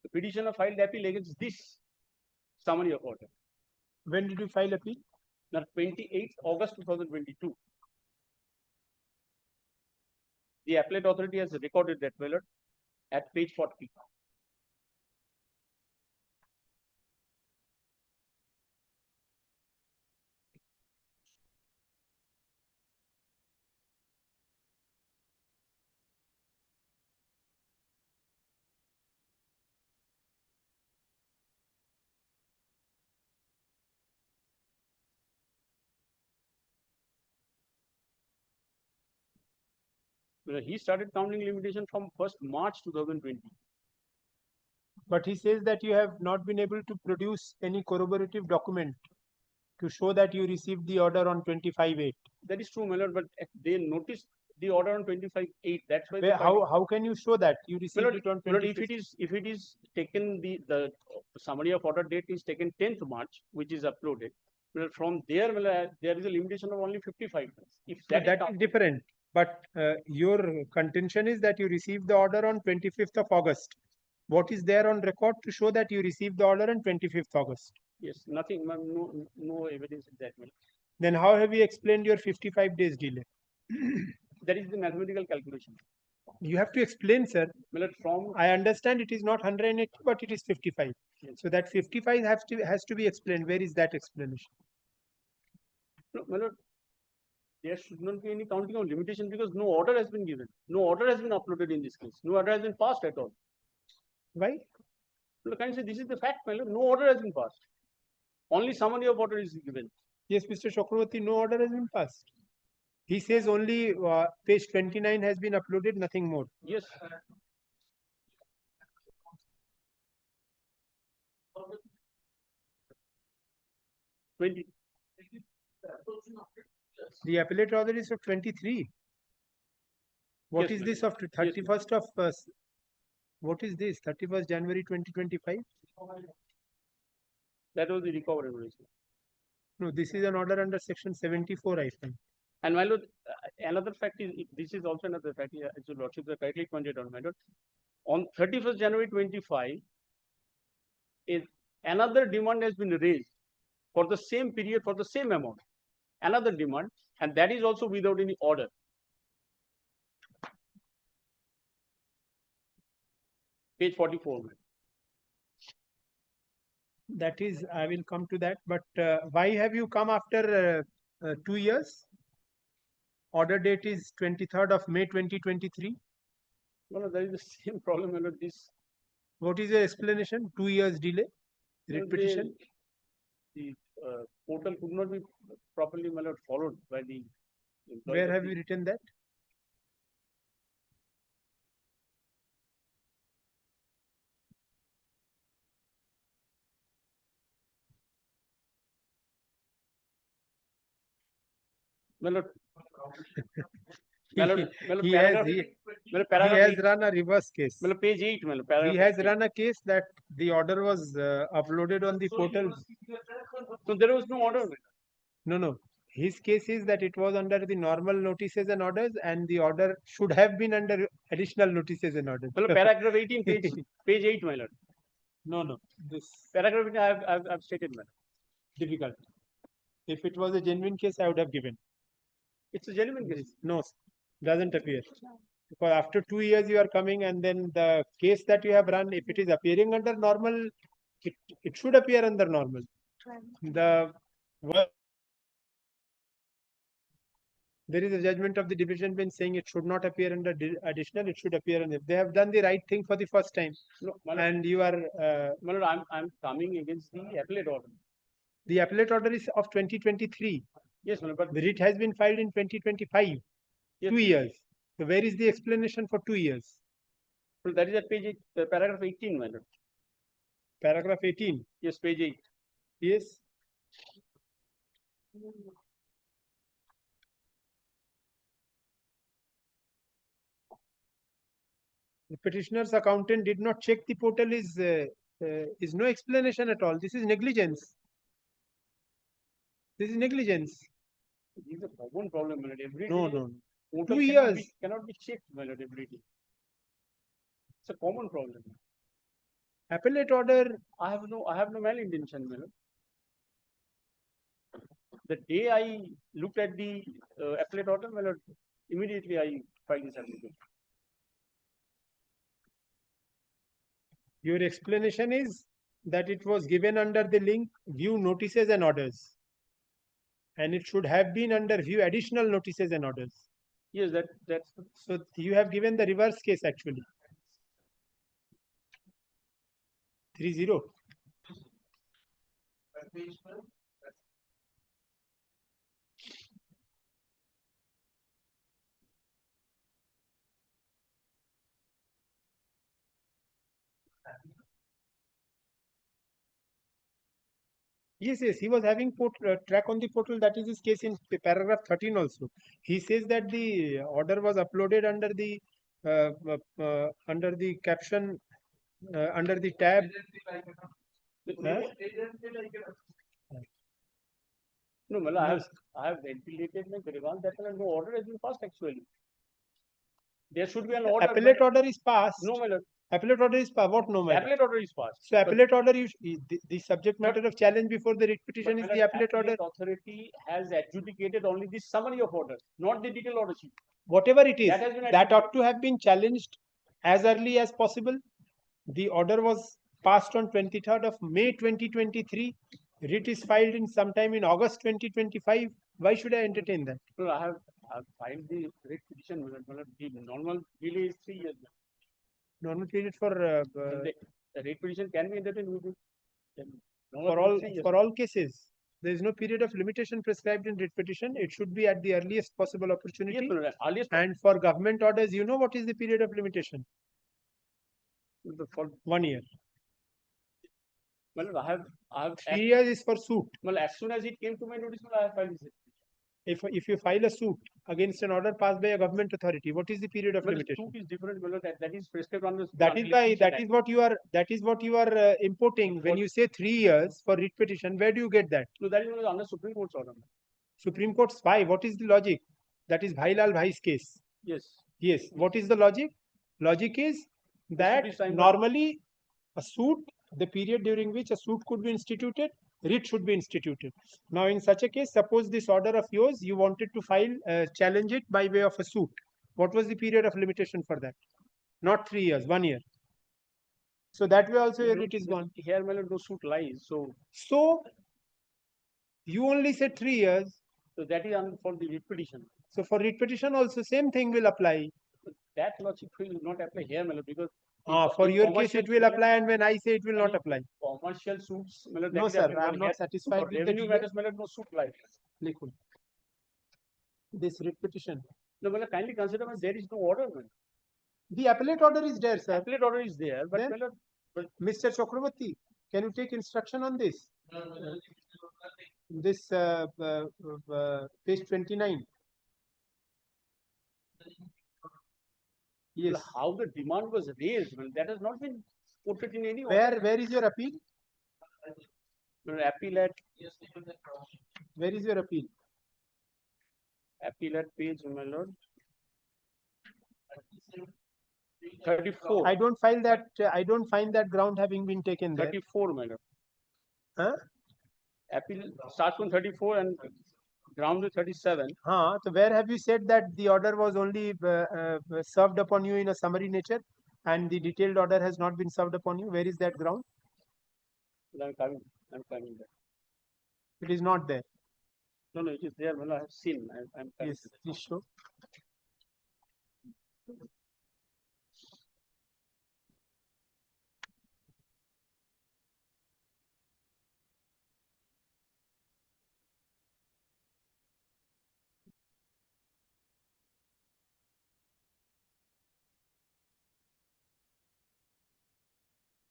The petitioner filed appeal against this summary of order. When did you file appeal? Now, 28th August 2022. The appellate authority has recorded that, my lord, at page 40. He started counting limitation from 1st March 2020. But he says that you have not been able to produce any corroborative document to show that you received the order on 25/8. That is true, my lord, but they noticed the order on 25/8. That's why. How can you show that you received it on 25th? If it is taken, the summary of order date is taken 10th March, which is uploaded. Well, from there, there is a limitation of only 55 days. If That is different. But your contention is that you received the order on 25th of August. What is there on record to show that you received the order on 25th August? Yes, nothing, no evidence in that. Then how have you explained your 55 days delay? That is the mathematical calculation. You have to explain, sir. From I understand it is not 180, but it is 55. Yes. So that 55 has to be explained. Where is that explanation? No, my lord, there should not be any counting of limitation because no order has been given. No order has been uploaded in this case. No order has been passed at all. Why? Look, I say this is the fact, my lord. No order has been passed. Only summary of order is given. Yes, Mr. Chakravarti, no order has been passed. He says only page 29 has been uploaded, nothing more. Yes. The appellate order is of 23. What Yes, is this of 31st of what is this? 31st January 2025? That was the recoverable. No, this is an order under section 74, I think. And my lord, another fact is, this is also another fact, as your lordship rightly pointed out, my lord. On 31st January 25, another demand has been raised for the same period, for the same amount. Another demand, and that is also without any order. Page 44. That is, I will come to that. But why have you come after 2 years? Order date is 23rd of May 2023. No, there is the same problem under this. What is the explanation? 2 years delay? Writ petition? The portal could not be properly followed by the employees Where of have the- you written that? My lord, He, my lord, my lord, he paragraph, has, my lord, he paragraph has 8, run a reverse case. my lord, page 8, my lord, He paragraph has 8. run a case that the order was uploaded on the portal. So there was no order. No. His case is that it was under the normal notices and orders, and the order should have been under additional notices and orders. My lord, paragraph 18, page 8, my lord. No. This Paragraph 18, I've stated, my lord. difficult. If it was a genuine case, I would have given. It's a genuine case. No, doesn't appear. Because after 2 years you are coming, and then the case that you have run, if it is appearing under normal, it should appear under normal. The there is a judgment of the division bench saying it should not appear under additional, it should appear under. If they have done the right thing for the first time, No, my lord, and you are my lord, I'm coming against the appellate order. the appellate order is of 2023. Yes, my lord, but The writ has been filed in 2025. Yes. 2 years. So where is the explanation for 2 years? well, that is at page 8, paragraph 18, my lord. Paragraph 18. Yes, page 8. Yes. The petitioner's accountant did not check the portal is no explanation at all. This is negligence. This is negligence. This is a common problem, my lord. Every No, day, no. portal 2 cannot years. cannot be checked, my lord, every day. It's a common problem. Appellate order. I have no malintention, my lord. The day I looked at the appellate order, my lord, immediately I filed this application. Your explanation is that it was given under the link view notices and orders. And it should have been under view additional notices and orders. Yes, that's So you have given the reverse case actually. 3-0. Yes, he was having track on the portal. That is his case in paragraph 13 also. He says that the order was uploaded under the caption, under the tab. Huh? No, well, I have ventilated my Gariban that no order has been passed actually. There should be an order. Appellate order is passed. No, my lord. Appellate order is passed. What no, my lord? Appellate order is passed. So appellate order, the subject matter of challenge before the writ petition is the appellate order. Authority has adjudicated only the summary of orders, not the detailed order sheet. Whatever it is, That has been that ought to have been challenged as early as possible. The order was passed on 23rd of May 2023. Writ is filed in sometime in August 2025. Why should I entertain that? No, I have filed the writ petition. The normal delay is 3 years. Normal period for The writ petition can be entertained within for all cases. There is no period of limitation prescribed in writ petition. It should be at the earliest possible opportunity. Yes, sir, earliest. And for government orders, you know what is the period of limitation? For 1 year. Well, I have 3 years is for suit. Well, as soon as it came to my notice, I have filed this. If you file a suit against an order passed by a government authority, what is the period of Well, limitation? suit is different. Well, that is prescribed on the. That is what you are importing when you say 3 years for writ petition. Where do you get that? No, that is under Supreme Court's order. Supreme Court's why? What is the logic? That is Bhai Lal Bhai's case. Yes. Yes. What is the logic? Logic is that normally a suit, the period during which a suit could be instituted, writ should be instituted. Now, in such a case, suppose this order of yours, you wanted to file, challenge it by way of a suit. What was the period of limitation for that? Not 3 years, 1 year. So that way also your writ is gone. Here, my lord, no suit lies. So you only said 3 years. So that is for the writ petition. So for writ petition also same thing will apply. That logic will not apply here, my lord, because for your case it will apply, and when I say it will not apply. Commercial suits, my lord, No, sir, I am not satisfied with the revenue matters, my lord, no suit lies. this writ petition? No, well, kindly consider that there is no order. The appellate order is there, sir. Appellate order is there, but Then, Mr. Chakravarti, can you take instruction on this? This page 29. Yes. How the demand was raised, well, that has not been quoted in any Where is your appeal? Appeal at Where is your appeal? Appeal at page, my lord. 34. I don't find that ground having been taken there. 34, my lord. Huh? Appeal starts from 34 and ground to 37. So where have you said that the order was only served upon you in a summary nature and the detailed order has not been served upon you? Where is that ground? I'm coming there. It is not there. No, it is there. Well, I have seen. I'm coming. Yes, please show.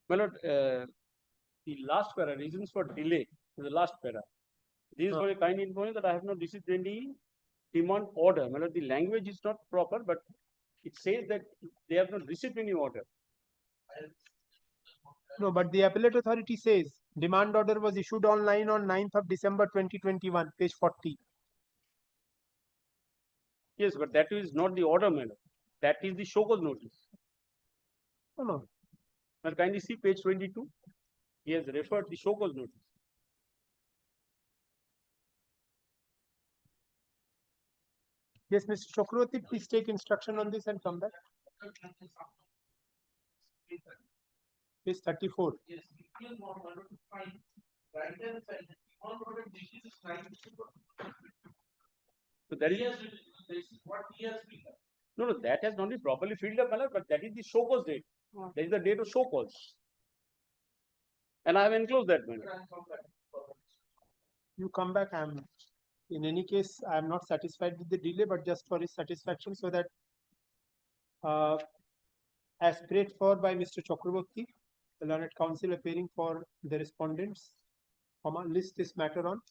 My lord, the last para, reasons for delay, the last para. This is for a kind information that I have not received any demand order. My lord, the language is not proper, but it says that they have not received any order. No, but the appellate authority says demand order was issued online on 9th of December 2021, page 40. Yes, but that is not the order, my lord. That is the show cause notice. No. Now, kindly see page 22. He has referred the show cause notice. Yes, Mr. Chakravarti, please take instruction on this and come back. Page 34. So that is what he has filled up. No, that has not been properly filled up, my lord, but that is the show cause date. That is the date of show cause. And I have enclosed that, my lord. You come back. In any case, I am not satisfied with the delay, but just for his satisfaction, so that as prayed for by Mr. Chakravarti, the learned counsel appearing for the respondents, list this matter on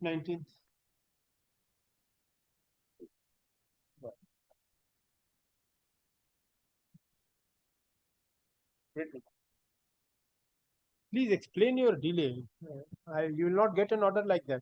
19th. Please explain your delay. You will not get an order like that.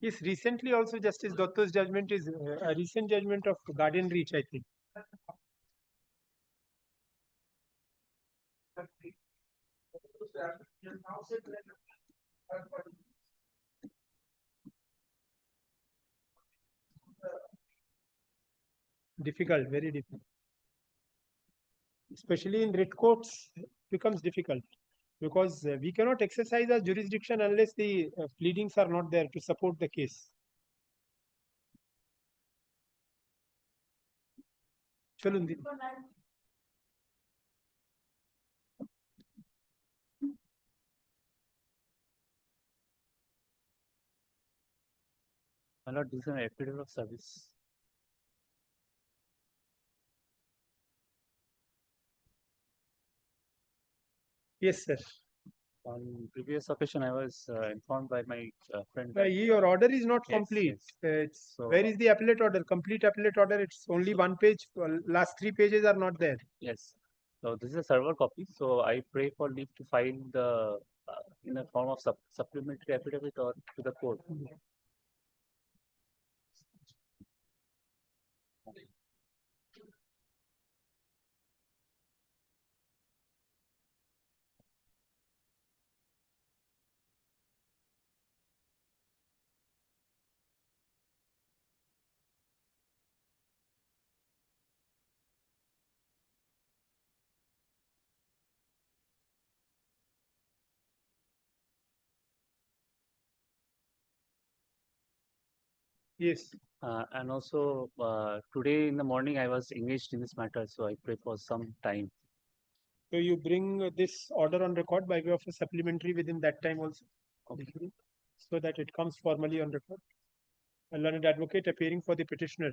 Yes, recently also Justice Datta's judgment is a recent judgment of Guardian Reach, I think. Difficult, very difficult. Especially in writ courts, becomes difficult because we cannot exercise our jurisdiction unless the pleadings are not there to support the case. Chalundi. My lord, this is an affidavit of service. Yes, sir. On previous occasion, I was informed by my friend. Your order is not Yes, complete. So- Where is the appellate order? Complete appellate order. It's only one page. Last 3 pages are not there. Yes. So this is a server copy. So I pray for leave to file the in the form of supplementary affidavit or to the court. Yes. And also, today in the morning, I was engaged in this matter, so I pray for some time. So you bring this order on record by way of a supplementary within that time also. Okay. So that it comes formally on record. A learned advocate appearing for the petitioner.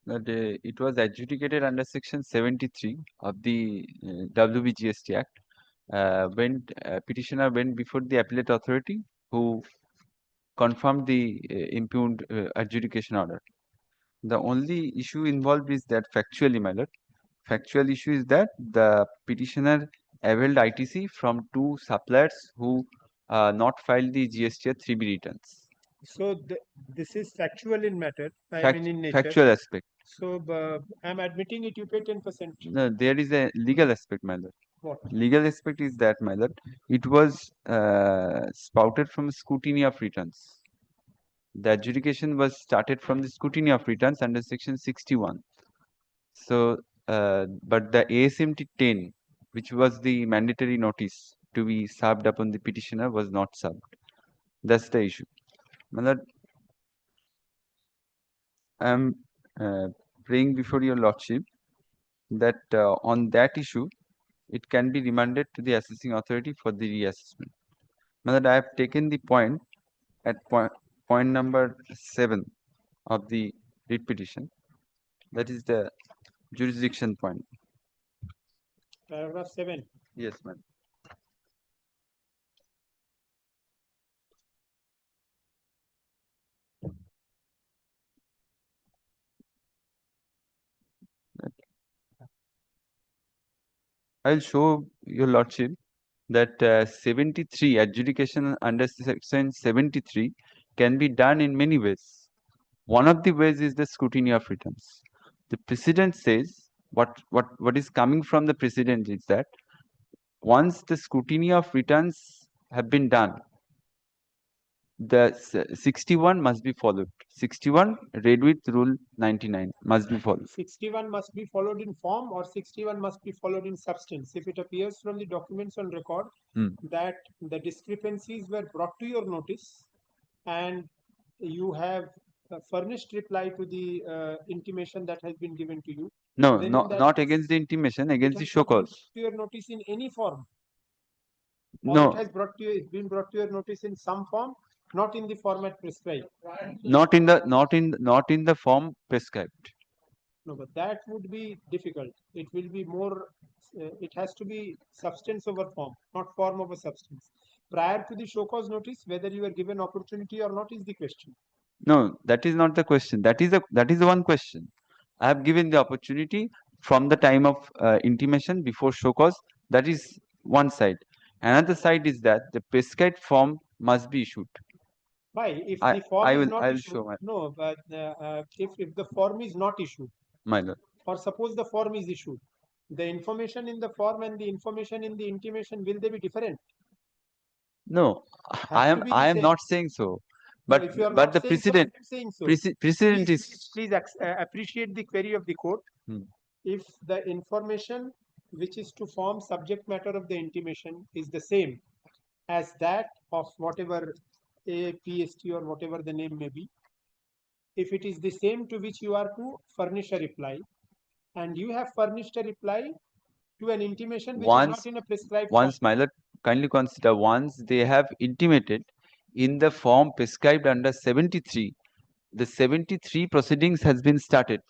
That it was adjudicated under Section 73 of the WBGST Act when petitioner went before the appellate authority who confirmed the impugned adjudication order. The only issue involved is that factually, my lord, factual issue is that the petitioner availed ITC from two suppliers who not filed the GST 3B returns. So this is factual in matter. I Fact, mean in nature. factual aspect. So I'm admitting it. You pay 10%. No, there is a legal aspect, my lord. What? Legal aspect is that, my lord, it was spouted from scrutiny of returns. The adjudication was started from the scrutiny of returns under Section 61. So, but the ASMT 10, which was the mandatory notice to be served upon the petitioner, was not served. That's the issue. My lord, I am praying before your lordship that on that issue, it can be remanded to the assessing authority for the reassessment. My lord, I have taken the point at point number 7 of the writ petition. That is the jurisdiction point. Paragraph 7. Yes, ma'am. I'll show your lordship that 73 adjudication under section 73 can be done in many ways. One of the ways is the scrutiny of returns. The precedent says what is coming from the precedent is that once the scrutiny of returns have been done, the 61 must be followed. 61 read with rule 99 must be followed. 61 must be followed in form or 61 must be followed in substance. If it appears from the documents on record that the discrepancies were brought to your notice and you have furnished reply to the intimation that has been given to you. No, then not against the intimation, against the show cause. To your notice in any form. No. Or it has been brought to your notice in some form, not in the format prescribed. Not in the form prescribed. No, but that would be difficult. It will be more. It has to be substance over form, not form over substance. Prior to the show cause notice, whether you are given opportunity or not is the question. No, that is not the question. That is the one question. I have given the opportunity from the time of intimation before show cause That is one side. Another side is that the prescribed form must be issued. Why? If I- the form I is will- not I will issued, show my- no, but if the form is not issued, My lord. or suppose the form is issued, the information in the form and the information in the intimation, will they be different? No, Has to be the I am same. not saying so. No, But if you are but not the saying so, precedent I'm saying so. precedent Please, is please appreciate the query of the court. Hmm. If the information which is to form subject matter of the intimation is the same as that of whatever a PST or whatever the name may be, if it is the same to which you are to furnish a reply, and you have furnished a reply to an intimation which is once not in a prescribed once form. my lord, kindly consider, once they have intimated in the form prescribed under 73, the 73 proceedings has been started.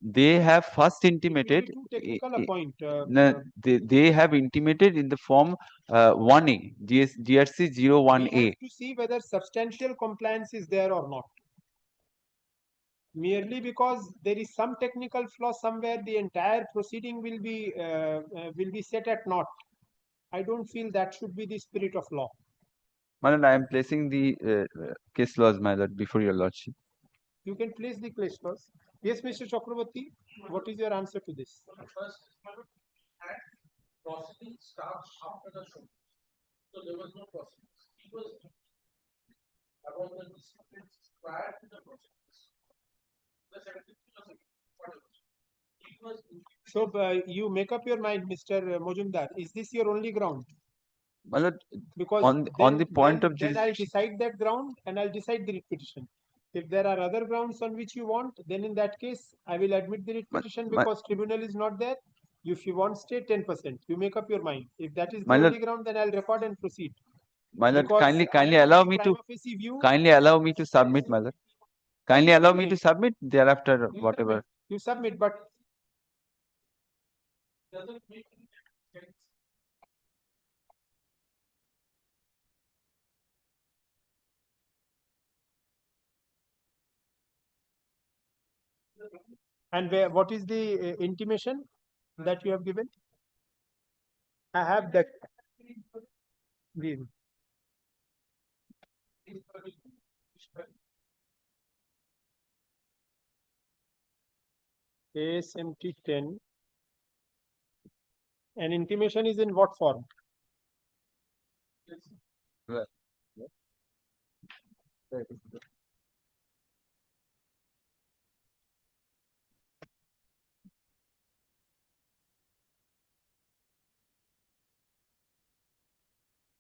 They have first intimated It will be too technical a point. no, they have intimated in the form 1A, GRC We 01A. have to see whether substantial compliance is there or not. Merely because there is some technical flaw somewhere, the entire proceeding will be set at naught. I don't feel that should be the spirit of law. My lord, I am placing the case laws, my lord, before your lordship. You can place the case laws. Yes, Mr. Chakraborty, what is your answer to this? First, and proceeding starts after the show. So there was no proceedings. He was about the disciplines prior to the proceedings. The 73 was whatever. It was So you make up your mind, Mr. Mojumdar. Is this your only ground? My lord, Because on the point of then I'll decide that ground and I'll decide the writ petition. If there are other grounds on which you want, then in that case, I will admit the writ petition because tribunal is not there. If you want stay 10%, you make up your mind. If that is the My lord- only ground, then I'll record and proceed. My lord, Because kindly I am allow of the me to prima facie view. kindly allow me to submit, my lord. Kindly allow me to submit thereafter, whatever. You submit, but doesn't make any sense. and what is the intimation that you have given? I have that. Read. ASMT 10. An intimation is in what form?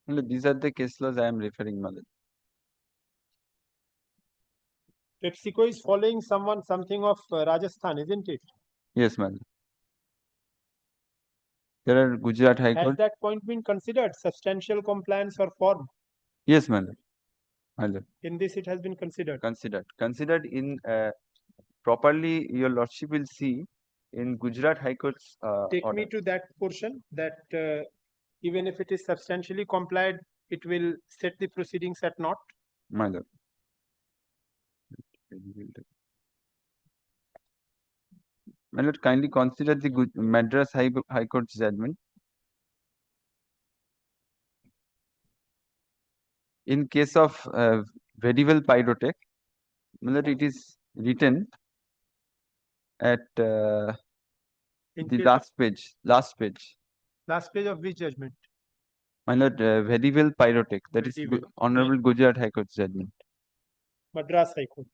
My lord, these are the case laws I am referring, my lord. PepsiCo is following something of Rajasthan, isn't it? Yes, my lord. There are Gujarat High Has Court. that point been considered, substantial compliance or form? Yes, my lord. My lord. In this, it has been considered. Considered in properly, your lordship will see in Gujarat High Court's Take order. me to that portion that even if it is substantially complied, it will set the proceedings at naught. My lord. My lord, kindly consider the Madras High Court's judgment. In case of Vedival Pyrotech, my lord, it is written at the last page. Last page of which judgment? My lord, Vedival Pyrotech. That is Vedival. Honorable Gujarat High Court's judgment. Madras High Court.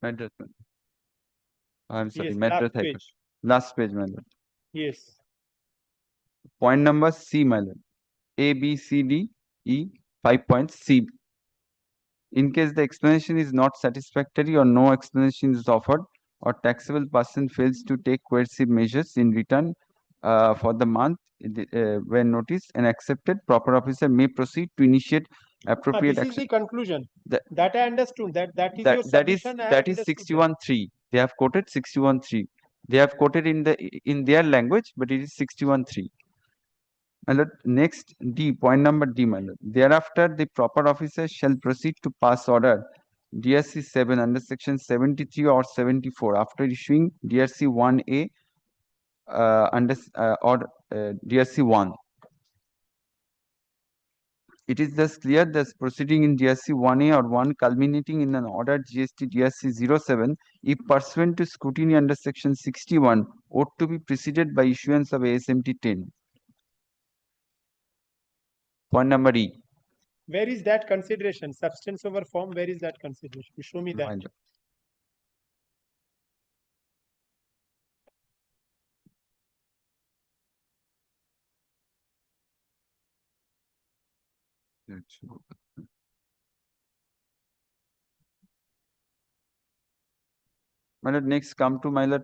Madras. I'm sorry, Yes, Madras last High Court. page. Last page, my lord. Yes. Point number C, my lord. A, B, C, D, E, 5 points C. In case the explanation is not satisfactory or no explanation is offered, or taxable person fails to take coercive measures in return for the month when noticed and accepted, proper officer may proceed to initiate appropriate This is action. the conclusion. That I understood. That is your That is submission. I have understood 61.3. They have quoted 61.3. They have quoted in their language, but it is 61.3. And the next D, point number D, my lord. Thereafter, the proper officer shall proceed to pass order DRC 7 under section 73 or 74 after issuing DRC 1A DRC 1. It is thus clear that proceeding in DRC 1A or 1 culminating in an order GST DRC 07, if pursuant to scrutiny under section 61, ought to be preceded by issuance of ASMT 10. Point number E. Where is that consideration? Substance over form, where is that consideration? You show me that. My lord. My lord, next come to my lord,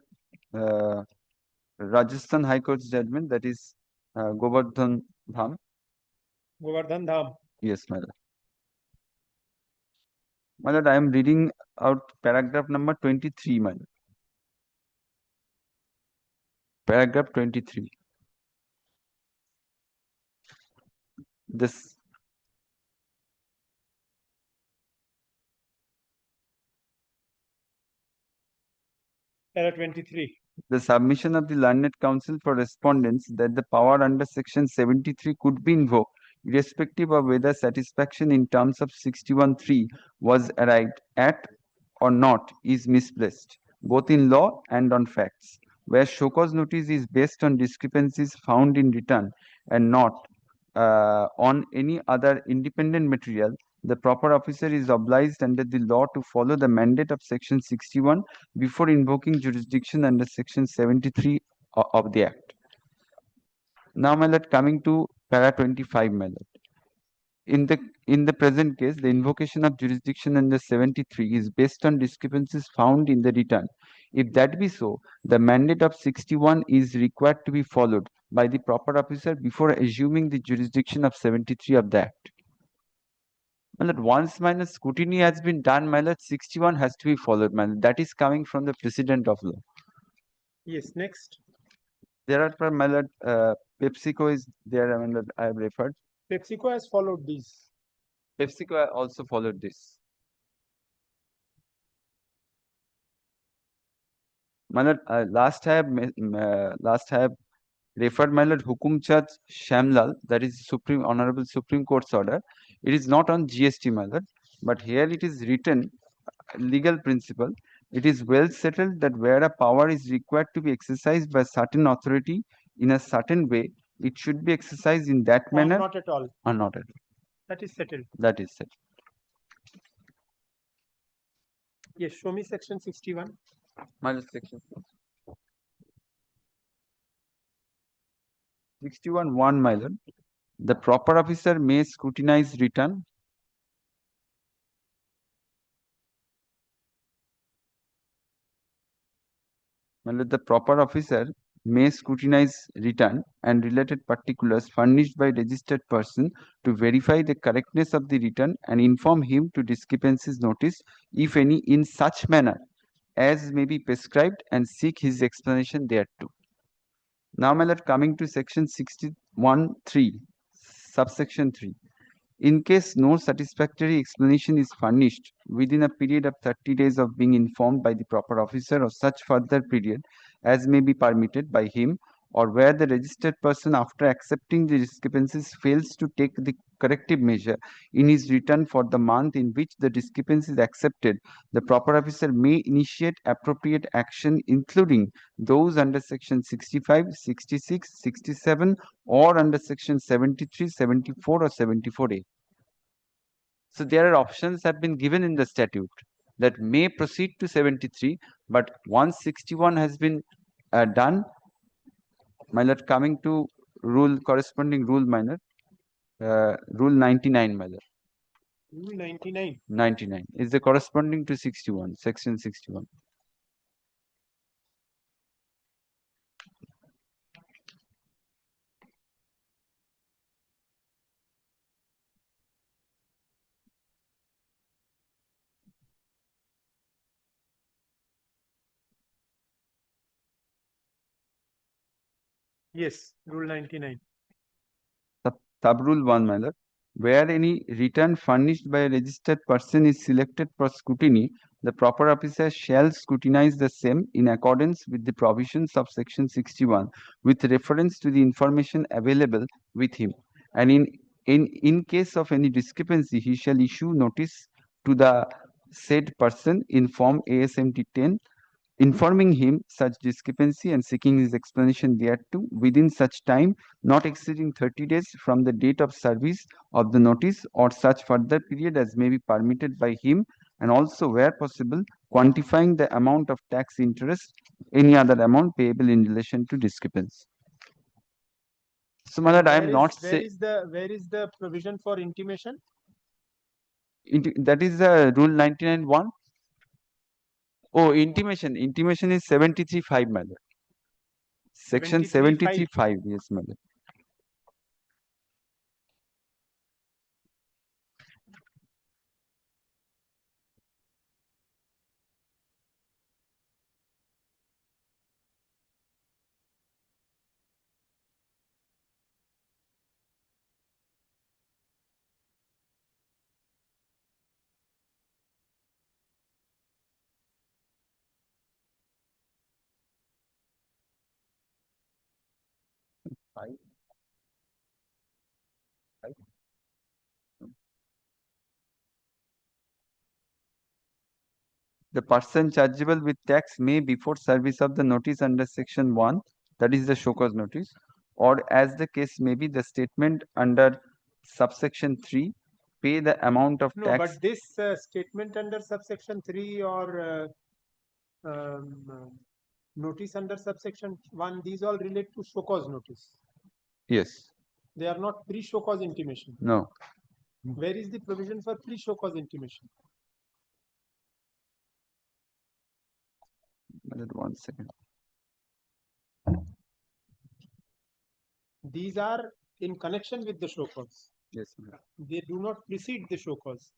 Rajasthan High Court's judgment, that is Govardhan Dham. Govardhan Dham. Yes, my lord. My lord, I am reading out paragraph number 23, my lord. Paragraph 23. This Para 23. the submission of the learned counsel for respondents that the power under section 73 could be invoked, irrespective of whether satisfaction in terms of 61(3) was arrived at or not, is misplaced, both in law and on facts. Where show cause notice is based on discrepancies found in return and not on any other independent material, the proper officer is obliged under the law to follow the mandate of section 61 before invoking jurisdiction under section 73 of the Act. Now, my lord, coming to para 25, my lord. In the present case, the invocation of jurisdiction under 73 is based on discrepancies found in the return. If that be so, the mandate of 61 is required to be followed by the proper officer before assuming the jurisdiction of 73 of the Act. My lord, once minus scrutiny has been done, my lord, 61 has to be followed, my lord. That is coming from the precedent of law. Yes, next. There are, my lord, PepsiCo is there, my lord, I have referred. PepsiCo has followed these. PepsiCo also followed this. My lord, last I have referred, my lord, Hukum Judge Shamlal, that is Honorable Supreme Court's order. It is not on GST, my lord, but here it is written, legal principle. It is well settled that where a power is required to be exercised by certain authority in a certain way, it should be exercised in that Or manner. not at all. Or not at all. That is settled. That is settled. Yes, show me section 61. My lord, section 61(1), my lord. The proper officer may scrutinize return. My lord, the proper officer may scrutinize return and related particulars furnished by registered person to verify the correctness of the return and inform him to discrepancies notice, if any, in such manner as may be prescribed, and seek his explanation thereto. Now, my lord, coming to section 61(3), subsection 3. In case no satisfactory explanation is furnished within a period of 30 days of being informed by the proper officer, or such further period as may be permitted by him, or where the registered person, after accepting the discrepancies, fails to take the corrective measure in his return for the month in which the discrepancy is accepted, the proper officer may initiate appropriate action, including those under section 65, 66, 67, or under section 73, 74, or 74A. So there are options have been given in the statute that may proceed to 73, but once 61 has been done, my lord, coming to rule, corresponding rule, my lord, rule 99, my lord. Rule 99. 99 is the corresponding to 61, section 61. Yes, rule 99. Sub rule 1, my lord. Where any return furnished by a registered person is selected for scrutiny, the proper officer shall scrutinize the same in accordance with the provisions of section 61 with reference to the information available with him. And in case of any discrepancy, he shall issue notice to the said person in form ASMT 10, informing him such discrepancy and seeking his explanation thereto within such time not exceeding 30 days from the date of service of the notice or such further period as may be permitted by him, and also where possible quantifying the amount of tax interest any other amount payable in relation to discrepancy. So my lord, I am not saying where is the provision for intimation? that is rule 99(1). Oh, intimation is 73(5), my lord. Section 73(5), yes, my lord. Five. The person chargeable with tax may, before service of the notice under section 1, that is the show cause notice, or as the case may be, the statement under subsection 3, pay the amount of No, tax. but this statement under subsection 3 or notice under subsection 1, these all relate to show cause notice. Yes. They are not pre-show cause intimation. No. Where is the provision for pre-show cause intimation? One second. These are in connection with the show cause. Yes, ma'am. They do not precede the show cause.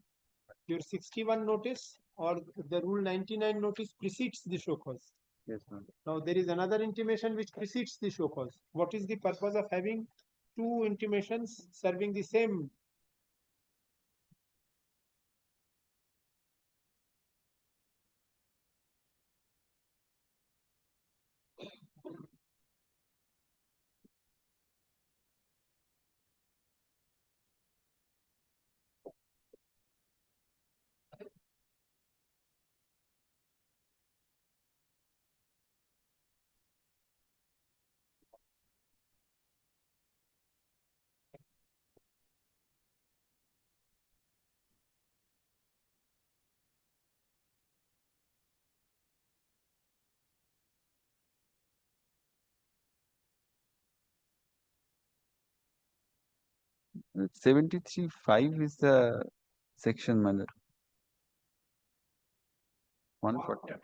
Your 61 notice or the rule 99 notice precedes the show cause. Yes, ma'am. Now there is another intimation which precedes the show cause. What is the purpose of having two intimations serving the same? Uh, 73(5) is the section, my lord. 140.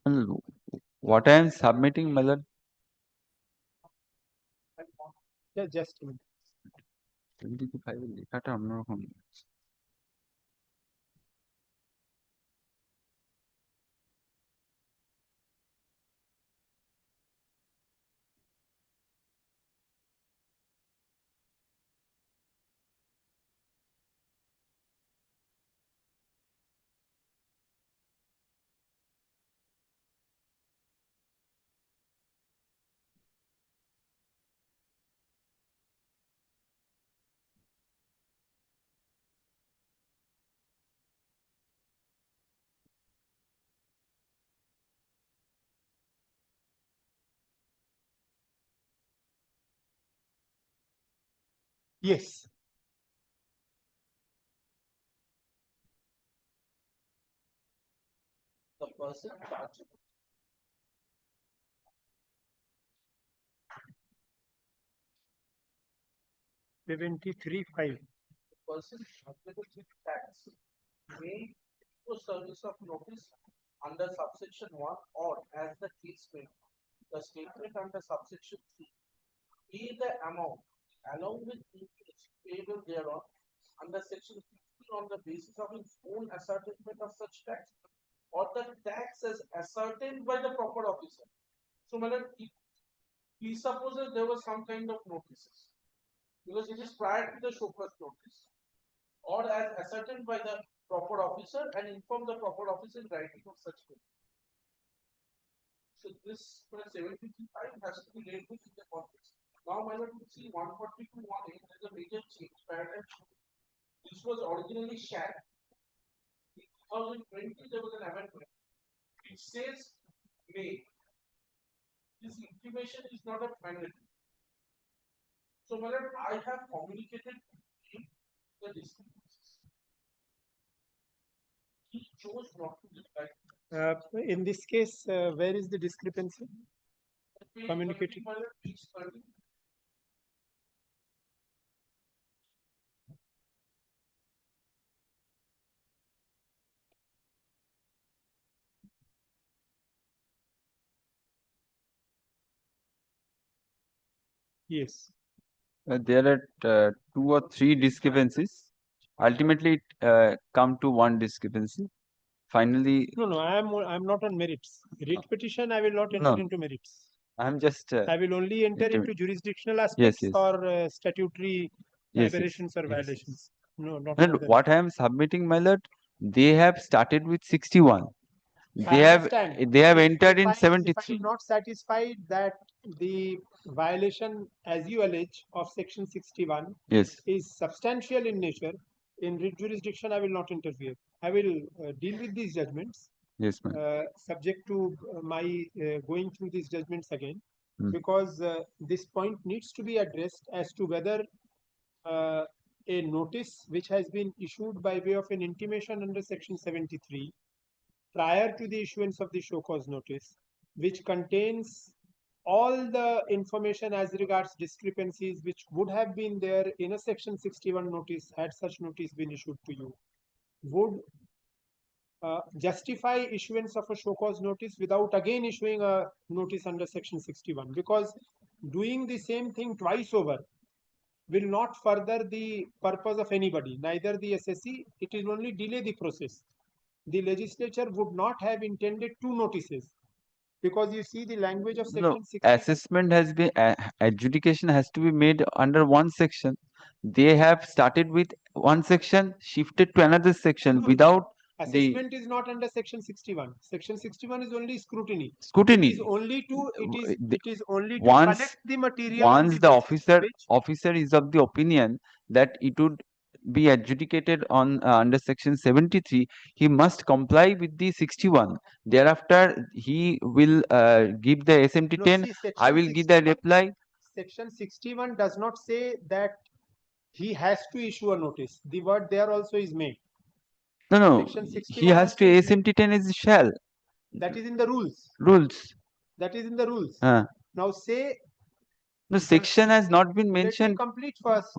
Well, what I am submitting, my lord, Yeah, just a minute. 75 এর লেখাটা অন্যরকম। Yes. The person charged. $73.5. Person applicable with tax may for service of notice under subsection 1 or as the case may be. The statement under subsection 3 pay the amount along with interest payable thereon under section 50 on the basis of its own ascertainment of such tax or the tax as ascertained by the proper officer. So, madam, please suppose that there was some kind of notices because it is prior to the show cause notice or as ascertained by the proper officer and inform the proper officer in writing of such thing. So this 73.5 has to be laid with in the context. Now, my lord, would see 142.1a, there is a major change. Paragraph. This was originally shared. In 2020, there was an amendment. It says may. This intimation is not a mandatory. So, my lord, I have communicated the discrepancies. He chose not to reply. In this case, where is the discrepancy? Communicated. Yes. There are 2 or 3 discrepancies. Ultimately, it come to one discrepancy. Finally, No, I'm not on merits. Writ petition, I will not enter No. into merits. I'm just. I will only enter intimate. into jurisdictional aspects yes. or statutory Yes, aberrations or yes. violations. No, not And more than what I am submitting, my lord, they have started with 61. I They have understand. entered in If 73. I'm not satisfied that the violation, as you allege, of section 61 Yes. is substantial in nature, in writ jurisdiction, I will not interfere. I will deal with these judgments, Yes, ma'am. subject to my going through these judgments again, Hmm. because this point needs to be addressed as to whether a notice which has been issued by way of an intimation under section 73 prior to the issuance of the show cause notice, which contains all the information as regards discrepancies which would have been there in a section 61 notice had such notice been issued to you, would justify issuance of a show cause notice without again issuing a notice under section 61, because doing the same thing twice over will not further the purpose of anybody, neither the SSC, it will only delay the process. The legislature would not have intended 2 notices, because you see the language of No, section 60. assessment has been, adjudication has to be made under one section. They have started with one section, shifted to another section without the Assessment is not under section 61. Section 61 is only scrutiny. scrutiny. It is only to it is only to Once, collect the material on once the the basis of officer is of the opinion that it would be adjudicated on under section 73, he must comply with the 61. Thereafter, he will give the SMT 10. see, I will give the reply. Section 61 does not say that he has to issue a notice. The word there also is may. No, no, Section he 61 has to SMT 10 is shall. That is in the rules. Rules. That is in the rules. Uh, Now say. No, section has not been Let me mentioned. complete first.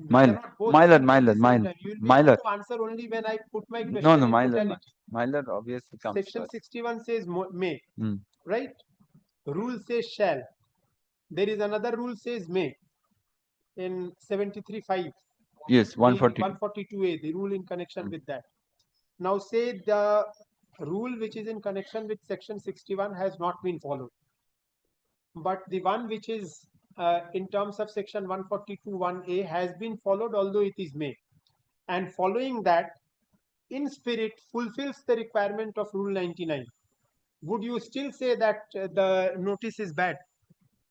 My lord, my lord, my lord, my lord, You will be my able lord. to answer only when I put my question No, no, in my lord, totality. my lord obviously comes Section first. 61 says may, Hmm. right? Rule says shall. There is another rule says may in 73.5. Yes, 140. 142A, the rule in connection with that. Now say the rule which is in connection with section 61 has not been followed, but the one which is in terms of section 142(1)A has been followed, although it is may, and following that in spirit fulfills the requirement of rule 99. Would you still say that the notice is bad?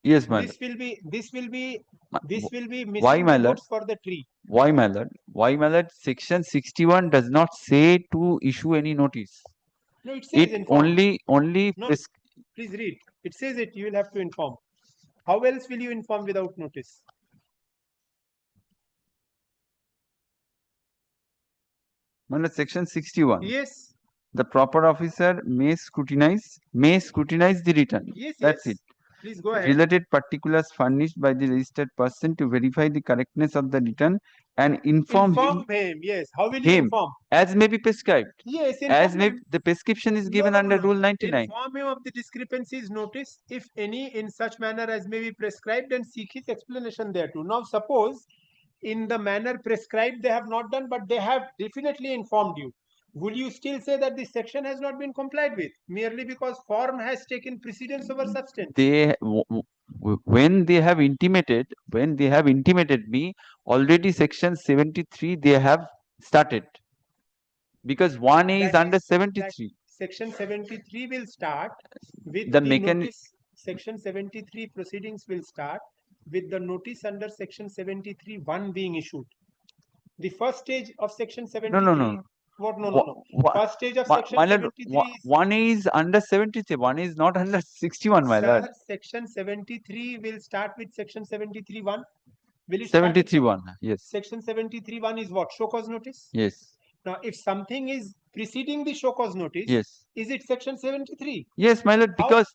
Yes, my lord. This will be Why, missing my the lord? woods for the tree. Why, my lord? Why, my lord? Section 61 does not say to issue any notice. No, it says inform. only No, please read. It says it. You will have to inform. How else will you inform without notice? Under section 61. Yes. The proper officer may scrutinize the return. Yes, That's yes. it. Please go ahead. Related particulars furnished by the registered person to verify the correctness of the return and inform Inform him. Yes. How will you him inform? as may be prescribed. Yes. As Inform may him. the prescription is No, given no, under no. Rule 99. Inform him of the discrepancies, notice if any in such manner as may be prescribed, and seek his explanation thereto. Now suppose in the manner prescribed they have not done, but they have definitely informed you. Will you still say that this section has not been complied with merely because form has taken precedence over substance? When they have intimated me already, section 73 they have started, because 1A is under 73. Section 73 will start with The the notice. Section 73 proceedings will start with the notice under section 73 1 being issued. The first stage of section 73. No. What? No. First stage of section 73 is 1A is under 73. 1 is not under 61, my lord. Sir, section 73 will start with section 73 1. Will it 73 1, yes. Section 73 1 is what? Show cause notice? Yes. Now, if something is preceding the show cause notice, Yes. is it section 73? Yes, my lord, because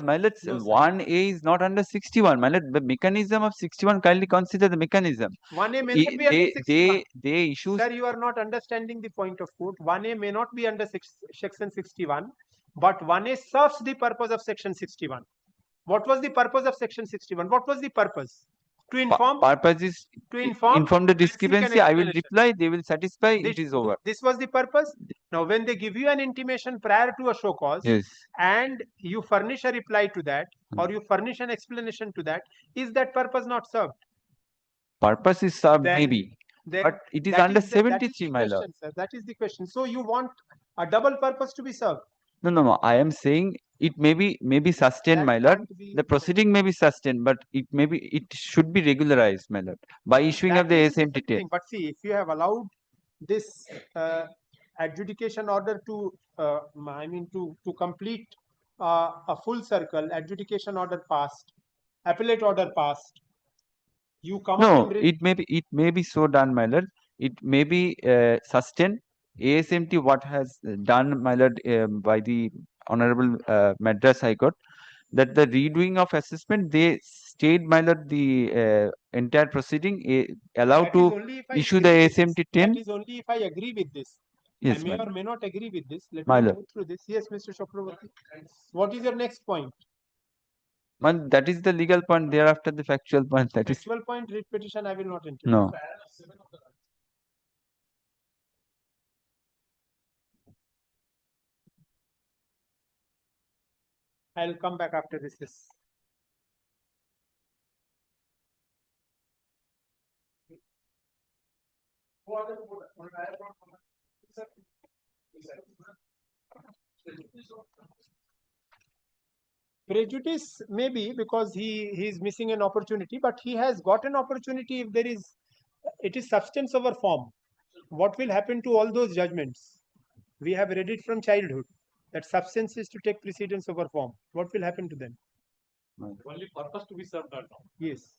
my lord, No, sir. 1A is not under 61. My lord, the mechanism of 61, kindly consider the mechanism. 1A may not be under 61. They issue. Sir, you are not understanding the point of quote. 1A may not be under section 61, but 1A serves the purpose of section 61. What was the purpose of section 61? What was the purpose? To inform. Purpose is to inform the and seek an discrepancy. I will explanation. reply. They will satisfy. It is over. This was the purpose. Now, when they give you an intimation prior to a show cause, Yes. and you furnish a reply to that, or you furnish an explanation to that, is that purpose not served? Purpose is served, Then- maybe, Then but it is that under the- that is 73, the my lord. question, sir. That is the question. So you want a double purpose to be served. No. I am saying it may be sustained, That my lord. can't be- The proceeding may be sustained, but it should be regularized, my lord, by issuing That of the is ASM different detail. thing. But see, if you have allowed this adjudication order to, to complete a full circle, adjudication order passed, appellate order passed, you come up No, and it may be so done, my lord. It may be sustained. ASMT what has done, my lord, by the Honorable Madras High Court, that the redoing of assessment, they stayed, my lord, the entire proceeding, allowed That is to only if I issue the agree with ASMT this. 10. That is only if I agree with this. Yes, I may my or may not agree with this. Let My me lord. move through this. Yes, Mr. Chakravarti. What is your next point? Well, that is the legal point. Thereafter, the factual point. That is Factual point, writ petition, I will not enter. no. I'll come back after this. Prejudice maybe because he is missing an opportunity, but he has got an opportunity if it is substance over form. What will happen to all those judgments? We have read it from childhood that substance is to take precedence over form. What will happen to them? Only purpose to be served or not. Yes.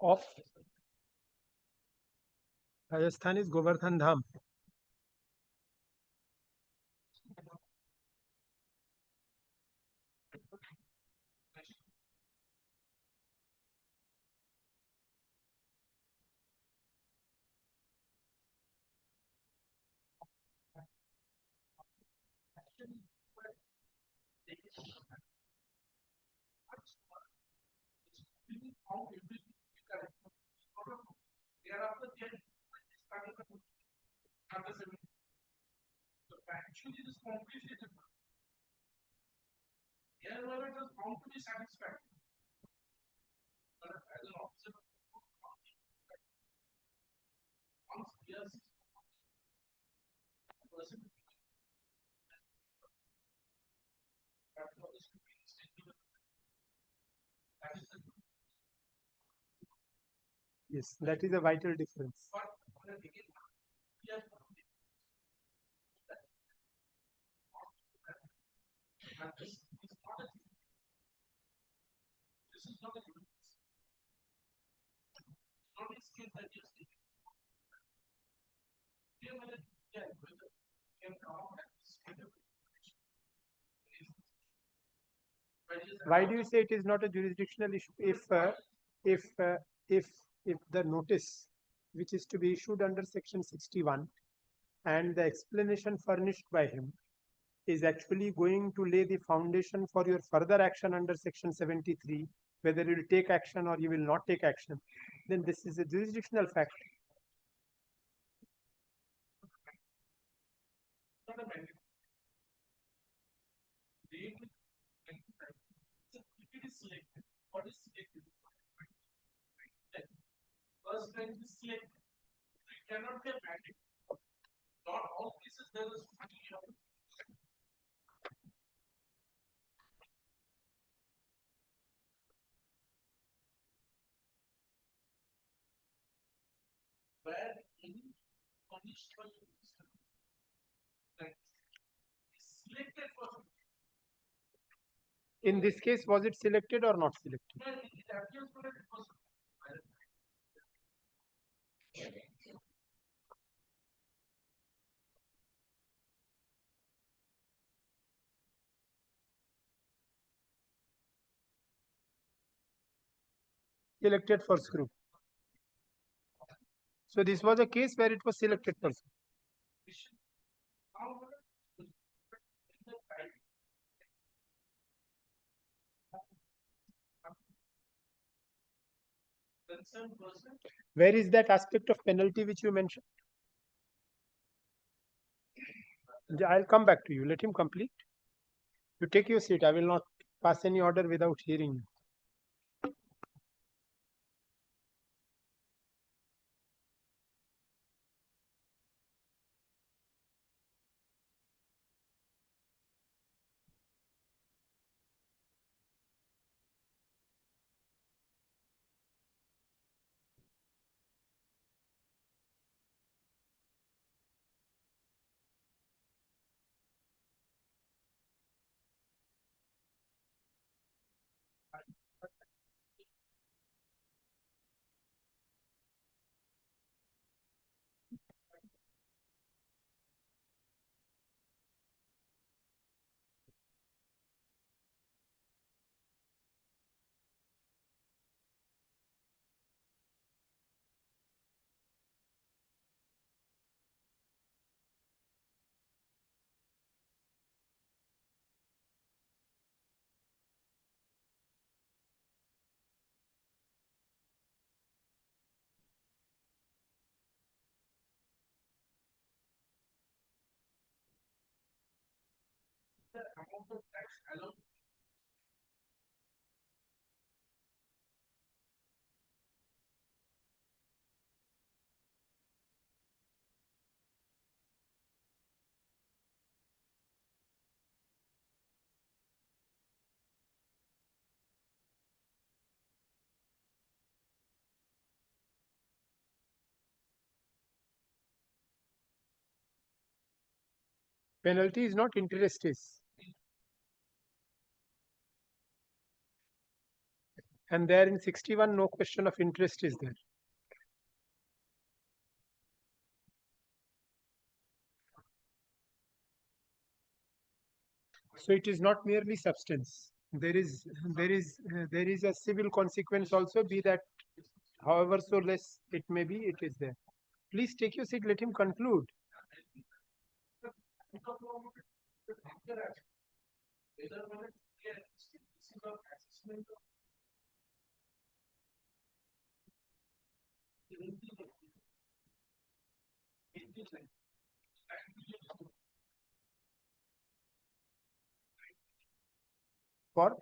of Rajasthan is Govardhan Dham. Yes, that is a vital difference. Why do you say it is not a jurisdictional issue if uh, if if the notice which is to be issued under section 61 and the explanation furnished by him is actually going to lay the foundation for your further action under section 73, whether you will take action or you will not take action, then this is a jurisdictional fact. In this case, was it selected or not selected? Selected for screw. So this was a case where it was selected for screw. Where is that aspect of penalty which you mentioned? I'll come back to you. Let him complete. You take your seat. I will not pass any order without hearing you. Penalty is not interest is. And there in 61, no question of interest is there. So it is not merely substance. There is a civil consequence also, be that however so less it may be, it is there. Please take your seat, let him conclude. For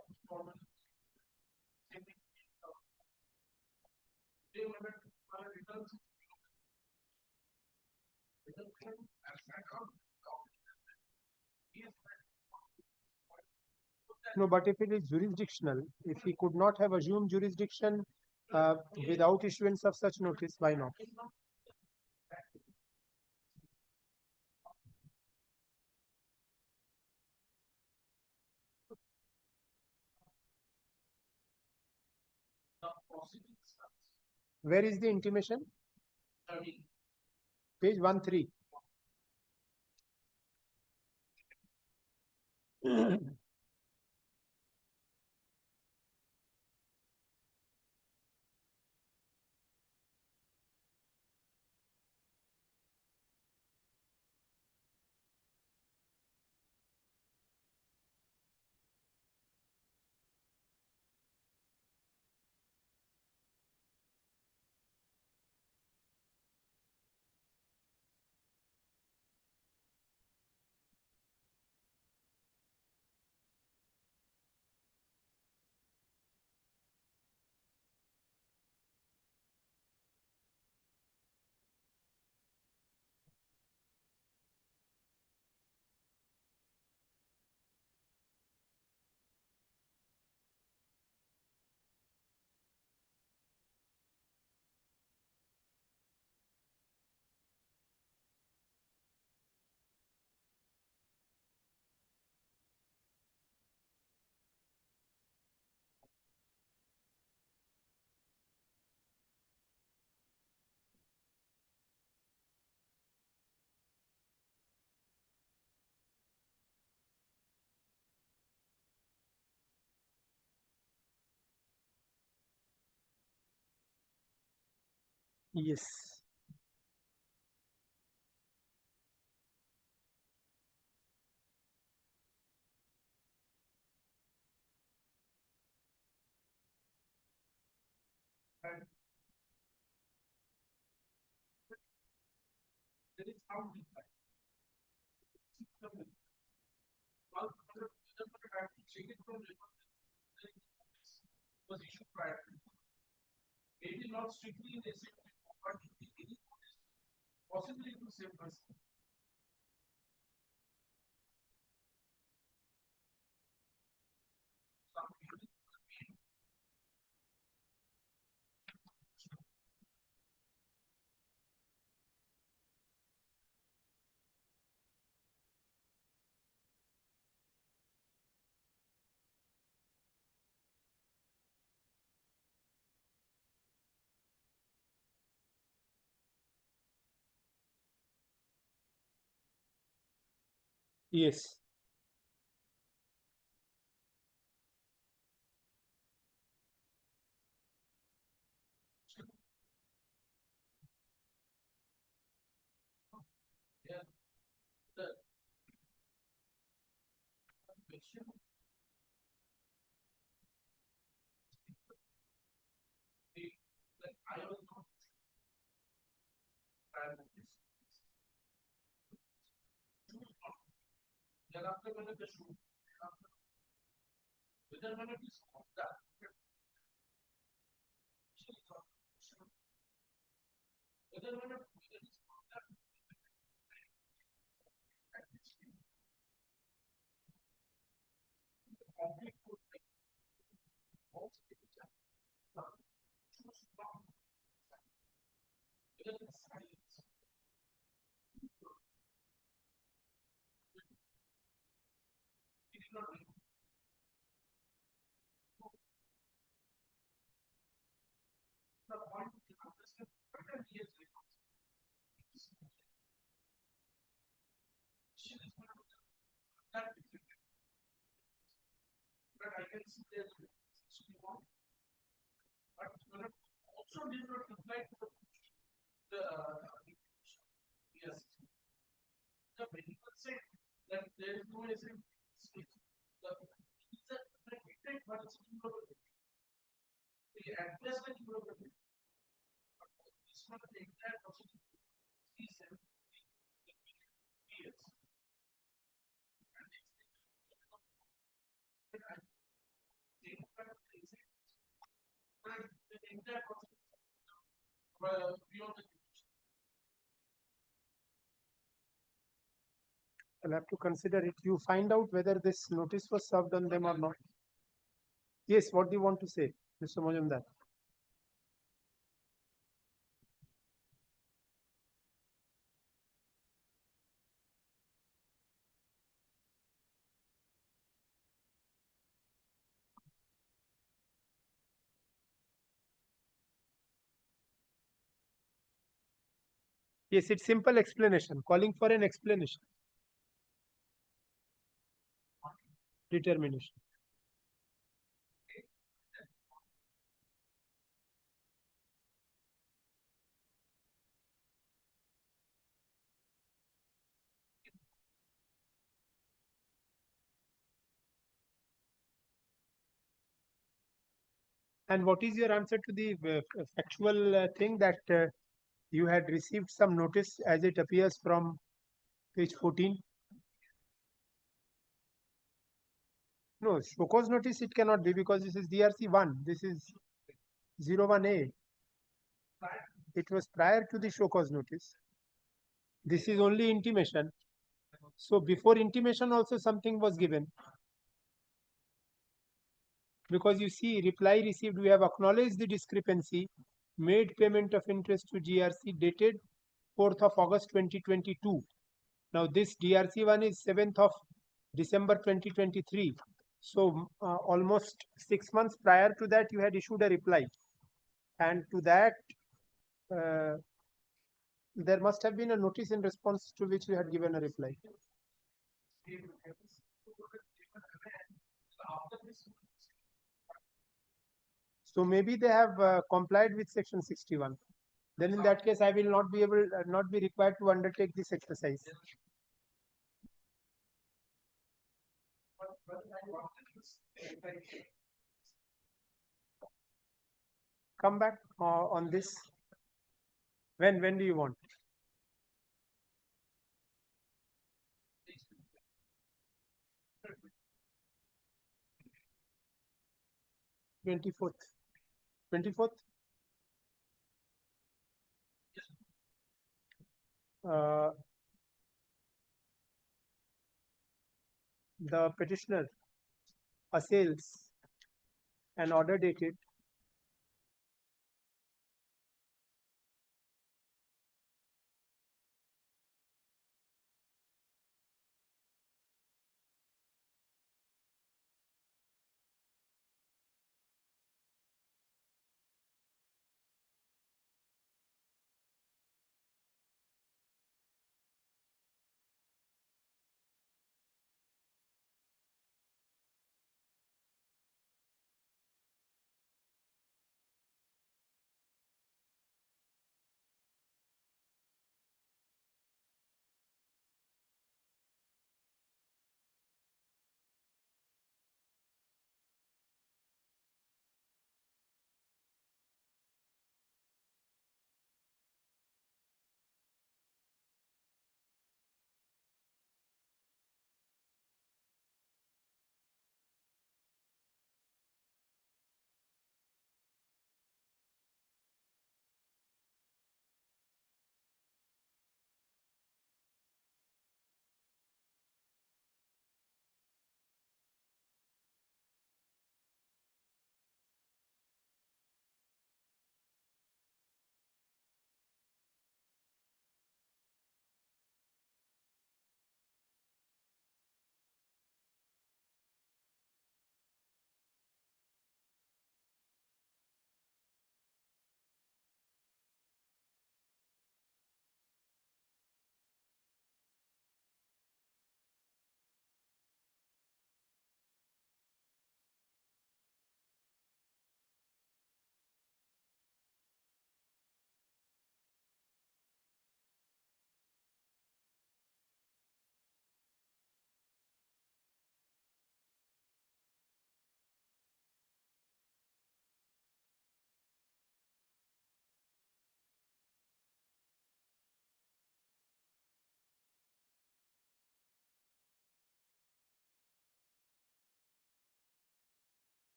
no, but if it is jurisdictional, if he could not have assumed jurisdiction without issuance of such notice, why not? Where is the intimation? Page 13. Yes. Maybe not strictly in the same, but possibly to same person. Yes. Yeah. The I was not thereafter when the shoe whether when it is that whether when it is conflict could make most whether it's silence. It did not can see there is 61, but also did not reply to the yes. The medical said that there is no essay speech. The intent but it's the address that you have written. This one the entire procedure is 3 years. I'll have to consider it. You find out whether this notice was served on them or not. Yes, what do you want to say, Mr. Majumdar? Yes, it's simple explanation, calling for an explanation. Determination. And what is your answer to the factual thing that you had received some notice as it appears from page 14? No, show cause notice it cannot be because this is DRC 1. This is 01A. It was prior to the show cause notice. This is only intimation. So before intimation also something was given. Because you see, reply received, we have acknowledged the discrepancy, made payment of interest to GRC dated 4th of August 2022. Now this DRC one is 7th of December 2023. So almost 6 months prior to that, you had issued a reply. And to that, there must have been a notice in response to which you had given a reply. So maybe they have complied with section 61. Then in that case, I will not be able, not be required to undertake this exercise. Come back on this. When do you want? Twenty-fourth. 24th. The petitioner assails an order dated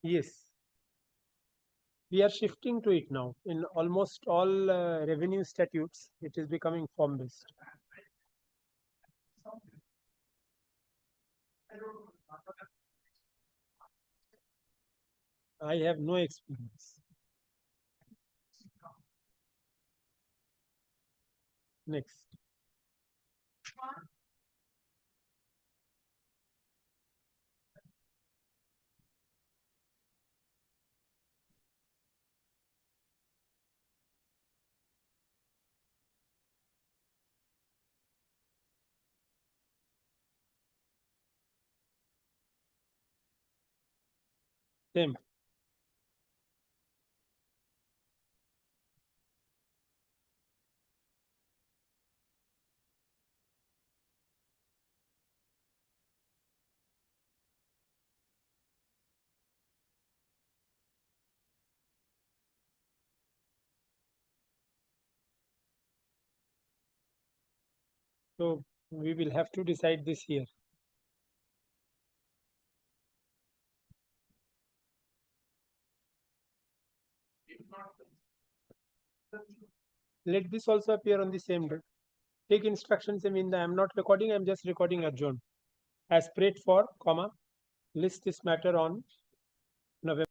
Yes. We are shifting to it now. In almost all revenue statutes, it is becoming form based. I have no experience. Next. Same. So we will have to decide this here. Let this also appear on the same day. Take instructions. I mean, I'm not recording, I'm just recording adjourn. As prayed for, comma, list this matter on November.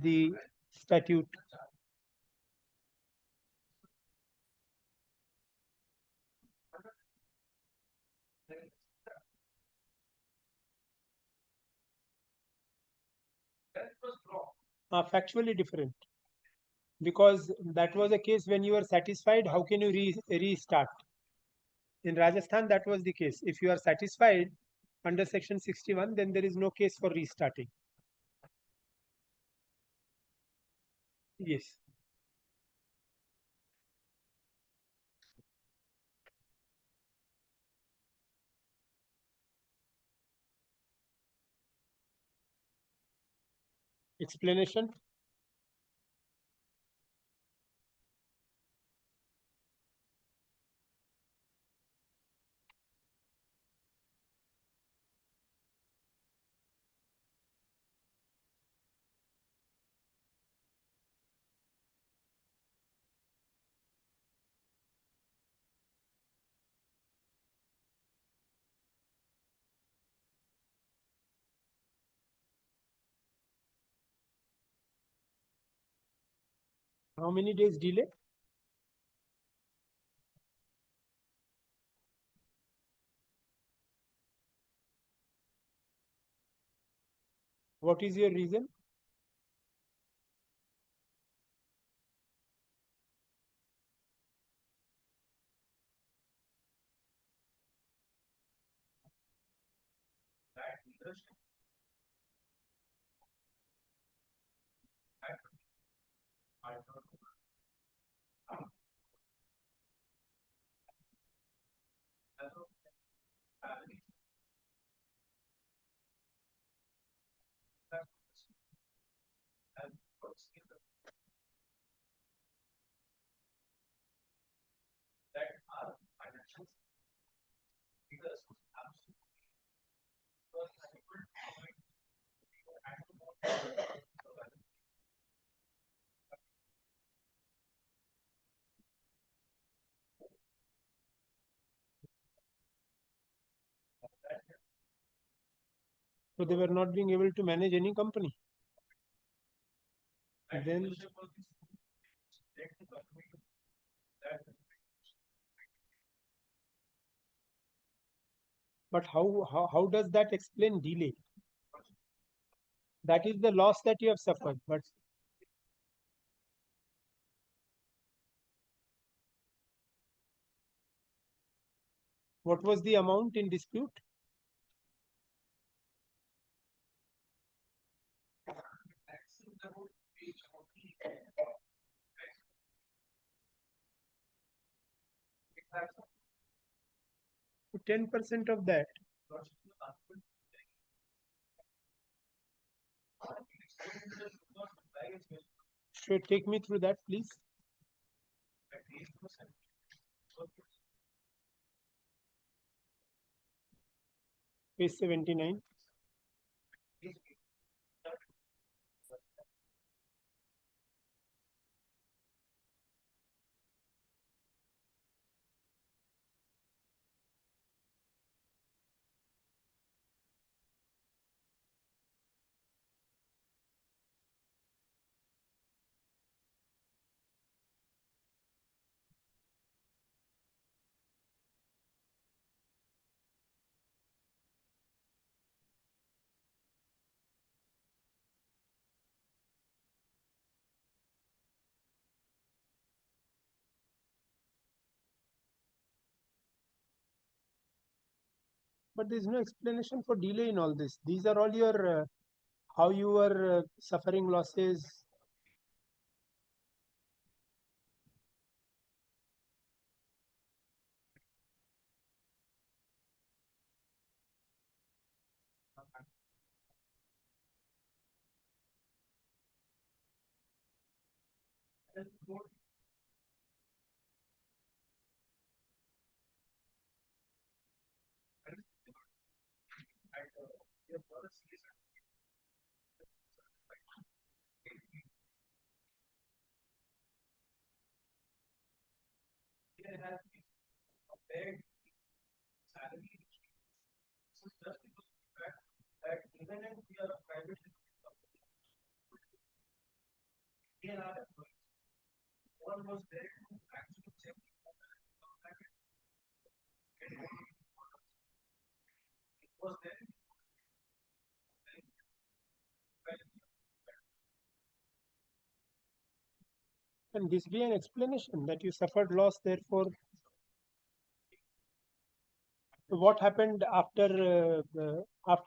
The statute. Are factually different, because that was a case when you are satisfied. How can you restart? In Rajasthan, that was the case. If you are satisfied under section 61, then there is no case for restarting. Yes. Explanation. How many days delay? What is your reason? So they were not being able to manage any company. And then but how does that explain delay? That is the loss that you have suffered. But what was the amount in dispute? So 10% of that Should take me through that, please. Page 79. But there is no explanation for delay in all this. These are all your how you were suffering losses. Can this be an explanation that you suffered loss, therefore? What happened after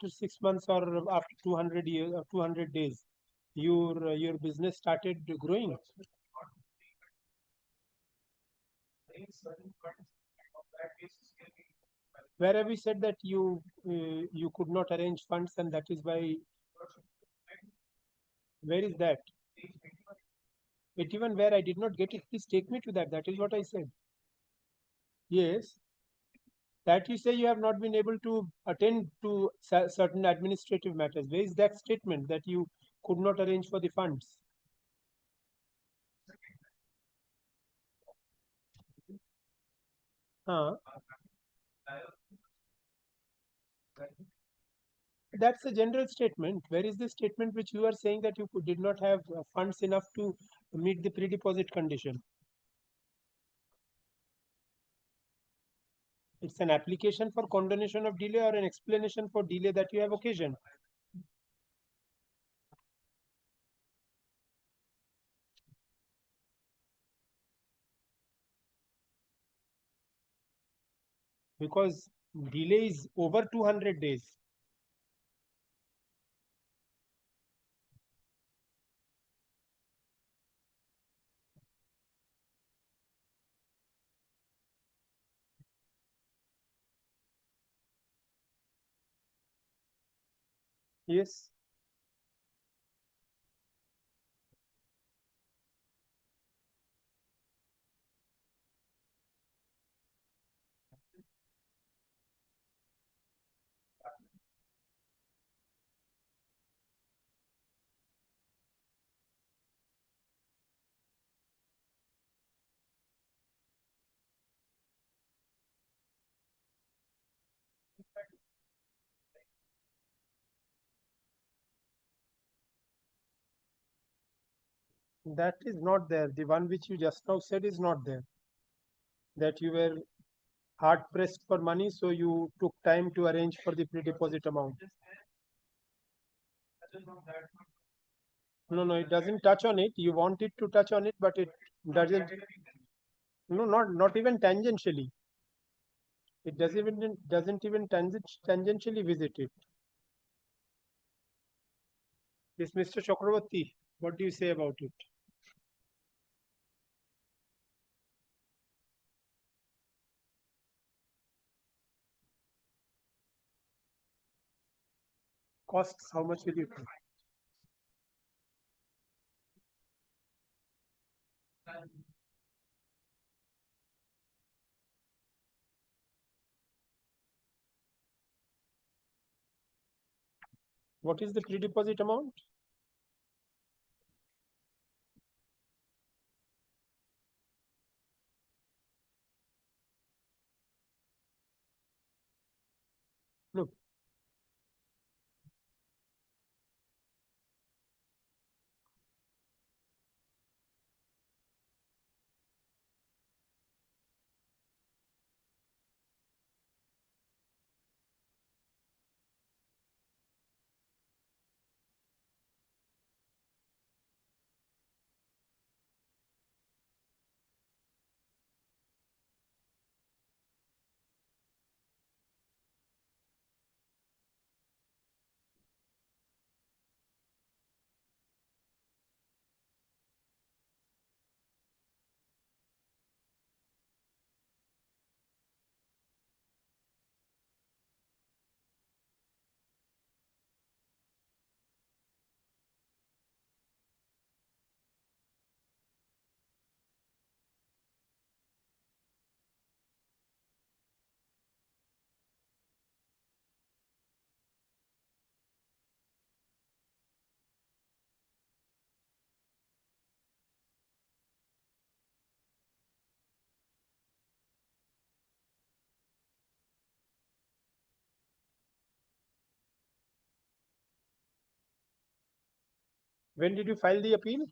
6 months or after 200 years or 200 days? Your business started growing. Where have we said that you could not arrange funds and that is why? Where is that? 81 where I did not get it. Please take me to that. That is what I said. Yes. That you say you have not been able to attend to certain administrative matters. Where is that statement that you could not arrange for the funds? That's a general statement. Where is the statement which you are saying that you did not have funds enough to meet the pre-deposit condition? It's an application for condonation of delay or an explanation for delay that you have occasioned. Because delay is over 200 days. Yes. That is not there. The one which you just now said is not there. That you were hard pressed for money, so you took time to arrange for the pre-deposit amount. No, it doesn't touch on it. You want it to touch on it, but it doesn't. No, not even tangentially. It doesn't even tangentially visit it. Yes, Mr. Chakravarti, what do you say about it? costs, how much will you pay? What is the pre-deposit amount? No. When did you file the appeal?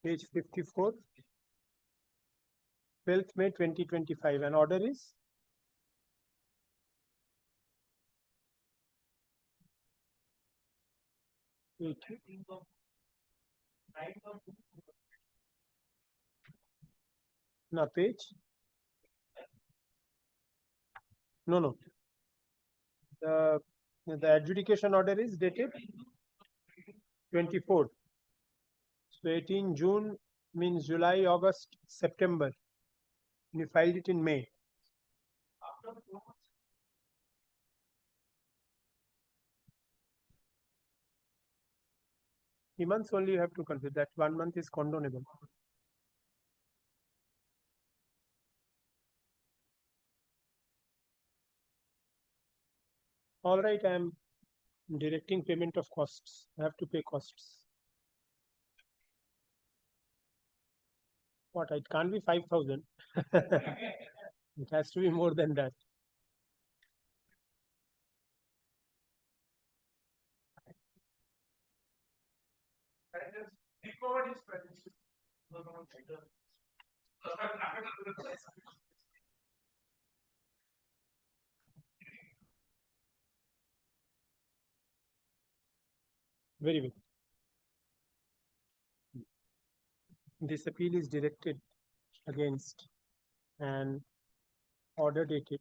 Page 54. 12th May 2025. And order is? No, page? No. The adjudication order is dated 24th. So 18 June means July, August, September. You filed it in May. Three months only you have to consider. That 1 month is condonable. All right, I am directing payment of costs. I have to pay costs. What? It can't be 5,000. It has to be more than that. Very well. This appeal is directed against and order dated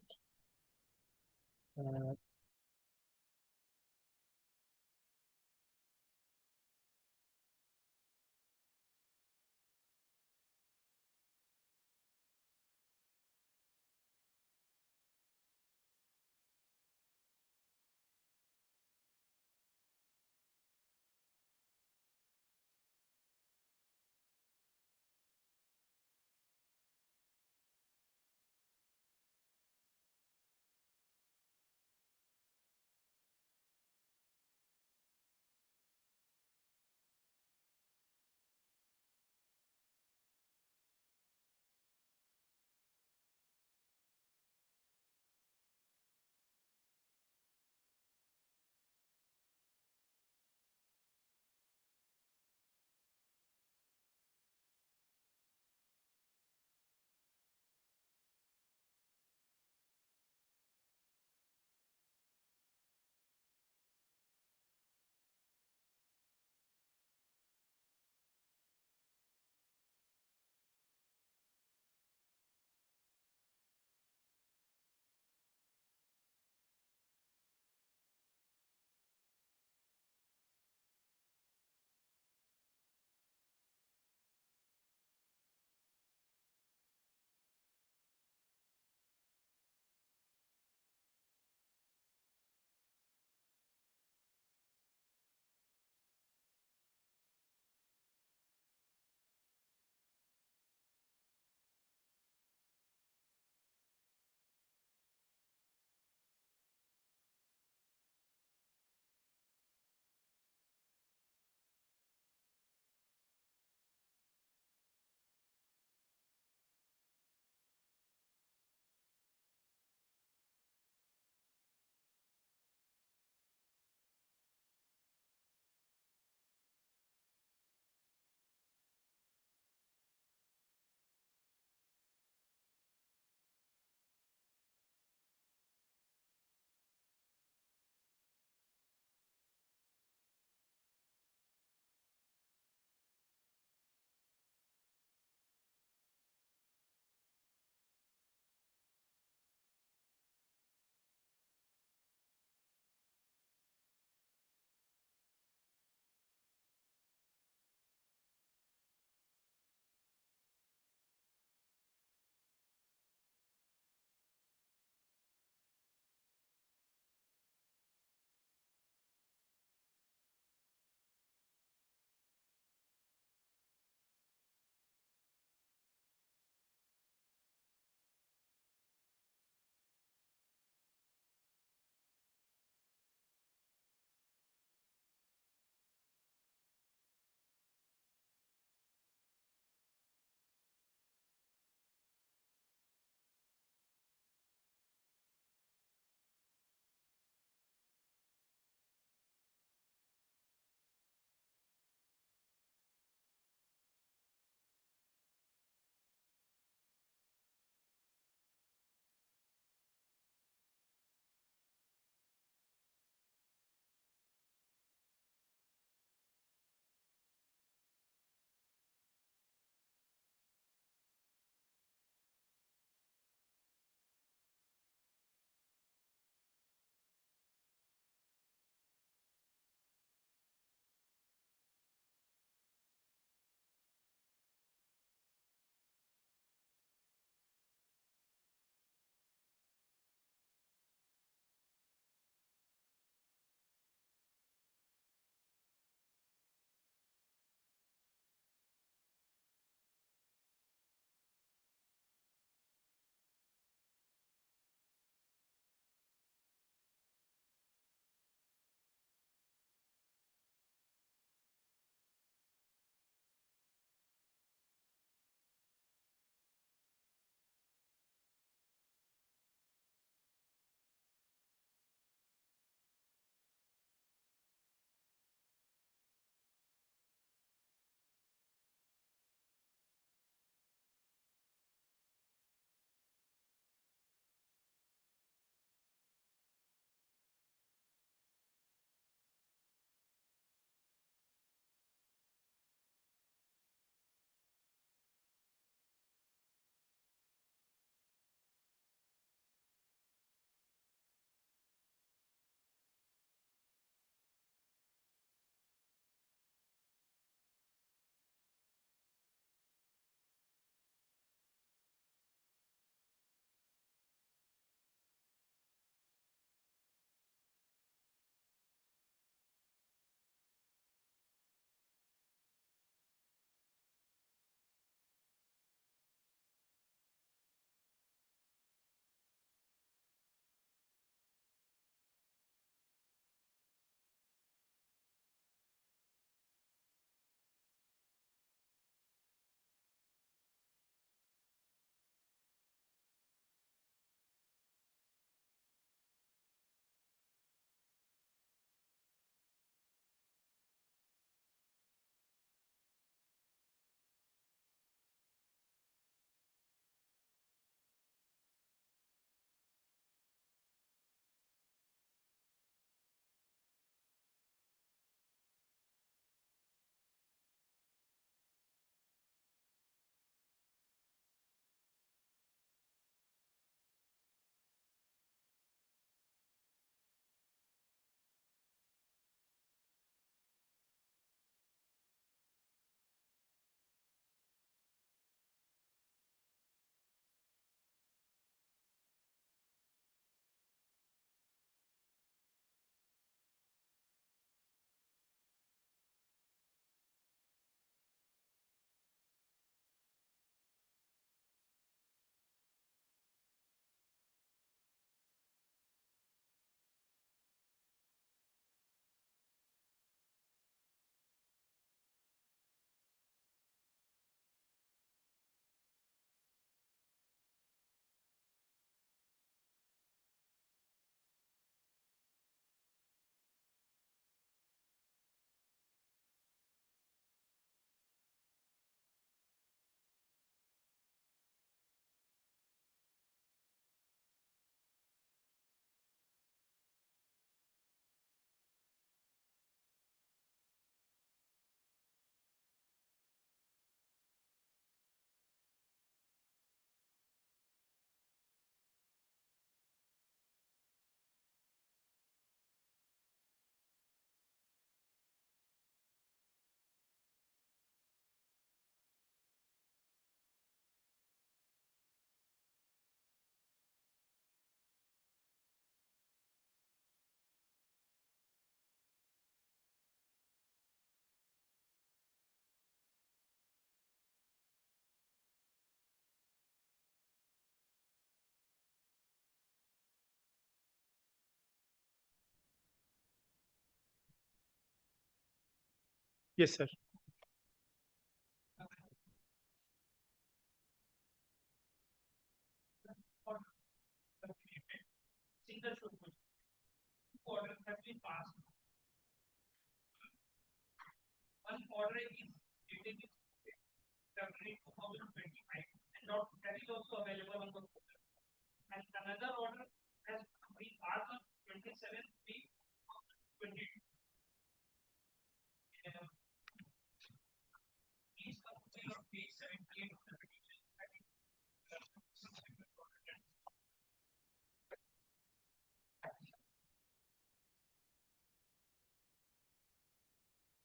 Yes, sir.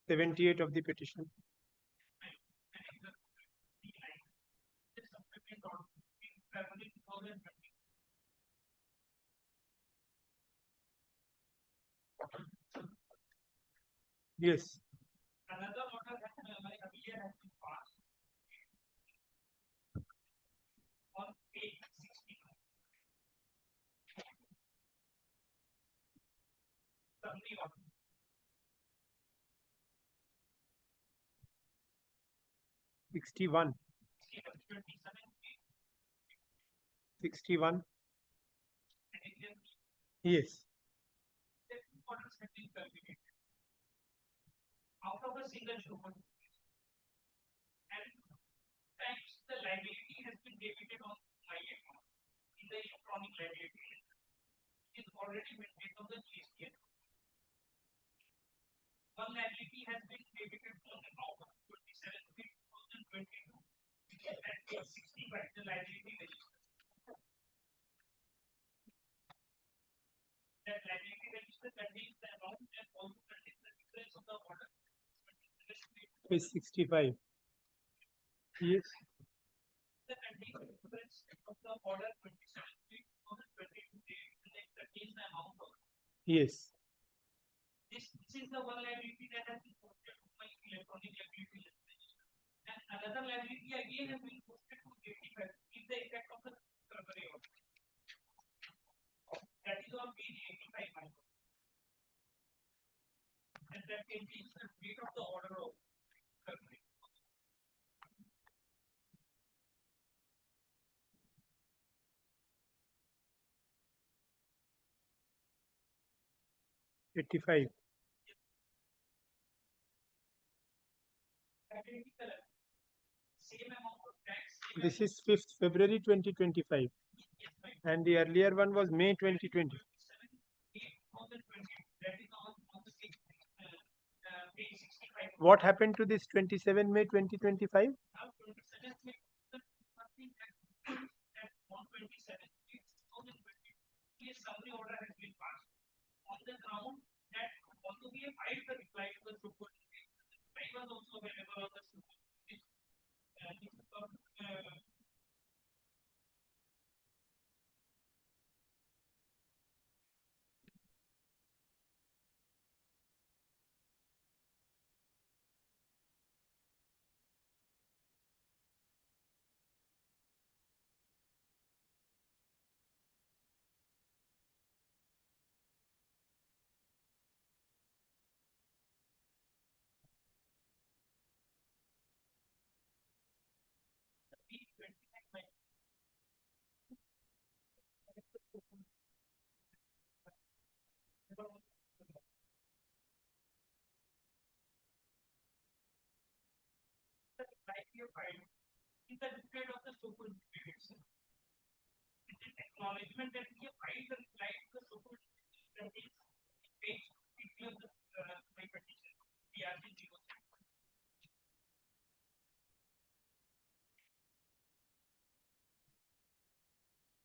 '78 of the petition. Yes. '61. 61. Yes. Page 65. Yes. Yes. '85. This is 5th February 2025. And the earlier one was May 2020. What happened to this 27 May 2025?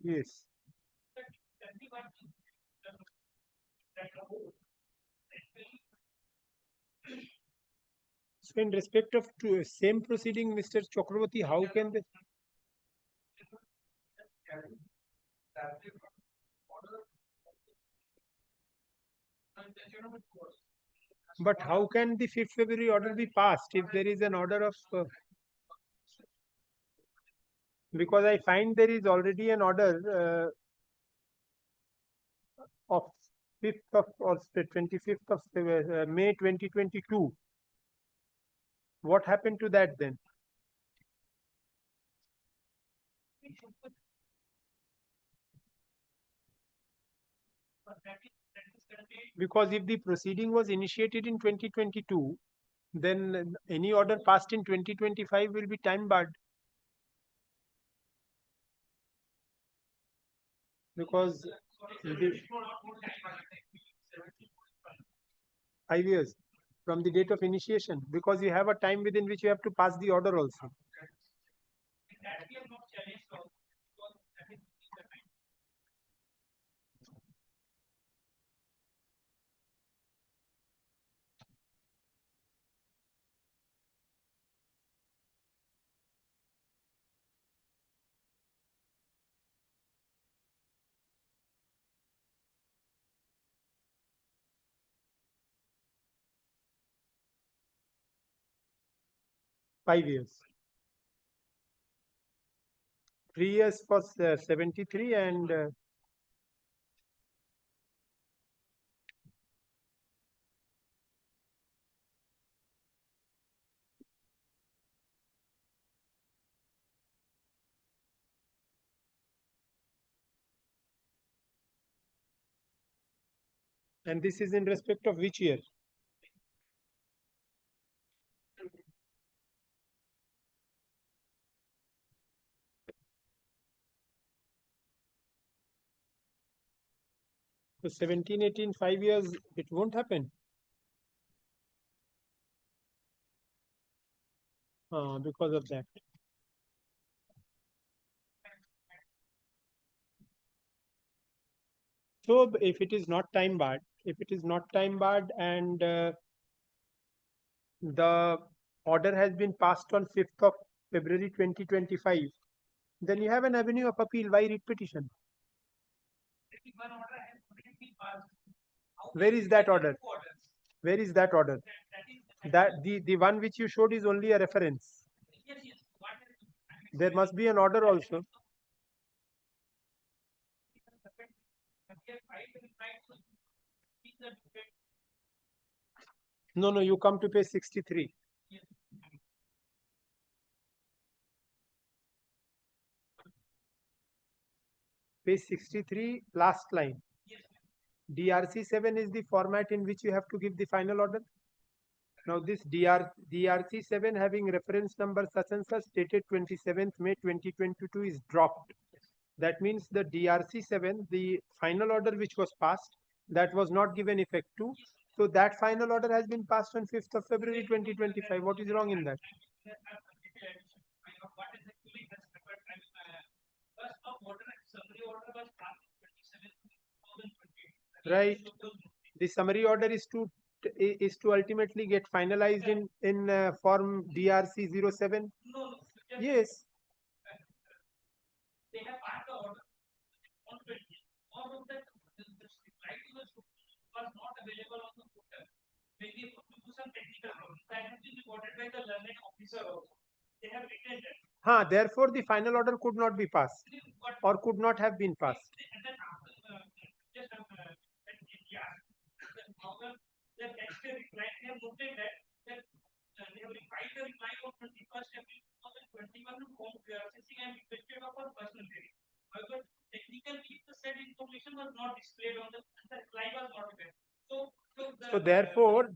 Yes. So in respect of same proceeding, Mr. Chakraborty, how can they? But how can the 5th February order be passed if there is an order of? Because I find there is already an order of 5th of or 25th of May 2022. What happened to that then? Because if the proceeding was initiated in 2022, then any order passed in 2025 will be time barred. Because the 5 years from the date of initiation, because you have a time within which you have to pass the order also. Five years. 3 years for 73 and this is in respect of which year? So 17, 18, 5 years, it won't happen. Because of that. So if it is not time barred, and the order has been passed on 5th of February 2025, then you have an avenue of appeal. Why writ petition? Where is that order? Where is that order? That the one which you showed is only a reference. There must be an order also. No, you come to page 63. Page 63, last line. DRC7 is the format in which you have to give the final order. Now this DRC7 having reference number such and such dated 27th May 2022 is dropped. That means the DRC7, the final order which was passed, that was not given effect to. So that final order has been passed on 5th of February 2025. What is wrong in that? Right. The summary order is to ultimately get finalized in form DRC07. Yes. Therefore, the final order could not be passed or could not have been passed. So therefore,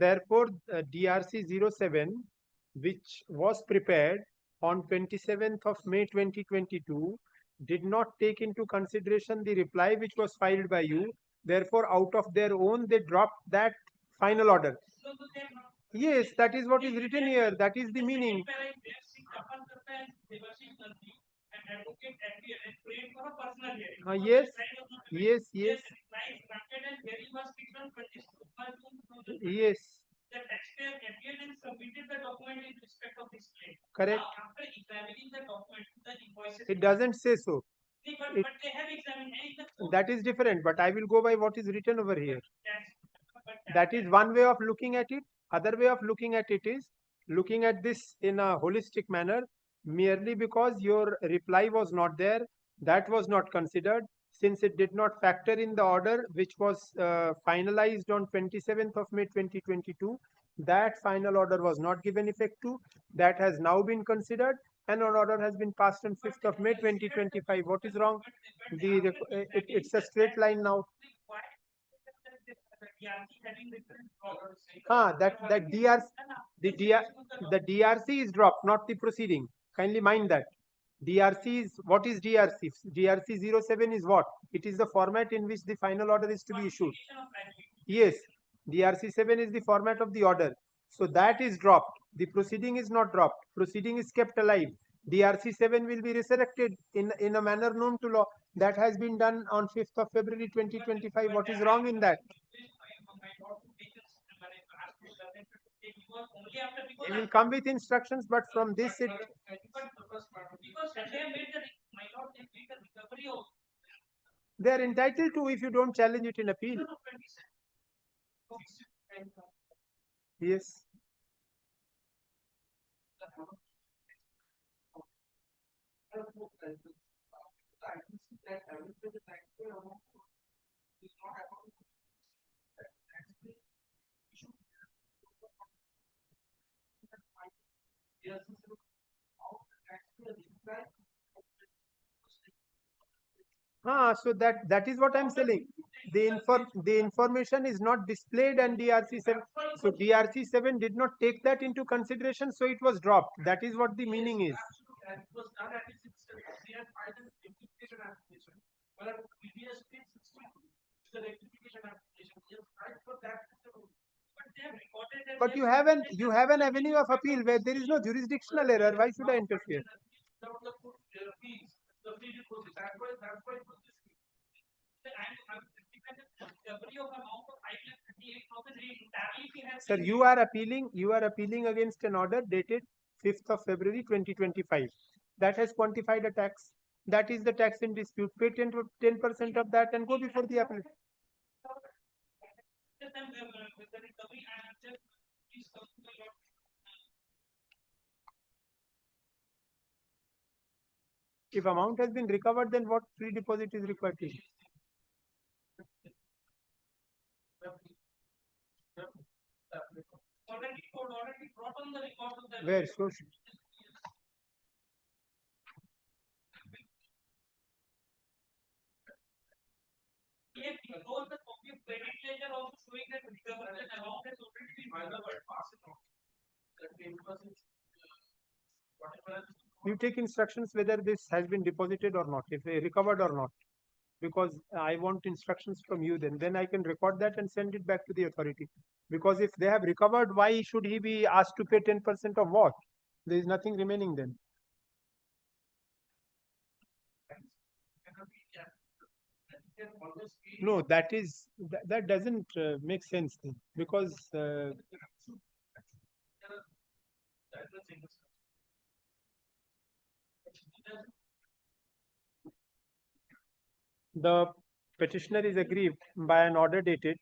DRC07, which was prepared on 27th of May 2022, did not take into consideration the reply which was filed by you. Therefore, out of their own, they dropped that final order. Yes, that is what is written here. That is the meaning. Yes. Yes. Correct. It doesn't say so. That is different, but I will go by what is written over here. That is one way of looking at it. Other way of looking at it is looking at this in a holistic manner. Merely because your reply was not there, that was not considered, since it did not factor in the order which was finalized on 27th of May 2022. That final order was not given effect to. That has now been considered, and an order has been passed on 5th of May 2025. What is wrong? It's a straight line now. That the DRC is dropped, not the proceeding. Kindly mind that. DRC is what is DRC? DRC 07 is what? It is the format in which the final order is to be issued. Yes, DRC 7 is the format of the order. So that is dropped. The proceeding is not dropped. Proceeding is kept alive. DRC 7 will be resurrected in a manner known to law. That has been done on 5th of February 2025. What is wrong in that? He will come with instructions, but from this it. They are entitled to if you don't challenge it in appeal. Yes. So that is what I'm saying. The information is not displayed and DRC 7. So DRC 7 did not take that into consideration, so it was dropped. That is what the meaning is. But you have an avenue of appeal where there is no jurisdictional error. Why should I interfere? Sir, you are appealing against an order dated 5th of February 2025. That has quantified a tax. That is the tax in dispute. Pay 10% of that and go before the appellate. If amount has been recovered, then what free deposit is required to? Where? So you take instructions whether this has been deposited or not, if they recovered or not, because I want instructions from you. Then I can record that and send it back to the authority. Because if they have recovered, why should he be asked to pay 10% of what? There is nothing remaining then. No, that doesn't make sense then, because the petitioner is aggrieved by an order dated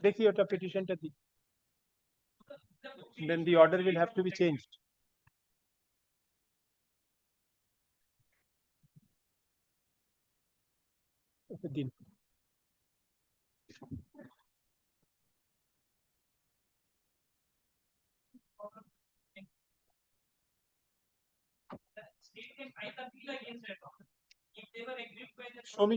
দেখি ওটা petitionটা দি, then the order will have to be changed. ওকে দিন। Show me.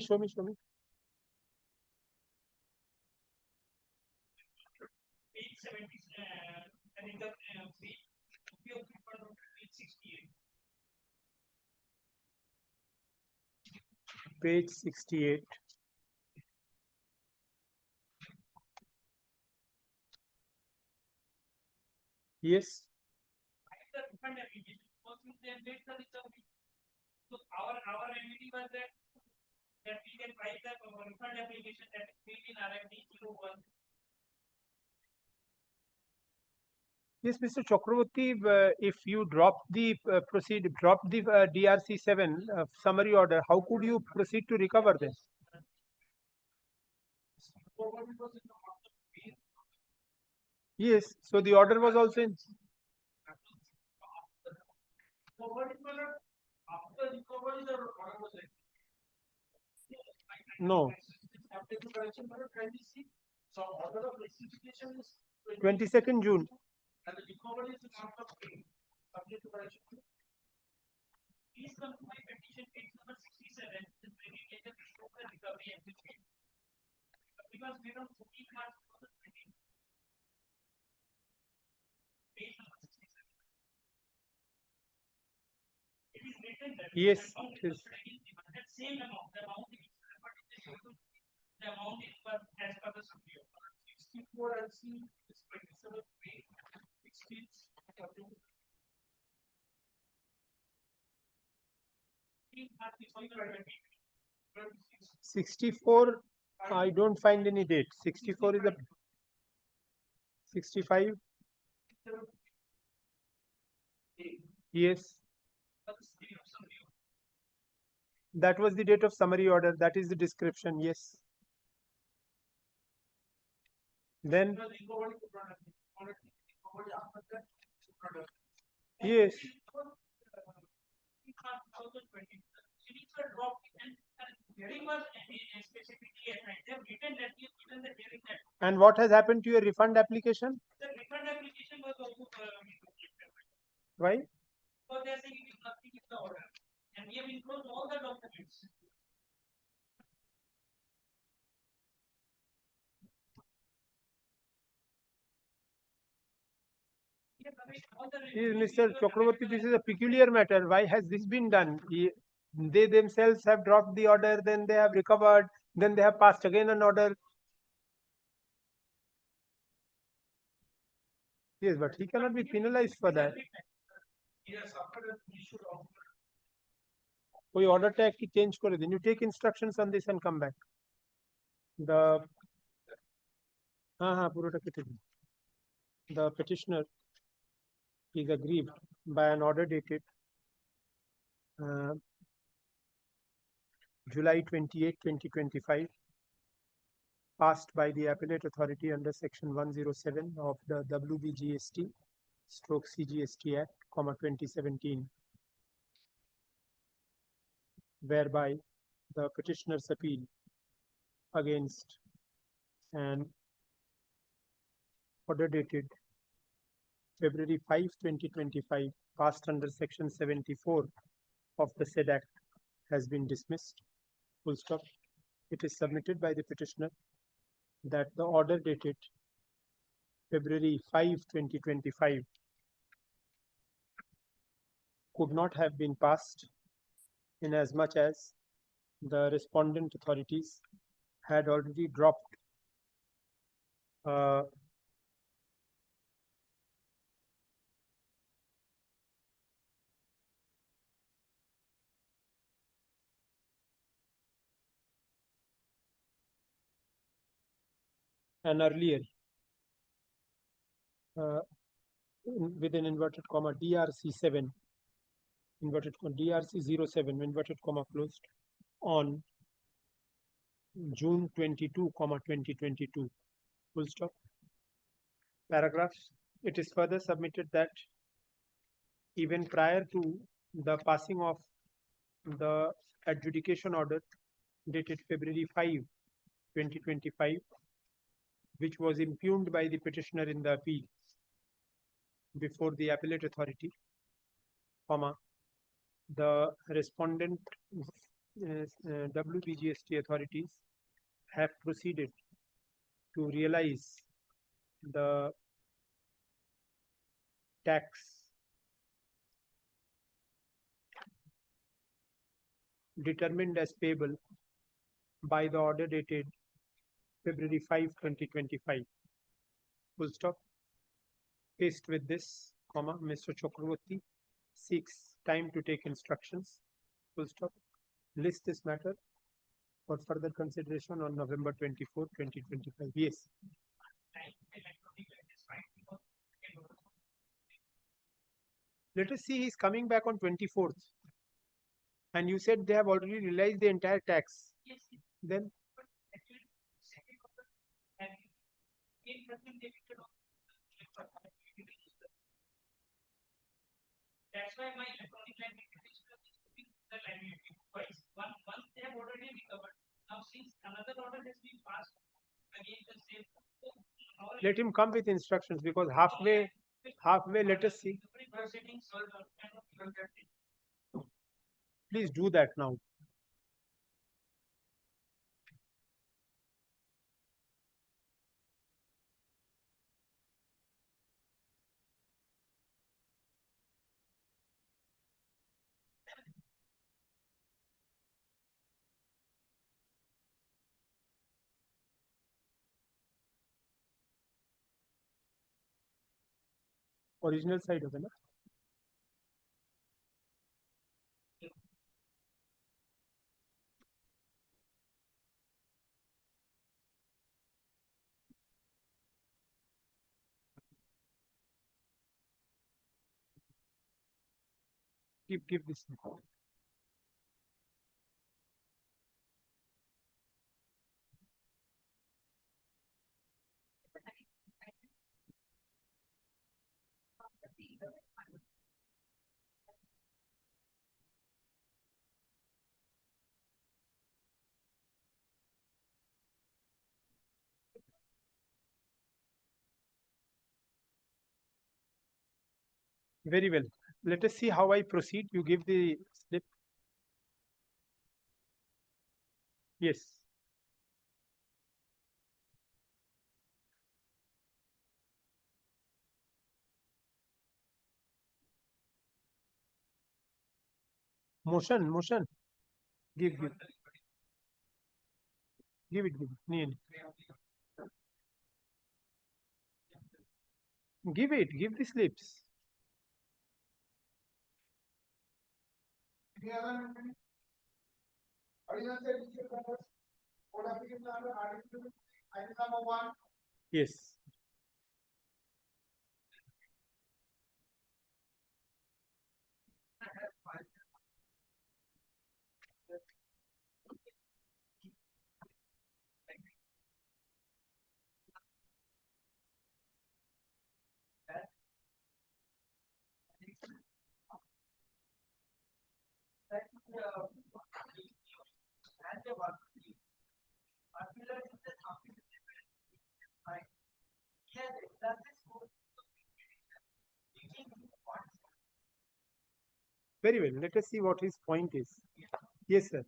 Page 68. Yes. Yes, Mr. Chakraborty, if you drop the DRC 7 summary order, how could you proceed to recover them? Yes, so the order was also in. No. 22nd June. Yes, it is. '64, I don't find any date. 64 is a 65. Yes. That was the date of summary order. That is the description. Yes. Then. Yes. And what has happened to your refund application? Why? Mr. Chakraborty, this is a peculiar matter. Why has this been done? They themselves have dropped the order, then they have recovered, then they have passed again an order. Yes, but he cannot be penalized for that. ওই অর্ডারটা একটু change করে দিন, you take instructions on this and come back. পুরোটা কেটে দিন. The petitioner is aggrieved by an order dated July 28, 2025, passed by the appellate authority under section 107 of the WBGST/CGST Act, 2017, whereby the petitioner's appeal against an order dated February 5, 2025, passed under section 74 of the said act, has been dismissed. Full stop. It is submitted by the petitioner that the order dated February 5, 2025 could not have been passed in as much as the respondent authorities had already dropped an earlier with an inverted comma DRC 7 inverted comma DRC 07 inverted comma closed on June 22, 2022, Full stop. Paragraph. It is further submitted that even prior to the passing of the adjudication order dated February 5, 2025, which was impugned by the petitioner in the appeal before the appellate authority, comma, the respondent WBGST authorities have proceeded to realize the tax determined as payable by the order dated February 5, 2025. Full stop. Faced with this, comma, Mr. Chakraborty seeks time to take instructions. Full stop. List this matter for further consideration on November 24, 2025. Yes. Let us see, he's coming back on 24th. And you said they have already realized the entire tax. Then that's why my electronic line is the line twice. Once they have already recovered. Now since another order has been passed again the same. Let him come with instructions, because halfway let us see. Please do that now. Original side of it. Give this. Very well. Let us see how I proceed. You give the slip. Yes. Motion. Give. Give it. Neil. Give it. Give the slips. Yes. Very well. Let us see what his point is. Yes, sir.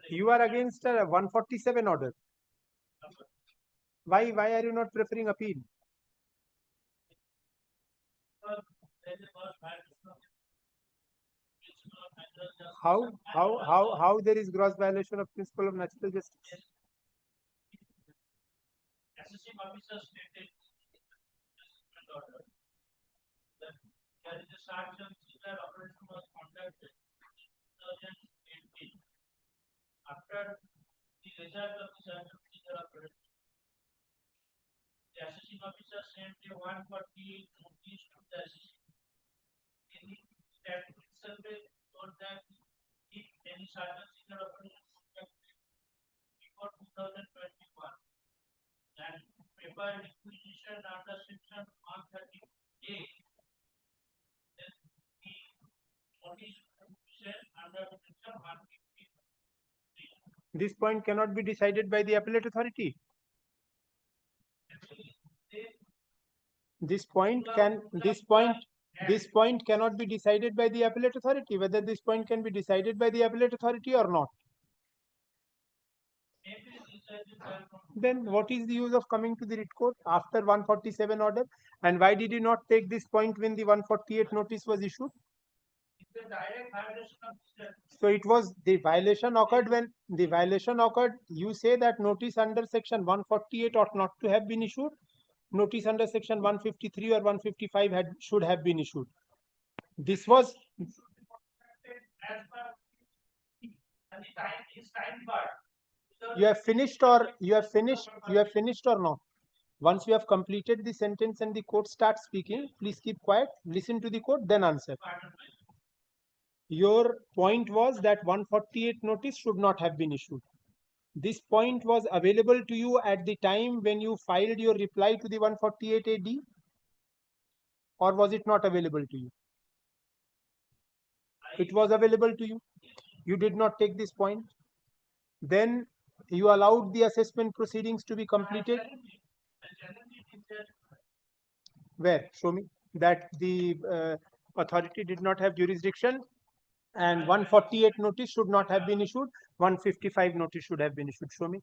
You are against a 147 order. Why are you not preferring appeal? How there is gross violation of principle of natural justice? Assessing officer stated order that there is a charge of similar operation was conducted in 2018. After the result of the charge of similar operation, the assessing officer sent a 148 notice to the assessing. In that itself told that if any certain senior operation before 2021 and paper requisition under section 130A, then the notice under section 150. This point cannot be decided by the appellate authority. This point cannot be decided by the appellate authority. Whether this point can be decided by the appellate authority or not. Then what is the use of coming to the writ court after 147 order? And why did you not take this point when the 148 notice was issued? So it was the violation occurred when the violation occurred. You say that notice under section 148 ought not to have been issued. Notice under section 153 or 155 should have been issued. This was you have finished or not? Once you have completed the sentence and the court starts speaking, please keep quiet, listen to the court, then answer. Your point was that 148 notice should not have been issued. This point was available to you at the time when you filed your reply to the 148 AD, or was it not available to you? It was available to you. You did not take this point. Then you allowed the assessment proceedings to be completed. Where? Show me that the authority did not have jurisdiction and 148 notice should not have been issued. 155 notice should have been issued. Show me.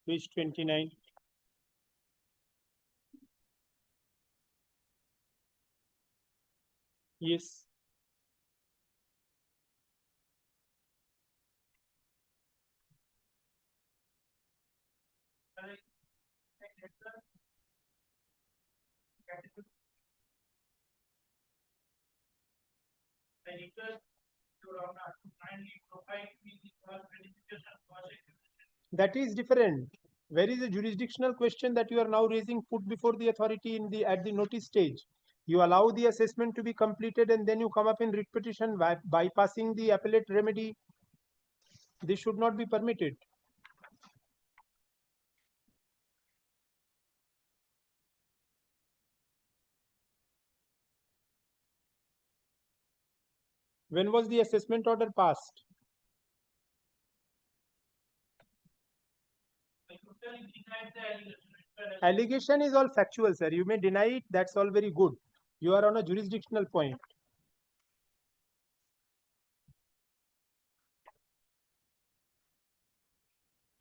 Page 29. Yes. That is different. Where is the jurisdictional question that you are now raising put before the authority in the at the notice stage? You allow the assessment to be completed and then you come up in writ petition bypassing the appellate remedy. This should not be permitted. When was the assessment order passed? Allegation is all factual, sir. You may deny it. That's all very good. You are on a jurisdictional point.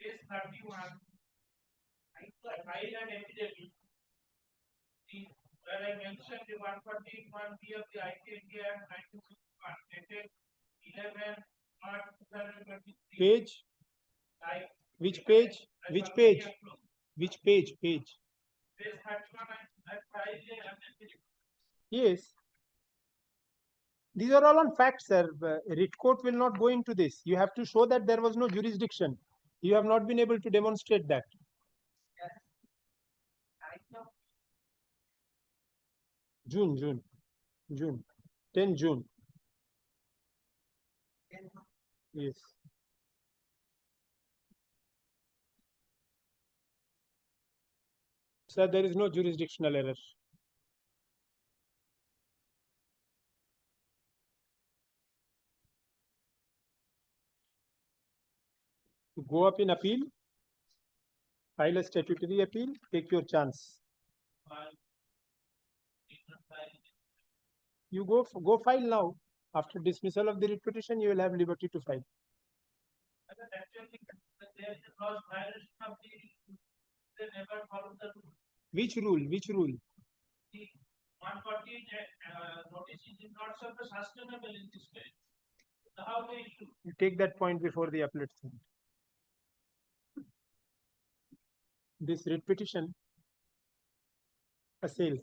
Page 31, I filed an affidavit where I mentioned the 141B of the ITND Act 1961, dated 11 March 2023. Page? Which page? Which page? Which page? Page 31, I filed an affidavit. Yes. These are all on facts, sir. Writ court will not go into this. You have to show that there was no jurisdiction. You have not been able to demonstrate that. June. 10 June. Yes. Sir, there is no jurisdictional error. Go up in appeal. File a statutory appeal, take your chance. You go file now. After dismissal of the writ petition, you will have liberty to file. They never follow the rule. Which rule? Which rule? The 148 notice is not sustainable in this way. So how they issue? You take that point before the appellate court. This writ petition assails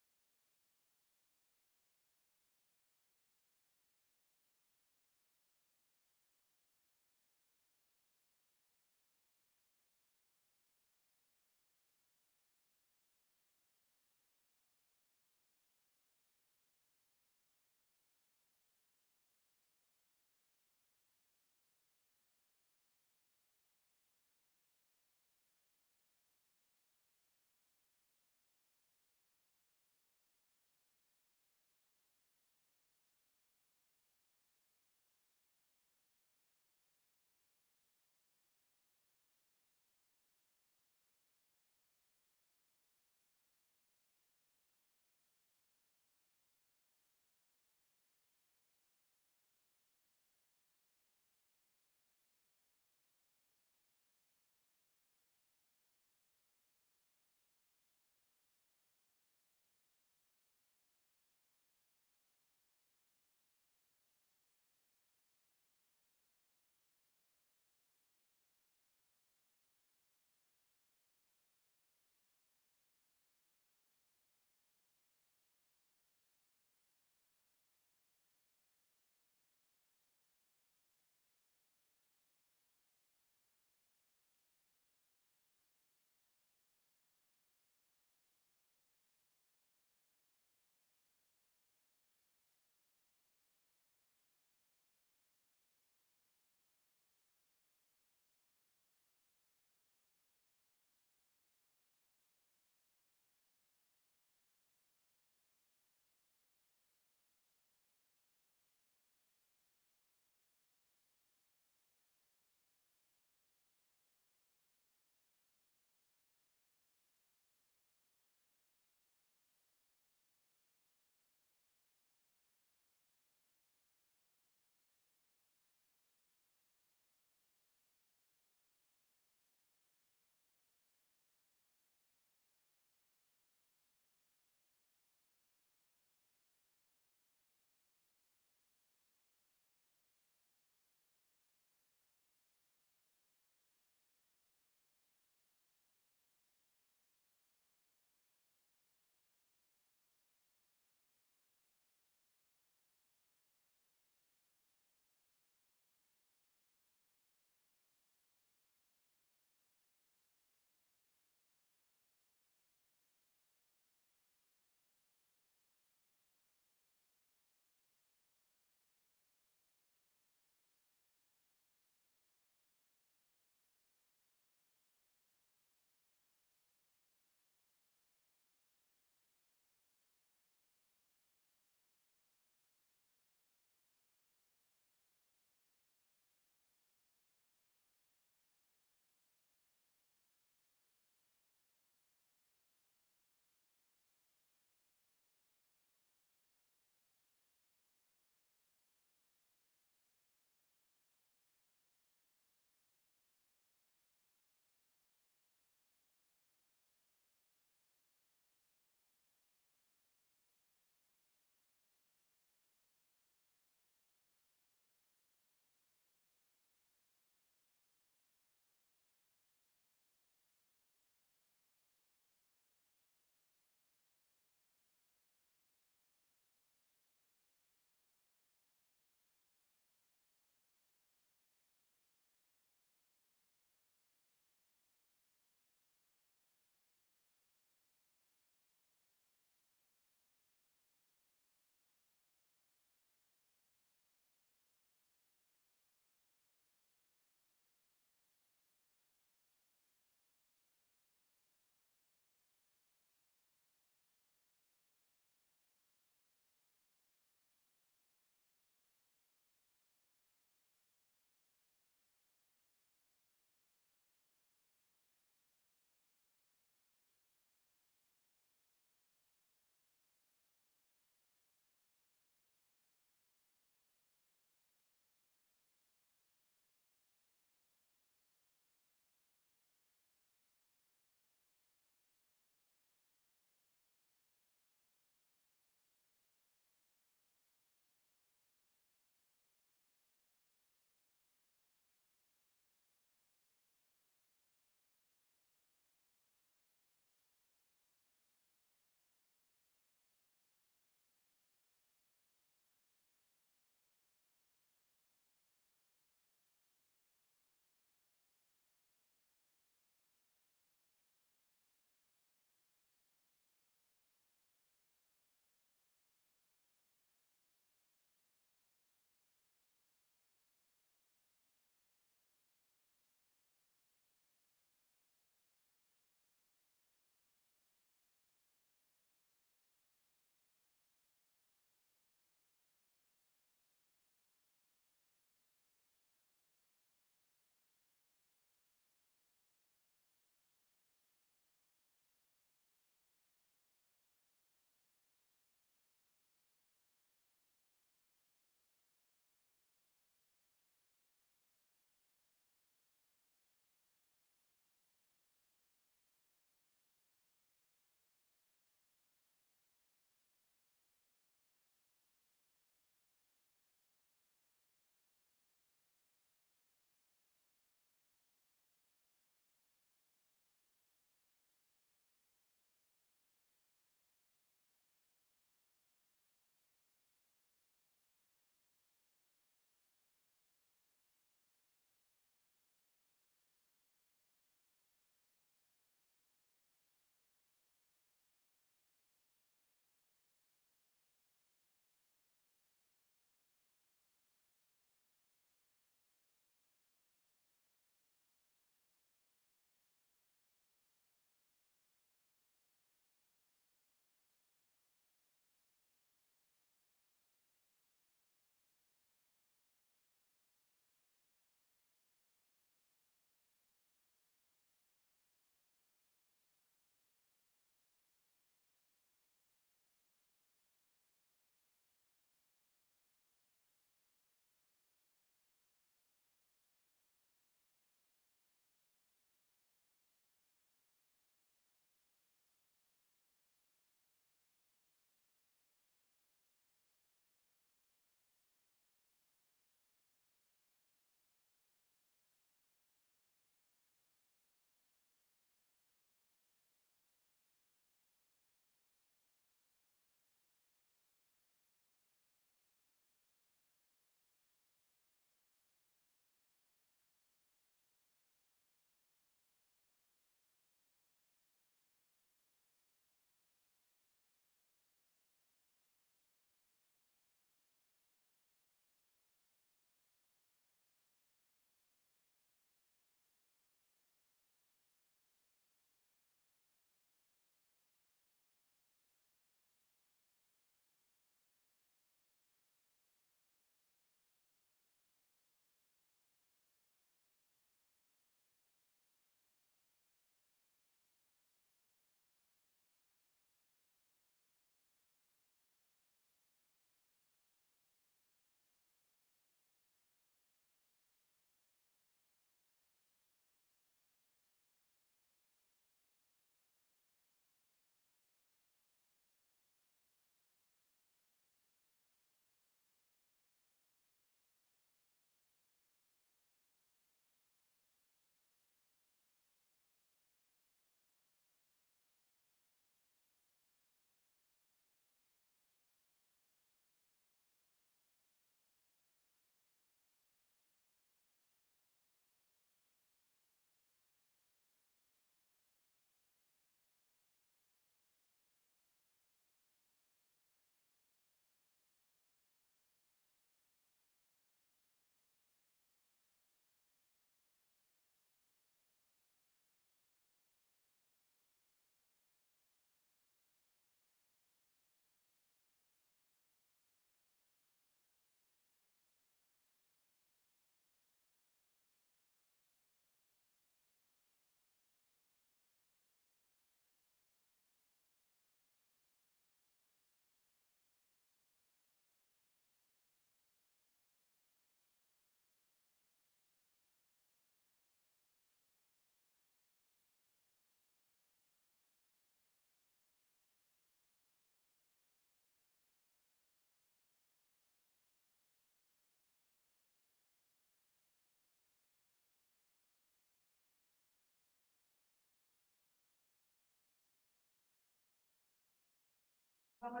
Other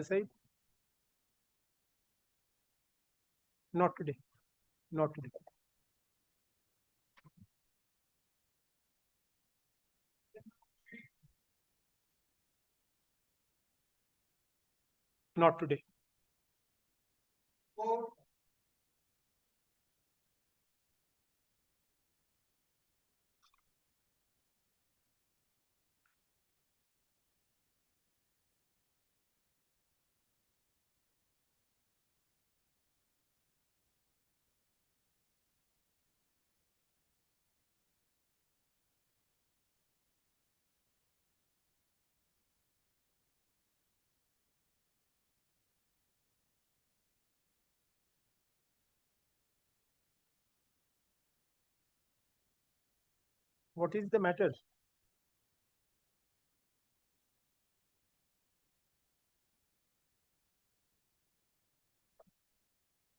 side? Not today. Not today. Not today. What is the matter?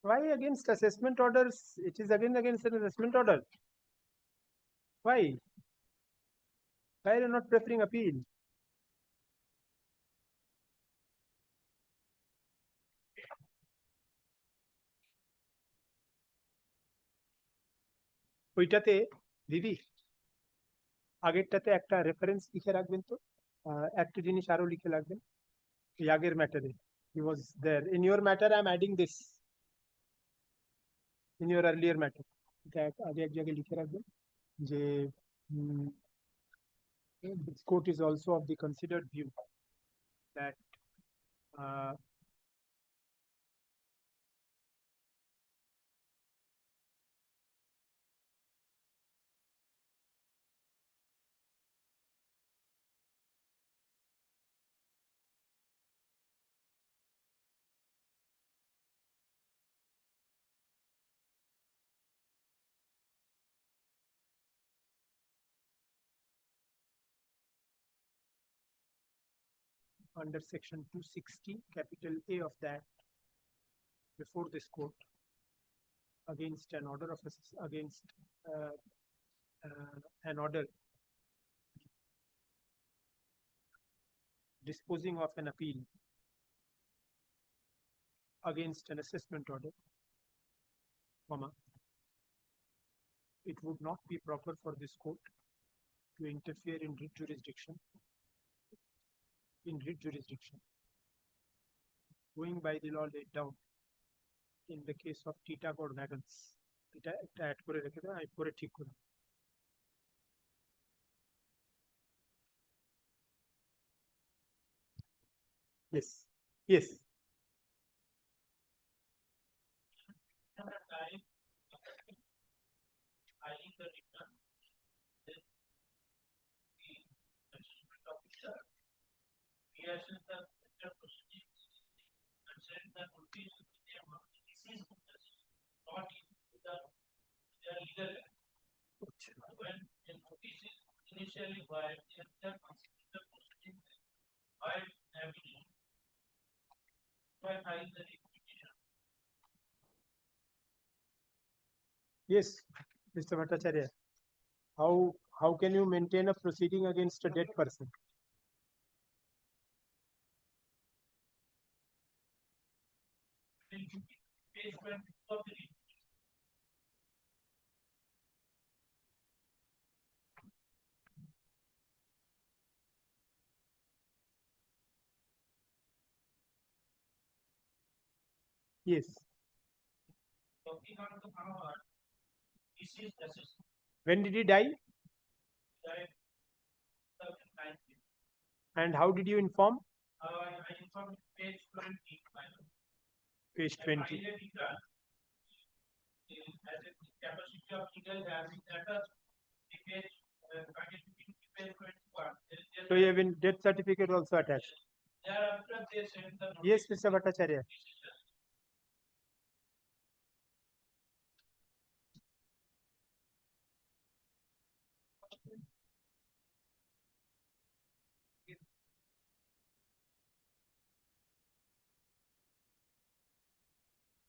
Why against assessment orders? It is again against an assessment order. Why? Why are you not preferring appeal? ওইটাতে দিদি আগেরটাতে একটা reference লিখে রাখবেন তো একটা জিনিস আরো লিখে রাখবেন এই আগের ম্যাটারে he was there in your matter I am adding this in your earlier matter এটা আগে এক জায়গায় লিখে রাখবেন যে this court is also of the considered view that under section 260 capital A of that before this court against an order of against an order disposing of an appeal against an assessment order, comma, it would not be proper for this court to interfere in writ jurisdiction. Going by the law laid down in the case of Titagore wagons. এটা একটা add করে রেখে দাও আমি পরে ঠিক করব yes yes filing the return, then the assessment officer reassess the future proceedings and send the notice to the name of the deceased person, not into their legal act. When the notice is initially filed, the other consider the proceedings filed heavily by filing the petition. yes Mr. Bhattacharya how can you maintain a proceeding against a dead person Page 20 of the yes talking on the power, deceased assessment. when did he die Died 2019. and how did you inform I informed page 20. page 20 As a capacity of legal having that the page page 21. so you have been death certificate also attached Thereafter they send the yes Mr. Bhattacharya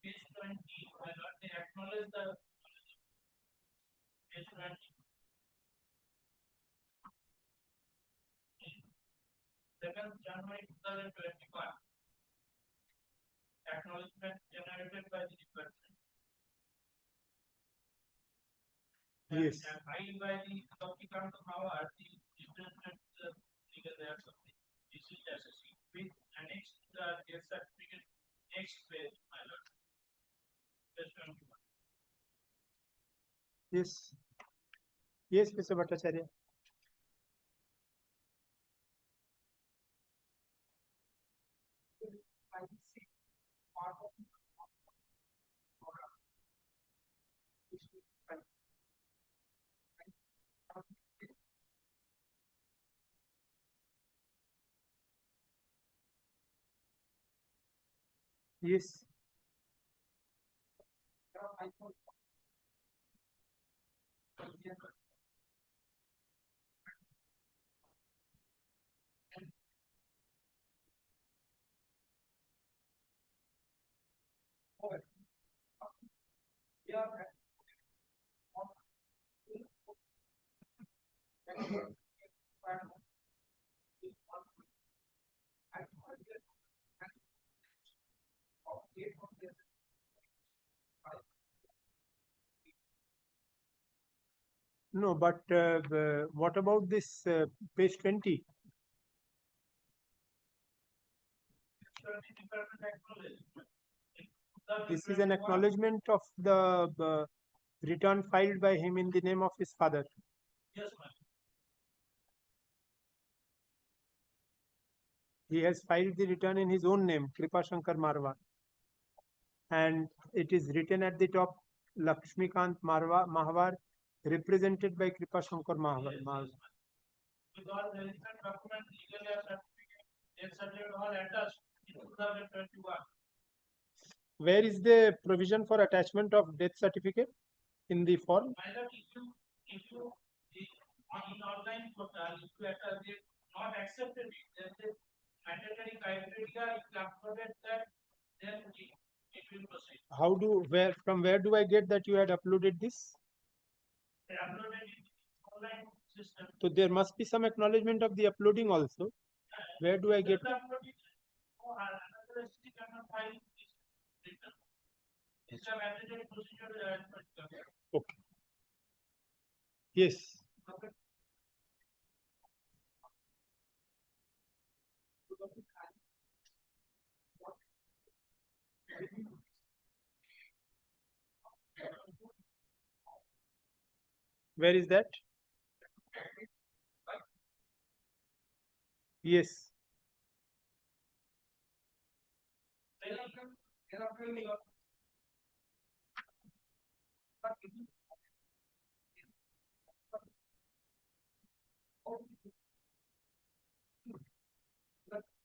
page 20, my lord, they acknowledge the page 20. 7th January 2021. Acknowledgement generated by the department. Yes. And filed by the applicant of our the statement legal layers of the district assessment with annexed to the death certificate next page, my lord. Page 21. Yes. Yes, Mr. Bhattacharya. Yes. No, but what about this page 20? This is an acknowledgement of the return filed by him in the name of his father. Yes, ma'am. He has filed the return in his own name, Kripa Shankar Marwa. And it is written at the top, Lakshmikant Mahawar, represented by Kripa Shankar Mahawar. Because the recent document legally certificate, death certificate all attached in 2021. Where is the provision for attachment of death certificate in the form? My lord, if you in online portal, if you not accepted it, then the mandatory criteria, if you uploaded that, then it will proceed. How from where do I get that you had uploaded this? They uploaded it in online system. So there must be some acknowledgement of the uploading also. Where do I get? Another ST cannot file this return. It's a mandatory procedure. Okay. Yes. Okay. Where is that? Yes.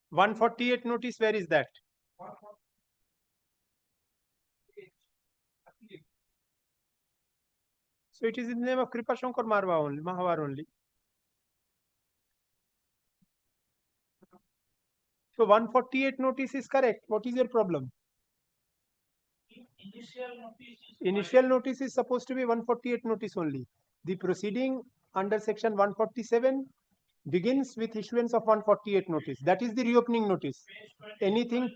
(148) notice, where is that? So it is in the name of Kripa Shankar Mahawar only. So 148 notice is correct. What is your problem? Initial notice is supposed to be 148 notice only. The proceeding under section 147 begins with issuance of 148 notice. That is the reopening notice. Anything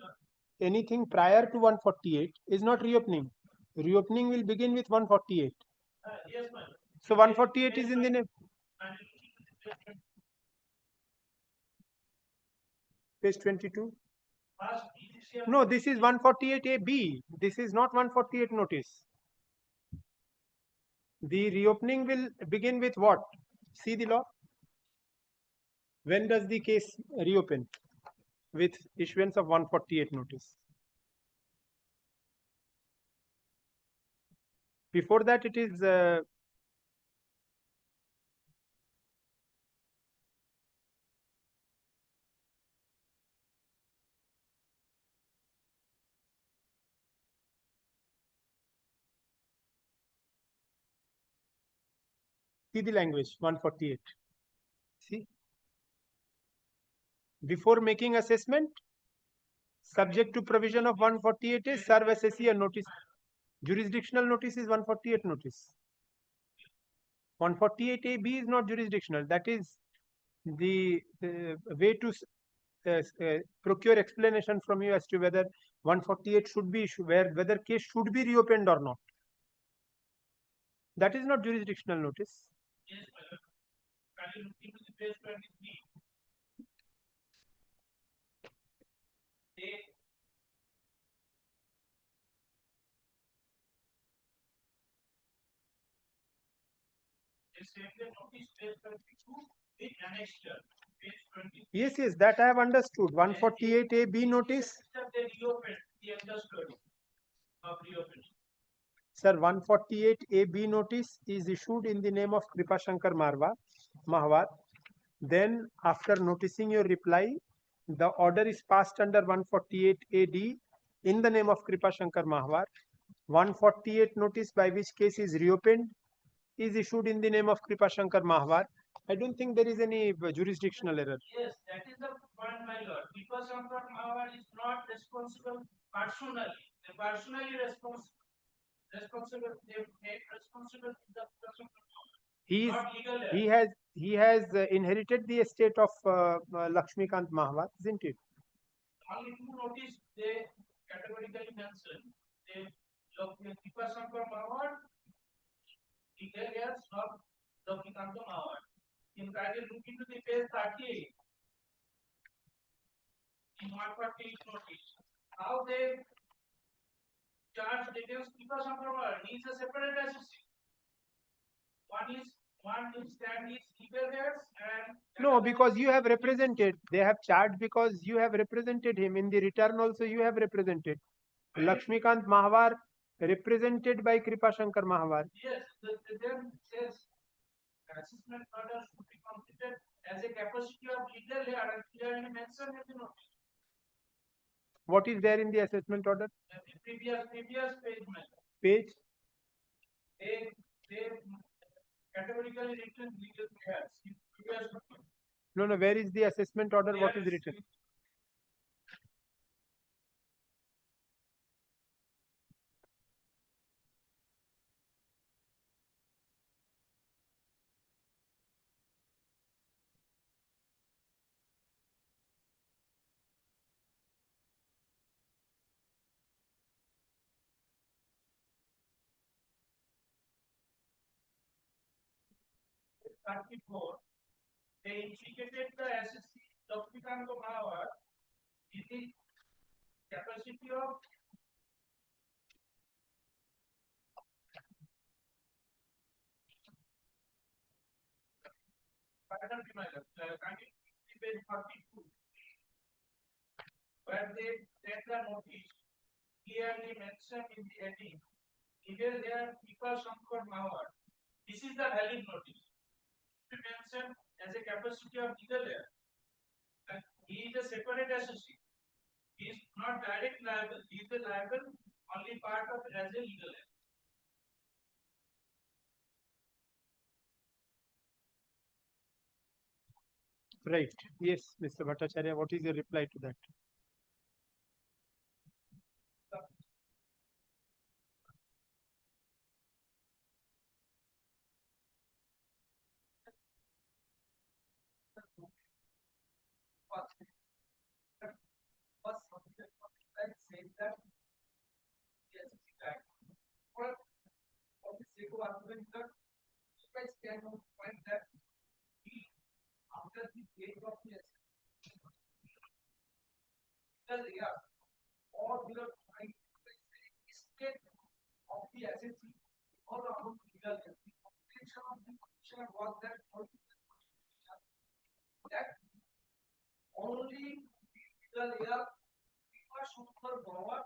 prior to 148 is not reopening. Reopening will begin with 148. Yes, ma'am. So 148 is in the name. Page 22. No, this is 148AB. This is not 148 notice. The reopening will begin with what? See the law. When does the case reopen? With issuance of 148 notice. Before that, it is see the language 148. See, before making assessment, subject to provision of 148 is serve assessee a notice Jurisdictional notice is 148 notice. 148AB is not jurisdictional. That is the way to procure explanation from you as to whether 148 should be whether case should be reopened or not. That is not jurisdictional notice. Yes, my lord. Can you look into the page 23? They send the notice page 22 with annexure. Page 23. Yes, that I have understood. 148AB notice. They reopened the entire story of reopening. Sir, 148AB notice is issued in the name of Kripashankar Mahwar. Then, after noticing your reply, the order is passed under 148AD in the name of Kripashankar Mahwar. 148 notice by which case is reopened is issued in the name of Kripashankar Mahwar. I don't think there is any jurisdictional error. Yes, that is the point, my lord. Because Shankar Mahawar is not responsible personally. They personally responsible. They make responsible to the person. He is, Not legal error. he has inherited the estate of Lakshmikant Mahwar, isn't it? Only two notice they categorically mention. They Kripa Shankar Mahawar, legal heirs of Lakshmikant Mahawar. In fact, look into the page 38. In 148 notice, how they charge against Kripa Shankar Mahawar. He is a separate associate. One is stand is legal heirs and No, because you have represented. They have charged because you have represented him. In the return also you have represented. Lakshmikant Mahwar represented by Kripashankar Mahwar. yes, then says assessment order should be completed as a capacity of legal heir and clearly mentioned in the notice. What is there in the assessment order? The previous page, Page? They categorically written legal heirs. Previous notice. No, where is the assessment order? What is written? They indicated the SSC Lakshmikant Mahawar in the capacity of pardon me, my lord, page 42, where they take the notice clearly mentioned in the heading, legal heir Kripa Shankar Mahawar. This is the valid notice. To mention as a capacity of legal heir. And he is a separate associate. He is not direct liable. He is a liable only part of as a legal heir. Right. Yes, Mr. Bhattacharya, what is your reply to that? After the date of the or the state of the SSC or the legal intention of the petitioner was that only legal heir Shankar Mahawar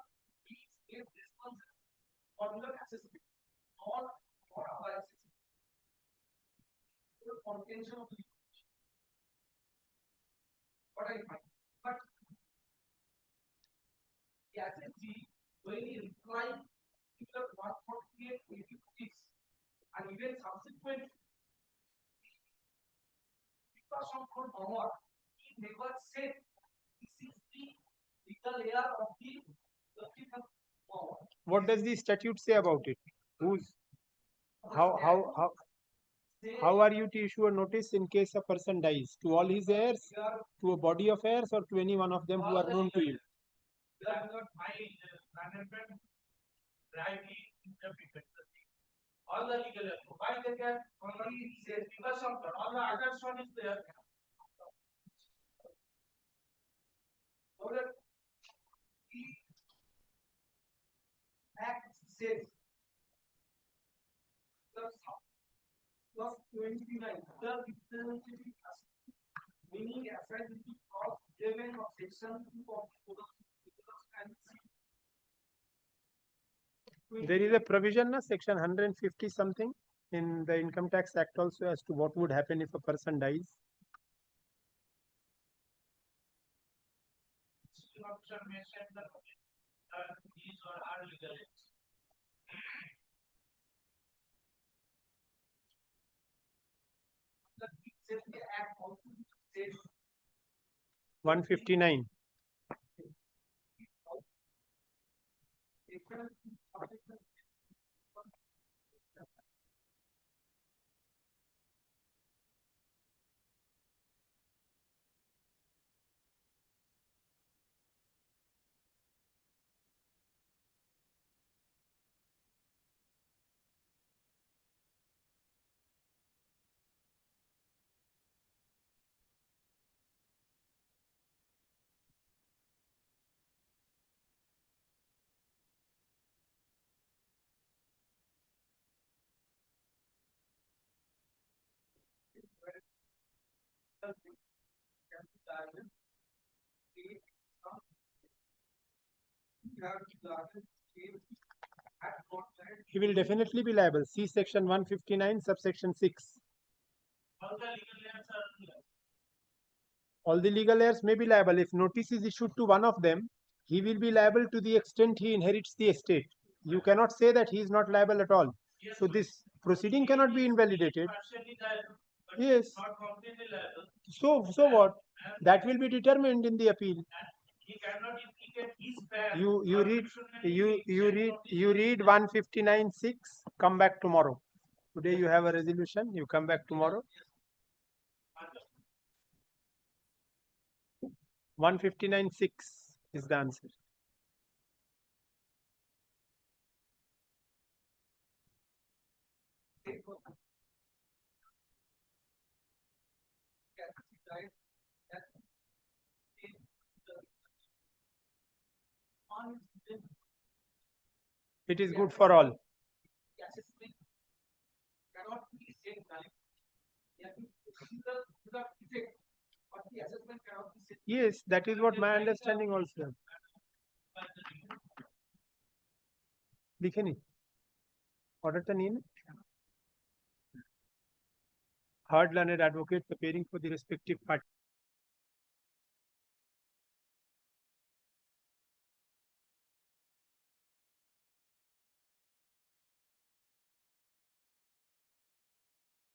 is responsible for the SSC or for our SSC. The contention of the what I find. But the SSG, when he replied to the 148 80 and even subsequent because of Mahawar, he never said this is the legal heir of the What does the statute say about it? Who's how are you to issue a notice in case a person dies? To all his heirs, to a body of heirs, or to any one of them who are known to you? That got my management rightly interpreted the thing. All the legal why they can only say because of all the others one is there. So that the act says plus 29 the representative meaning assignability of 11 of section 2 of There is a provision, na, section 150 something in the Income Tax Act also as to what would happen if a person dies. These are legal. 159. He will definitely be liable. See section 159, subsection 6. All the legal heirs may be liable. If notice is issued to one of them, he will be liable to the extent he inherits the estate. You cannot say that he is not liable at all. So this proceeding cannot be invalidated. Yes. So what? That will be determined in the appeal. He cannot implicate his pair. You read 159.6. Come back tomorrow. Today you have a resolution. You come back tomorrow. 159.6 is the answer. It is good for all. Yes, that is what my understanding also. लिखे order the name. Hard learned advocates appearing for the respective party.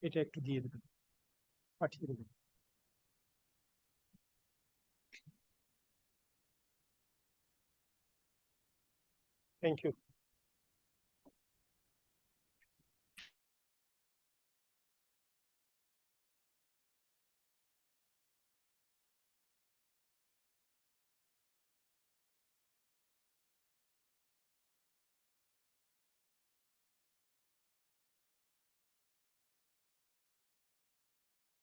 এটা একটু দিয়ে দেবেন, পাঠিয়ে দেবেন। Thank you.